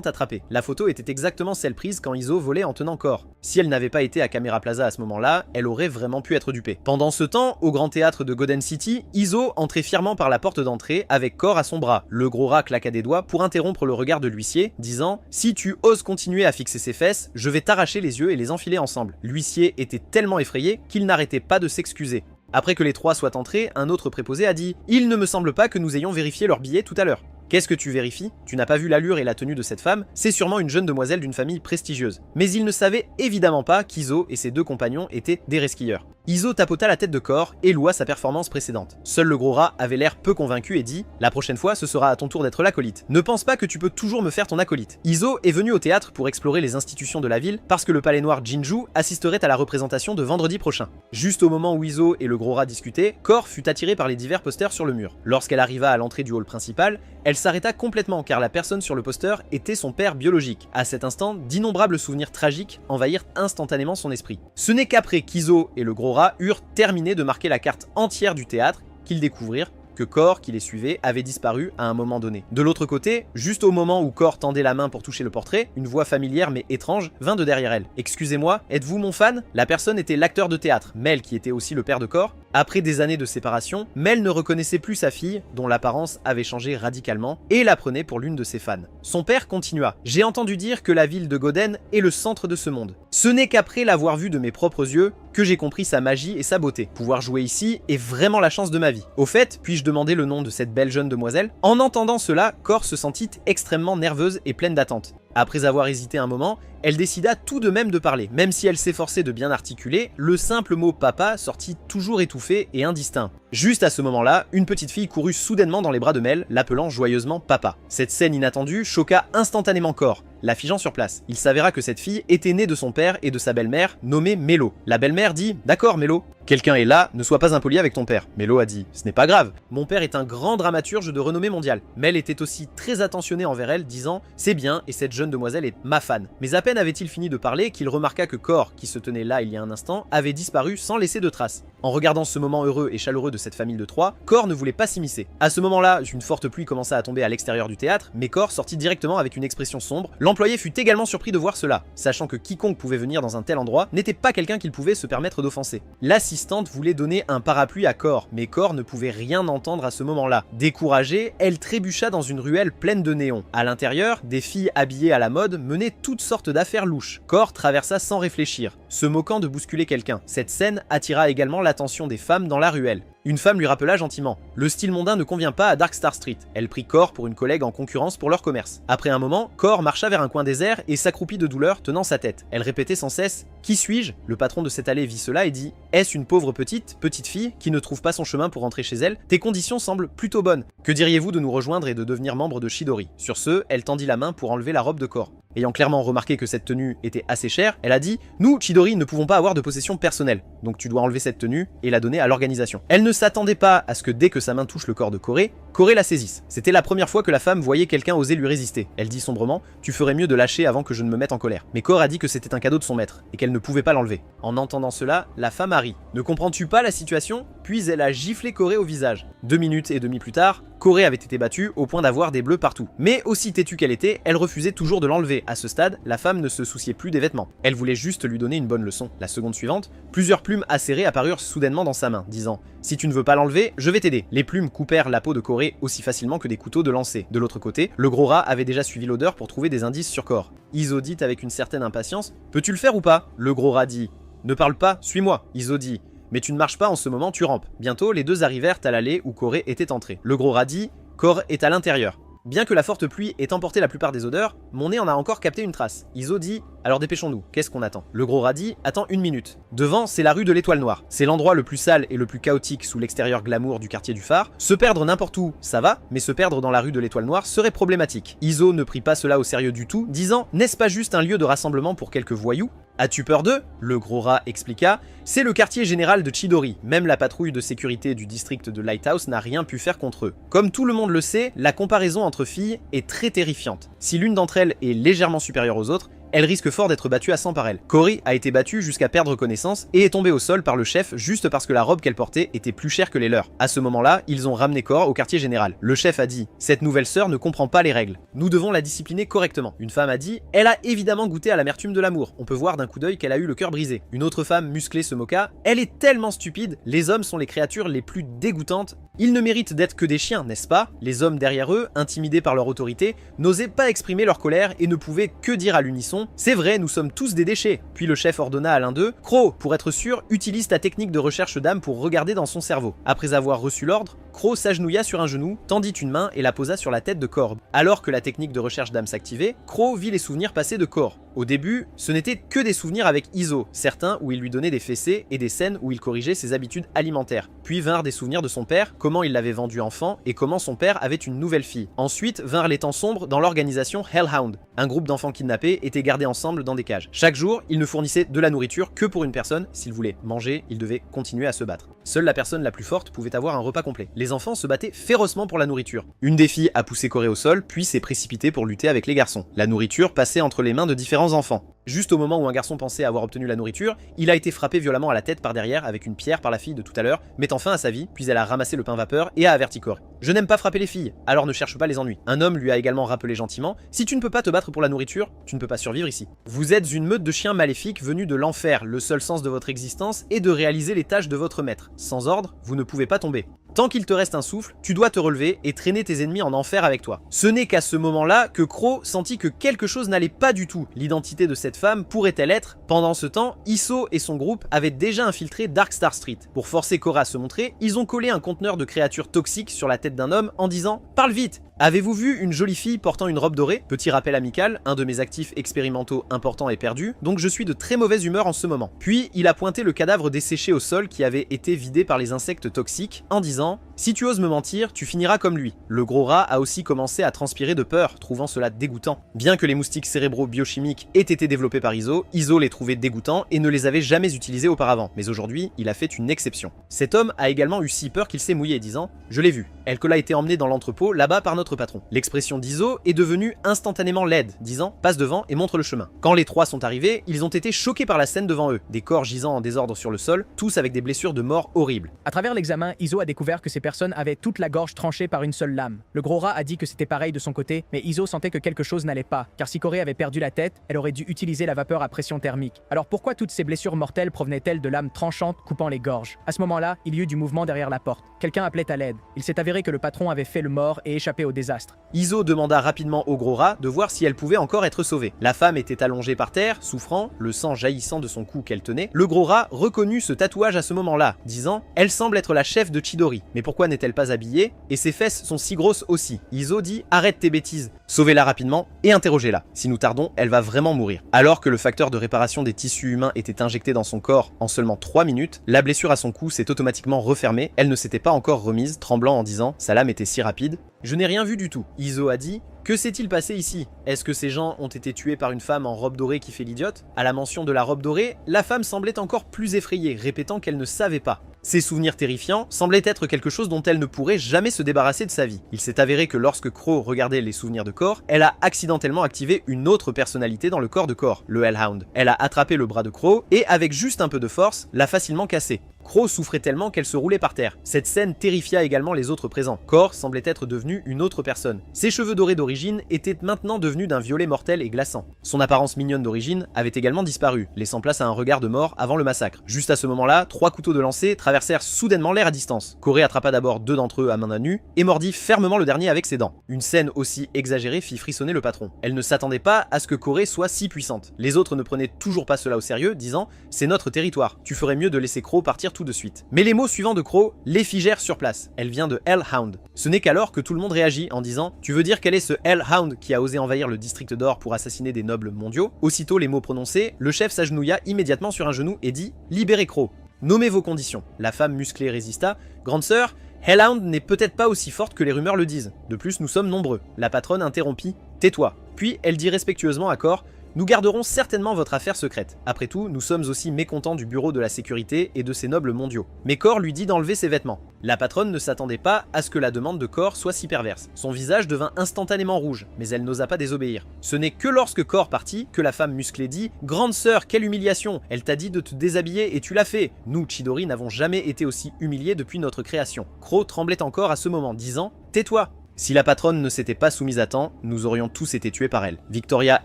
S1: t'attraper. » La photo était exactement celle prise quand Iso volait en tenant Kor. Si elle n'avait pas été à Camera Plaza à ce moment-là, elle aurait vraiment pu être dupée. Pendant ce temps, au grand théâtre de Goden City, Iso entrait fièrement par la porte d'entrée avec Kor à son bras. Le gros rat claqua des doigts pour interrompre le regard de l'huissier, disant « Si tu oses continuer à fixer ses fesses, je vais t'arracher les yeux et les enfiler ensemble. » L'huissier était tellement effrayé qu'il n'arrêtait pas de s'excuser. Après que les 3 soient entrés, un autre préposé a dit « Il ne me semble pas que nous ayons vérifié leur billet tout à l'heure. » Qu'est-ce que tu vérifies? Tu n'as pas vu l'allure et la tenue de cette femme? C'est sûrement une jeune demoiselle d'une famille prestigieuse. Mais il ne savait évidemment pas qu'Iso et ses 2 compagnons étaient des resquilleurs. Iso tapota la tête de Kor et loua sa performance précédente. Seul le gros rat avait l'air peu convaincu et dit « La prochaine fois, ce sera à ton tour d'être l'acolyte. Ne pense pas que tu peux toujours me faire ton acolyte. » Iso est venu au théâtre pour explorer les institutions de la ville parce que le palais noir Jinju assisterait à la représentation de vendredi prochain. Juste au moment où Iso et le gros rat discutaient, Kor fut attirée par les divers posters sur le mur. Lorsqu'elle arriva à l'entrée du hall principal, elle s'arrêta complètement car la personne sur le poster était son père biologique. À cet instant, d'innombrables souvenirs tragiques envahirent instantanément son esprit. Ce n'est qu'après qu'Iso et le gros rat eurent terminé de marquer la carte entière du théâtre qu'ils découvrirent que Kor, qui les suivait, avait disparu à un moment donné. De l'autre côté, juste au moment où Kor tendait la main pour toucher le portrait, une voix familière mais étrange vint de derrière elle. « Excusez-moi, êtes-vous mon fan ?» La personne était l'acteur de théâtre, Mel, qui était aussi le père de Kor. Après des années de séparation, Mel ne reconnaissait plus sa fille, dont l'apparence avait changé radicalement, et la prenait pour l'une de ses fans. Son père continua. « J'ai entendu dire que la ville de Goden est le centre de ce monde. Ce n'est qu'après l'avoir vue de mes propres yeux que j'ai compris sa magie et sa beauté. Pouvoir jouer ici est vraiment la chance de ma vie. Au fait, puis-je demander le nom de cette belle jeune demoiselle ?» En entendant cela, Kor se sentit extrêmement nerveuse et pleine d'attente. Après avoir hésité un moment, elle décida tout de même de parler. Même si elle s'efforçait de bien articuler, le simple mot « papa » sortit toujours étouffé et indistinct. Juste à ce moment-là, une petite fille courut soudainement dans les bras de Mel, l'appelant joyeusement « papa ». Cette scène inattendue choqua instantanément Kor, la figeant sur place. Il s'avéra que cette fille était née de son père et de sa belle-mère, nommée Melo. La belle-mère dit « D'accord Melo, quelqu'un est là, ne sois pas impoli avec ton père. » Melo a dit « Ce n'est pas grave, mon père est un grand dramaturge de renommée mondiale. » Mel était aussi très attentionnée envers elle, disant « C'est bien, et cette jeune demoiselle est ma fan. » Mais à peine avait-il fini de parler qu'il remarqua que Kor, qui se tenait là il y a un instant, avait disparu sans laisser de traces. En regardant ce moment heureux et chaleureux de cette famille de 3, Kor ne voulait pas s'immiscer. À ce moment-là, une forte pluie commença à tomber à l'extérieur du théâtre, mais Kor sortit directement avec une expression sombre. L'employé fut également surpris de voir cela, sachant que quiconque pouvait venir dans un tel endroit n'était pas quelqu'un qu'il pouvait se permettre d'offenser. L'assistante voulait donner un parapluie à Kor, mais Kor ne pouvait rien entendre à ce moment-là. Découragée, elle trébucha dans une ruelle pleine de néons. À l'intérieur, des filles habillées à la mode menaient toutes sortes d'affaires louches. Kor traversa sans réfléchir. se moquant de bousculer quelqu'un. Cette scène attira également l'attention des femmes dans la ruelle. Une femme lui rappela gentiment « Le style mondain ne convient pas à Dark Star Street ». Elle prit Cor pour une collègue en concurrence pour leur commerce. Après un moment, Cor marcha vers un coin désert et s'accroupit de douleur, tenant sa tête. Elle répétait sans cesse « Qui suis-je » Le patron de cette allée vit cela et dit « Est-ce une pauvre petite fille qui ne trouve pas son chemin pour rentrer chez elle? Tes conditions semblent plutôt bonnes. Que diriez-vous de nous rejoindre et de devenir membre de Chidori ?» Sur ce, elle tendit la main pour enlever la robe de Cor. Ayant clairement remarqué que cette tenue était assez chère, elle a dit « Nous, Chidori, ne pouvons pas avoir de possession personnelle, donc tu dois enlever cette tenue et la donner à l'organisation. » Elle ne s'attendait pas à ce que dès que sa main touche le corps de Corée, Corée la saisisse. C'était la première fois que la femme voyait quelqu'un oser lui résister. Elle dit sombrement « Tu ferais mieux de lâcher avant que je ne me mette en colère. » Mais Cor a dit que c'était un cadeau de son maître et qu'elle ne pouvait pas l'enlever. En entendant cela, la femme a ri. « Ne comprends-tu pas la situation ?» Puis elle a giflé Corée au visage. 2 minutes et demie plus tard, Corée avait été battue au point d'avoir des bleus partout. Mais aussi têtue qu'elle était, elle refusait toujours de l'enlever. À ce stade, la femme ne se souciait plus des vêtements. Elle voulait juste lui donner une bonne leçon. La seconde suivante, plusieurs plumes acérées apparurent soudainement dans sa main, disant « Si tu ne veux pas l'enlever, je vais t'aider ». Les plumes coupèrent la peau de Corée aussi facilement que des couteaux de lancer. De l'autre côté, le gros rat avait déjà suivi l'odeur pour trouver des indices sur Cor. Iso dit avec une certaine impatience « Peux-tu le faire ou pas ?» Le gros rat dit « Ne parle pas, suis-moi ». Iso dit « Mais tu ne marches pas en ce moment, tu rampes ». Bientôt, les deux arrivèrent à l'allée où Corée était entrée. Le gros rat dit « Cor est à l'intérieur ». Bien que la forte pluie ait emporté la plupart des odeurs, mon nez en a encore capté une trace. Iso dit « Alors dépêchons-nous, qu'est-ce qu'on attend ?» Le gros rat dit « Attends 1 minute. » Devant, c'est la rue de l'Étoile Noire. C'est l'endroit le plus sale et le plus chaotique sous l'extérieur glamour du quartier du phare. Se perdre n'importe où, ça va, mais se perdre dans la rue de l'Étoile Noire serait problématique. Iso ne prit pas cela au sérieux du tout, disant « N'est-ce pas juste un lieu de rassemblement pour quelques voyous ? As-tu peur d'eux ?» Le gros rat expliqua « C'est le quartier général de Chidori. Même la patrouille de sécurité du district de Lighthouse n'a rien pu faire contre eux. Comme tout le monde le sait, la comparaison entre filles est très terrifiante. Si l'une d'entre elles est légèrement supérieure aux autres, elle risque fort d'être battue à 100 par elle. Corey a été battue jusqu'à perdre connaissance et est tombée au sol par le chef juste parce que la robe qu'elle portait était plus chère que les leurs. À ce moment-là, ils ont ramené Cor au quartier général. Le chef a dit « Cette nouvelle sœur ne comprend pas les règles. Nous devons la discipliner correctement. » Une femme a dit « Elle a évidemment goûté à l'amertume de l'amour. On peut voir d'un coup d'œil qu'elle a eu le cœur brisé. » Une autre femme musclée se moqua « Elle est tellement stupide. Les hommes sont les créatures les plus dégoûtantes. Ils ne méritent d'être que des chiens, n'est-ce pas ?» Les hommes derrière eux, intimidés par leur autorité, n'osaient pas exprimer leur colère et ne pouvaient que dire à l'unisson « C'est vrai, nous sommes tous des déchets. » Puis le chef ordonna à l'un d'eux « Crow, pour être sûr, utilise ta technique de recherche d'âme pour regarder dans son cerveau. » Après avoir reçu l'ordre, Crow s'agenouilla sur un genou, tendit une main et la posa sur la tête de Cor. Alors que la technique de recherche d'âme s'activait, Crow vit les souvenirs passés de Cor. Au début, ce n'était que des souvenirs avec Iso, certains où il lui donnait des fessées et des scènes où il corrigeait ses habitudes alimentaires. Puis vinrent des souvenirs de son père, comment il l'avait vendu enfant et comment son père avait une nouvelle fille. Ensuite vinrent les temps sombres dans l'organisation Hellhound. Un groupe d'enfants kidnappés était gardé ensemble dans des cages. Chaque jour, ils ne fournissaient de la nourriture que pour une personne. S'il voulait manger, il devait continuer à se battre. Seule la personne la plus forte pouvait avoir un repas complet. Les enfants se battaient férocement pour la nourriture. Une des filles a poussé Corée au sol, puis s'est précipitée pour lutter avec les garçons. La nourriture passait entre les mains de différents enfants. Juste au moment où un garçon pensait avoir obtenu la nourriture, il a été frappé violemment à la tête par derrière avec une pierre par la fille de tout à l'heure, mettant fin à sa vie, puis elle a ramassé le pain vapeur et a averti Corée. « Je n'aime pas frapper les filles, alors ne cherche pas les ennuis. » Un homme lui a également rappelé gentiment « Si tu ne peux pas te battre pour la nourriture, tu ne peux pas survivre ici. Vous êtes une meute de chiens maléfiques venus de l'enfer, le seul sens de votre existence est de réaliser les tâches de votre maître. Sans ordre, vous ne pouvez pas tomber. Tant qu'il te reste un souffle, tu dois te relever et traîner tes ennemis en enfer avec toi. » Ce n'est qu'à ce moment-là que Crow sentit que quelque chose n'allait pas du tout. L'identité de cette femme pourrait-elle être? Pendant ce temps, Iso et son groupe avaient déjà infiltré Dark Star Street. Pour forcer Cora à se montrer, ils ont collé un conteneur de créatures toxiques sur la tête d'un homme en disant « Parle vite !» Avez-vous vu une jolie fille portant une robe dorée? Petit rappel amical, un de mes actifs expérimentaux importants est perdu, donc je suis de très mauvaise humeur en ce moment. Puis il a pointé le cadavre desséché au sol qui avait été vidé par les insectes toxiques en disant « Si tu oses me mentir, tu finiras comme lui. » Le gros rat a aussi commencé à transpirer de peur, trouvant cela dégoûtant. Bien que les moustiques cérébraux biochimiques aient été développés par Iso les trouvait dégoûtants et ne les avait jamais utilisés auparavant. Mais aujourd'hui, il a fait une exception. Cet homme a également eu si peur qu'il s'est mouillé, disant « Je l'ai vu. Elle a été emmenée dans l'entrepôt, là-bas par notre patron. » L'expression d'Iso est devenue instantanément laide, disant « Passe devant et montre le chemin. » Quand les trois sont arrivés, ils ont été choqués par la scène devant eux. Des corps gisant en désordre sur le sol, tous avec des blessures de mort horribles.
S2: À travers l'examen, Iso a découvert que ces personnes avaient toute la gorge tranchée par une seule lame. Le gros rat a dit que c'était pareil de son côté, mais Iso sentait que quelque chose n'allait pas, car si Corée avait perdu la tête, elle aurait dû utiliser la vapeur à pression thermique. Alors pourquoi toutes ces blessures mortelles provenaient-elles de lames tranchantes coupant les gorges? À ce moment-là, il y eut du mouvement derrière la porte. Quelqu'un appelait à l'aide. Il s'est avéré que le patron avait fait le mort et échappé au désastre.
S1: Iso demanda rapidement au gros rat de voir si elle pouvait encore être sauvée. La femme était allongée par terre, souffrant, le sang jaillissant de son cou qu'elle tenait. Le gros rat reconnut ce tatouage à ce moment-là, disant « Elle semble être la chef de Chidori, mais pourquoi n'est-elle pas habillée? Et ses fesses sont si grosses aussi. » Iso dit « Arrête tes bêtises, sauvez-la rapidement et interrogez-la. Si nous tardons, elle va vraiment mourir. » Alors que le facteur de réparation des tissus humains était injecté dans son corps en seulement 3 minutes, la blessure à son cou s'est automatiquement refermée. Elle ne s'était pas encore remise, tremblant en disant « Sa lame était si rapide. » Je n'ai rien vu du tout. Iso a dit « Que s'est-il passé ici? Est-ce que ces gens ont été tués par une femme en robe dorée qui fait l'idiote ?» À la mention de la robe dorée, la femme semblait encore plus effrayée, répétant qu'elle ne savait pas. Ces souvenirs terrifiants semblaient être quelque chose dont elle ne pourrait jamais se débarrasser de sa vie. Il s'est avéré que lorsque Crow regardait les souvenirs de Cor, elle a accidentellement activé une autre personnalité dans le corps de Cor, le Hellhound. Elle a attrapé le bras de Crow et, avec juste un peu de force, l'a facilement cassé. Crow souffrait tellement qu'elle se roulait par terre. Cette scène terrifia également les autres présents. Cor semblait être devenu une autre personne. Ses cheveux dorés d'origine étaient maintenant devenus d'un violet mortel et glaçant. Son apparence mignonne d'origine avait également disparu, laissant place à un regard de mort avant le massacre. Juste à ce moment-là, 3 couteaux de lancer traversèrent soudainement l'air à distance. Corey attrapa d'abord 2 d'entre eux à main nue et mordit fermement le dernier avec ses dents. Une scène aussi exagérée fit frissonner le patron. Elle ne s'attendait pas à ce que Corey soit si puissante. Les autres ne prenaient toujours pas cela au sérieux, disant « C'est notre territoire, tu ferais mieux de laisser Crow partir tout de suite. » Mais les mots suivants de Crow les figèrent sur place. Elle vient de Hellhound. Ce n'est qu'alors que tout le monde réagit en disant « Tu veux dire quel est ce Hellhound qui a osé envahir le district d'or pour assassiner des nobles mondiaux ?» Aussitôt les mots prononcés, le chef s'agenouilla immédiatement sur un genou et dit « Libérez Crow. Nommez vos conditions. » La femme musclée résista. « Grande sœur, Hellhound n'est peut-être pas aussi forte que les rumeurs le disent. De plus, nous sommes nombreux. » La patronne interrompit. « Tais-toi. » Puis elle dit respectueusement à Cor « Nous garderons certainement votre affaire secrète. Après tout, nous sommes aussi mécontents du bureau de la sécurité et de ses nobles mondiaux. » Mais Cor lui dit d'enlever ses vêtements. La patronne ne s'attendait pas à ce que la demande de Cor soit si perverse. Son visage devint instantanément rouge, mais elle n'osa pas désobéir. Ce n'est que lorsque Cor partit que la femme musclée dit « Grande sœur, quelle humiliation! Elle t'a dit de te déshabiller et tu l'as fait. Nous, Chidori, n'avons jamais été aussi humiliés depuis notre création. » Crow tremblait encore à ce moment, disant « Tais-toi !» Si la patronne ne s'était pas soumise à temps, nous aurions tous été tués par elle. Victoria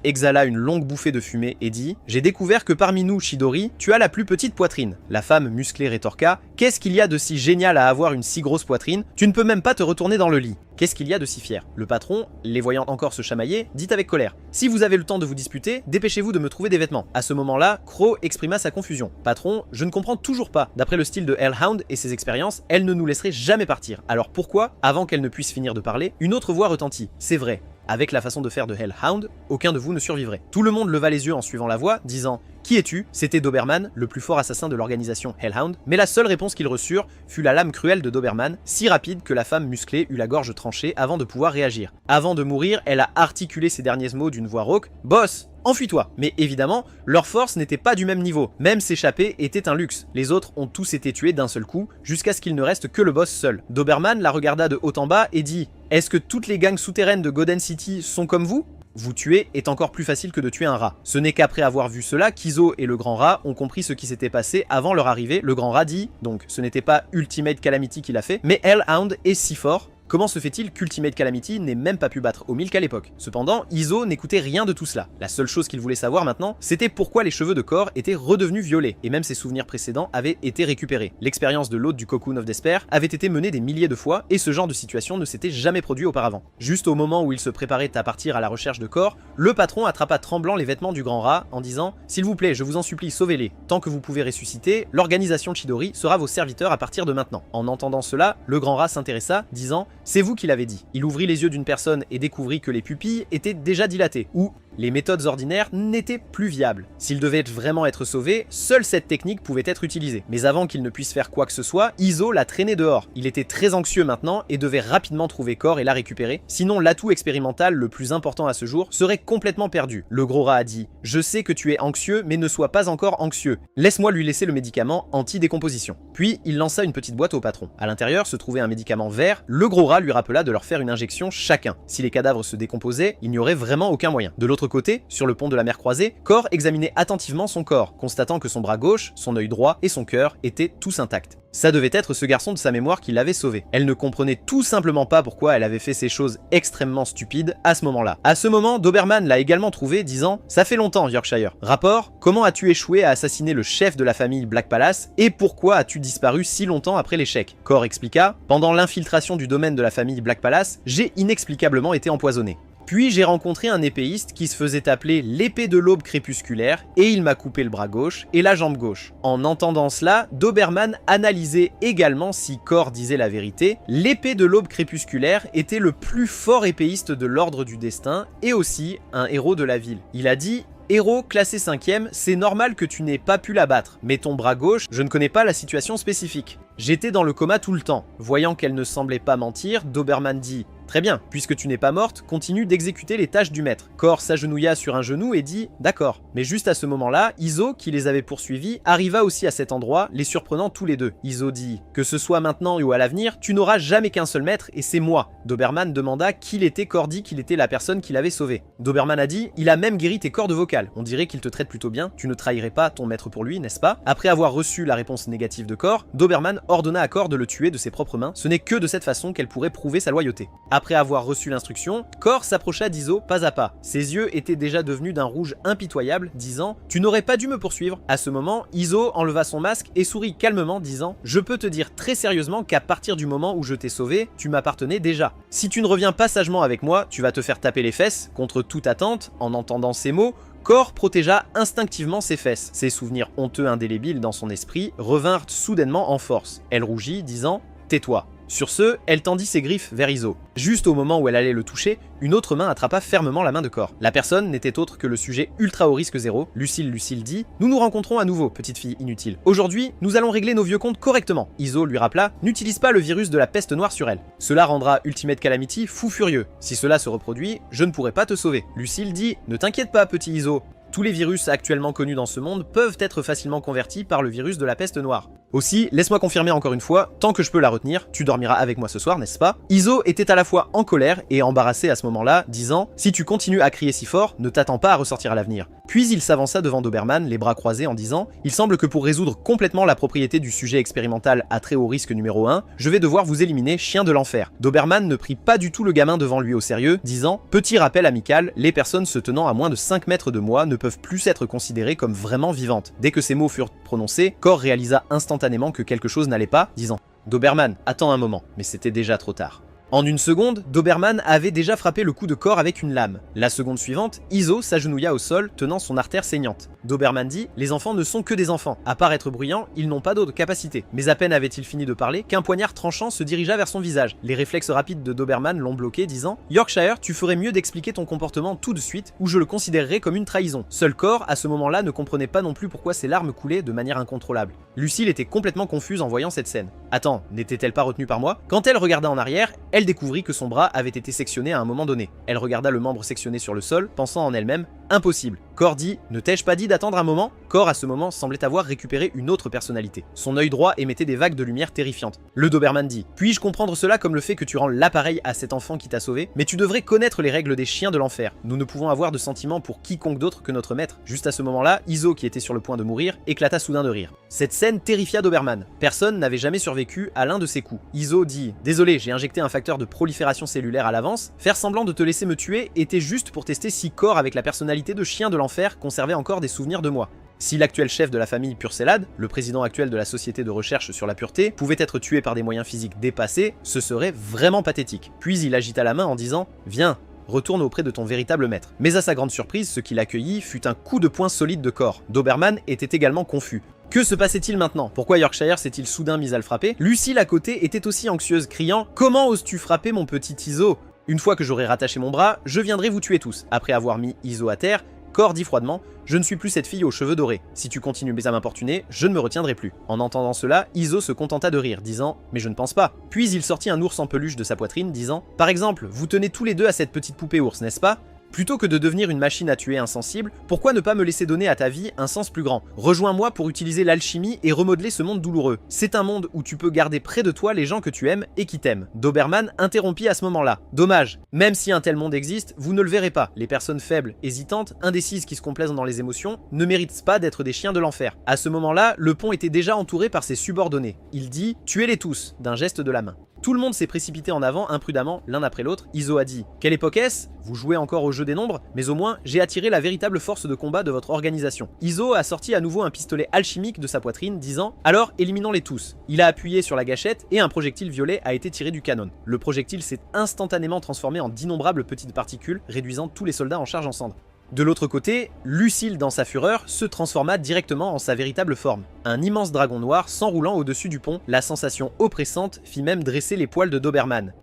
S1: exhala une longue bouffée de fumée et dit « J'ai découvert que parmi nous, Chidori, tu as la plus petite poitrine. » La femme musclée rétorqua « Qu'est-ce qu'il y a de si génial à avoir une si grosse poitrine? Tu ne peux même pas te retourner dans le lit. » Qu'est-ce qu'il y a de si fier? Le patron, les voyant encore se chamailler, dit avec colère « Si vous avez le temps de vous disputer, dépêchez-vous de me trouver des vêtements. » À ce moment-là, Crow exprima sa confusion. « Patron, je ne comprends toujours pas. D'après le style de Hellhound et ses expériences, elle ne nous laisserait jamais partir. Alors pourquoi, avant qu'elle ne puisse finir de parler, une autre voix retentit? C'est vrai. Avec la façon de faire de Hellhound, aucun de vous ne survivrait. » Tout le monde leva les yeux en suivant la voix, disant « Qui es-tu » C'était Doberman, le plus fort assassin de l'organisation Hellhound, mais la seule réponse qu'ils reçurent fut la lame cruelle de Doberman, si rapide que la femme musclée eut la gorge tranchée avant de pouvoir réagir. Avant de mourir, elle a articulé ses derniers mots d'une voix rauque « Boss, enfuis-toi !» Mais évidemment, leur force n'était pas du même niveau. Même s'échapper était un luxe. Les autres ont tous été tués d'un seul coup, jusqu'à ce qu'il ne reste que le boss seul. Doberman la regarda de haut en bas et dit « Est-ce que toutes les gangs souterraines de Golden City sont comme vous ? Vous tuer est encore plus facile que de tuer un rat. » Ce n'est qu'après avoir vu cela qu'Iso et le grand rat ont compris ce qui s'était passé avant leur arrivée. Le grand rat dit « Donc ce n'était pas Ultimate Calamity qui l'a fait, mais Hellhound est si fort. » Comment se fait-il qu'Ultimate Calamity n'ait même pas pu battre Omilk à l'époque? Cependant, Iso n'écoutait rien de tout cela. La seule chose qu'il voulait savoir maintenant, c'était pourquoi les cheveux de Cor étaient redevenus violets, et même ses souvenirs précédents avaient été récupérés. L'expérience de l'hôte du Cocoon of Despair avait été menée des milliers de fois, et ce genre de situation ne s'était jamais produit auparavant. Juste au moment où il se préparait à partir à la recherche de Cor, le patron attrapa tremblant les vêtements du grand rat en disant « S'il vous plaît, je vous en supplie, sauvez-les. Tant que vous pouvez ressusciter, l'organisation Chidori sera vos serviteurs à partir de maintenant. » En entendant cela, le grand rat s'intéressa, disant « C'est vous qui l'avez dit. » Il ouvrit les yeux d'une personne et découvrit que les pupilles étaient déjà dilatées, ou les méthodes ordinaires n'étaient plus viables. S'il devait vraiment être sauvé, seule cette technique pouvait être utilisée. Mais avant qu'il ne puisse faire quoi que ce soit, Iso l'a traîné dehors. Il était très anxieux maintenant et devait rapidement trouver Cor et la récupérer, sinon l'atout expérimental le plus important à ce jour serait complètement perdu. Le gros rat a dit « Je sais que tu es anxieux, mais ne sois pas encore anxieux. Laisse-moi lui laisser le médicament anti-décomposition. » Puis il lança une petite boîte au patron. À l'intérieur se trouvait un médicament vert. Le gros rat lui rappela de leur faire une injection chacun. Si les cadavres se décomposaient, il n'y aurait vraiment aucun moyen. De l'autre l'autre côté, sur le pont de la mer croisée, Cor examinait attentivement son corps, constatant que son bras gauche, son œil droit et son cœur étaient tous intacts. Ça devait être ce garçon de sa mémoire qui l'avait sauvé. Elle ne comprenait tout simplement pas pourquoi elle avait fait ces choses extrêmement stupides à ce moment-là. À ce moment, Doberman l'a également trouvé, disant « Ça fait longtemps, Yorkshire. Rapport, comment as-tu échoué à assassiner le chef de la famille Black Palace et pourquoi as-tu disparu si longtemps après l'échec ?» Cor expliqua « Pendant l'infiltration du domaine de la famille Black Palace, j'ai inexplicablement été empoisonné. Puis j'ai rencontré un épéiste qui se faisait appeler l'épée de l'aube crépusculaire et il m'a coupé le bras gauche et la jambe gauche. En entendant cela, Doberman analysait également si Cor disait la vérité. L'épée de l'aube crépusculaire était le plus fort épéiste de l'ordre du destin et aussi un héros de la ville. Il a dit « Héros classé 5ème, c'est normal que tu n'aies pas pu la battre, mais ton bras gauche, je ne connais pas la situation spécifique. J'étais dans le coma tout le temps. » Voyant qu'elle ne semblait pas mentir, Doberman dit « Très bien, puisque tu n'es pas morte, continue d'exécuter les tâches du maître. » Cor s'agenouilla sur un genou et dit « D'accord. » Mais juste à ce moment-là, Izo, qui les avait poursuivis, arriva aussi à cet endroit, les surprenant tous les deux. Izo dit « Que ce soit maintenant ou à l'avenir, tu n'auras jamais qu'un seul maître et c'est moi. » Doberman demanda qui il était. Cor dit qu'il était la personne qui l'avait sauvé. Doberman a dit « Il a même guéri tes cordes vocales. On dirait qu'il te traite plutôt bien. Tu ne trahirais pas ton maître pour lui, n'est-ce pas ?» Après avoir reçu la réponse négative de Cor, Doberman ordonna à Cor de le tuer de ses propres mains. Ce n'est que de cette façon qu'elle pourrait prouver sa loyauté. Après avoir reçu l'instruction, Cor s'approcha d'Izo pas à pas. Ses yeux étaient déjà devenus d'un rouge impitoyable, disant « Tu n'aurais pas dû me poursuivre. » À ce moment, Izo enleva son masque et sourit calmement, disant « Je peux te dire très sérieusement qu'à partir du moment où je t'ai sauvé, tu m'appartenais déjà. Si tu ne reviens pas sagement avec moi, tu vas te faire taper les fesses. » Contre toute attente, en entendant ces mots, Cor protégea instinctivement ses fesses. Ses souvenirs honteux indélébiles dans son esprit revinrent soudainement en force. Elle rougit, disant « Tais-toi. » Sur ce, elle tendit ses griffes vers Izo. Juste au moment où elle allait le toucher, une autre main attrapa fermement la main de Cor. La personne n'était autre que le sujet ultra haut risque 0. Lucille dit « Nous nous rencontrons à nouveau, petite fille inutile. Aujourd'hui, nous allons régler nos vieux comptes correctement. » Izo lui rappela « N'utilise pas le virus de la peste noire sur elle. Cela rendra Ultimate Calamity fou furieux. Si cela se reproduit, je ne pourrai pas te sauver. » Lucille dit « Ne t'inquiète pas, petit Izo. Tous les virus actuellement connus dans ce monde peuvent être facilement convertis par le virus de la peste noire. Aussi, laisse-moi confirmer encore une fois, tant que je peux la retenir, tu dormiras avec moi ce soir, n'est-ce pas ?» Izo était à la fois en colère et embarrassé à ce moment-là, disant « Si tu continues à crier si fort, ne t'attends pas à ressortir à l'avenir. » Puis il s'avança devant Doberman, les bras croisés, en disant « Il semble que pour résoudre complètement la propriété du sujet expérimental à très haut risque numéro 1, je vais devoir vous éliminer, chien de l'enfer. » Doberman ne prit pas du tout le gamin devant lui au sérieux, disant « Petit rappel amical, les personnes se tenant à moins de 5 mètres de moi ne peuvent plus être considérées comme vraiment vivantes. » Dès que ces mots furent prononcés, Cor réalisa instantanément que quelque chose n'allait pas, disant « Doberman, attends un moment. » Mais c'était déjà trop tard. En une seconde, Doberman avait déjà frappé le coup de Cor avec une lame. La seconde suivante, Izo s'agenouilla au sol, tenant son artère saignante. Doberman dit « Les enfants ne sont que des enfants. À part être bruyants, ils n'ont pas d'autres capacités. » Mais à peine avait-il fini de parler qu'un poignard tranchant se dirigea vers son visage. Les réflexes rapides de Doberman l'ont bloqué, disant « Yorkshire, tu ferais mieux d'expliquer ton comportement tout de suite, ou je le considérerais comme une trahison. » Seul Cor, à ce moment-là, ne comprenait pas non plus pourquoi ses larmes coulaient de manière incontrôlable. Lucille était complètement confuse en voyant cette scène. Attends, n'était-elle pas retenue par moi? Quand elle regarda en arrière, elle découvrit que son bras avait été sectionné à un moment donné. Elle regarda le membre sectionné sur le sol, pensant en elle-même « Impossible !» Cor dit « Ne t'ai-je pas dit d'attendre un moment ?» Cor à ce moment semblait avoir récupéré une autre personnalité. Son œil droit émettait des vagues de lumière terrifiantes. Le Doberman dit « Puis-je comprendre cela comme le fait que tu rends l'appareil à cet enfant qui t'a sauvé? Mais tu devrais connaître les règles des chiens de l'enfer. Nous ne pouvons avoir de sentiments pour quiconque d'autre que notre maître. » Juste à ce moment-là, Izo, qui était sur le point de mourir, éclata soudain de rire. Cette scène terrifia Doberman. Personne n'avait jamais survécu à l'un de ses coups. Izo dit « Désolé, j'ai injecté un facteur de prolifération cellulaire à l'avance. Faire semblant de te laisser me tuer était juste pour tester si Cor, avec la personnalité de chien de l'enfer, conservait encore des souvenirs de moi. Si l'actuel chef de la famille Purcelade, le président actuel de la société de recherche sur la pureté, pouvait être tué par des moyens physiques dépassés, ce serait vraiment pathétique. » Puis il agita la main en disant « Viens, retourne auprès de ton véritable maître. » Mais à sa grande surprise, ce qui l'accueillit fut un coup de poing solide de Cor. Doberman était également confus. Que se passait-il maintenant? Pourquoi Yorkshire s'est-il soudain mis à le frapper? Lucille à côté était aussi anxieuse, criant « Comment oses-tu frapper mon petit Izo? Une fois que j'aurai rattaché mon bras, je viendrai vous tuer tous. » Après avoir mis Izo à terre, Cor dit froidement « Je ne suis plus cette fille aux cheveux dorés. Si tu continues à m'importuner, je ne me retiendrai plus. » En entendant cela, Izo se contenta de rire, disant « Mais je ne pense pas. » Puis il sortit un ours en peluche de sa poitrine, disant « Par exemple, vous tenez tous les deux à cette petite poupée ours, n'est-ce pas? Plutôt que de devenir une machine à tuer insensible, pourquoi ne pas me laisser donner à ta vie un sens plus grand? Rejoins-moi pour utiliser l'alchimie et remodeler ce monde douloureux. C'est un monde où tu peux garder près de toi les gens que tu aimes et qui t'aiment. Doberman interrompit à ce moment-là. Dommage, même si un tel monde existe, vous ne le verrez pas. Les personnes faibles, hésitantes, indécises qui se complaisent dans les émotions ne méritent pas d'être des chiens de l'enfer. À ce moment-là, le pont était déjà entouré par ses subordonnés. Il dit « Tuez-les tous » d'un geste de la main. Tout le monde s'est précipité en avant imprudemment l'un après l'autre. Izo a dit « Quelle époque est-ce? Vous jouez encore au jeu des nombres, mais au moins j'ai attiré la véritable force de combat de votre organisation. » Izo a sorti à nouveau un pistolet alchimique de sa poitrine, disant « Alors, éliminons-les tous. » Il a appuyé sur la gâchette et un projectile violet a été tiré du canon. Le projectile s'est instantanément transformé en d'innombrables petites particules, réduisant tous les soldats en charge en cendres. De l'autre côté, Lucille dans sa fureur se transforma directement en sa véritable forme. Un immense dragon noir s'enroulant au-dessus du pont, la sensation oppressante fit même dresser les poils de Doberman.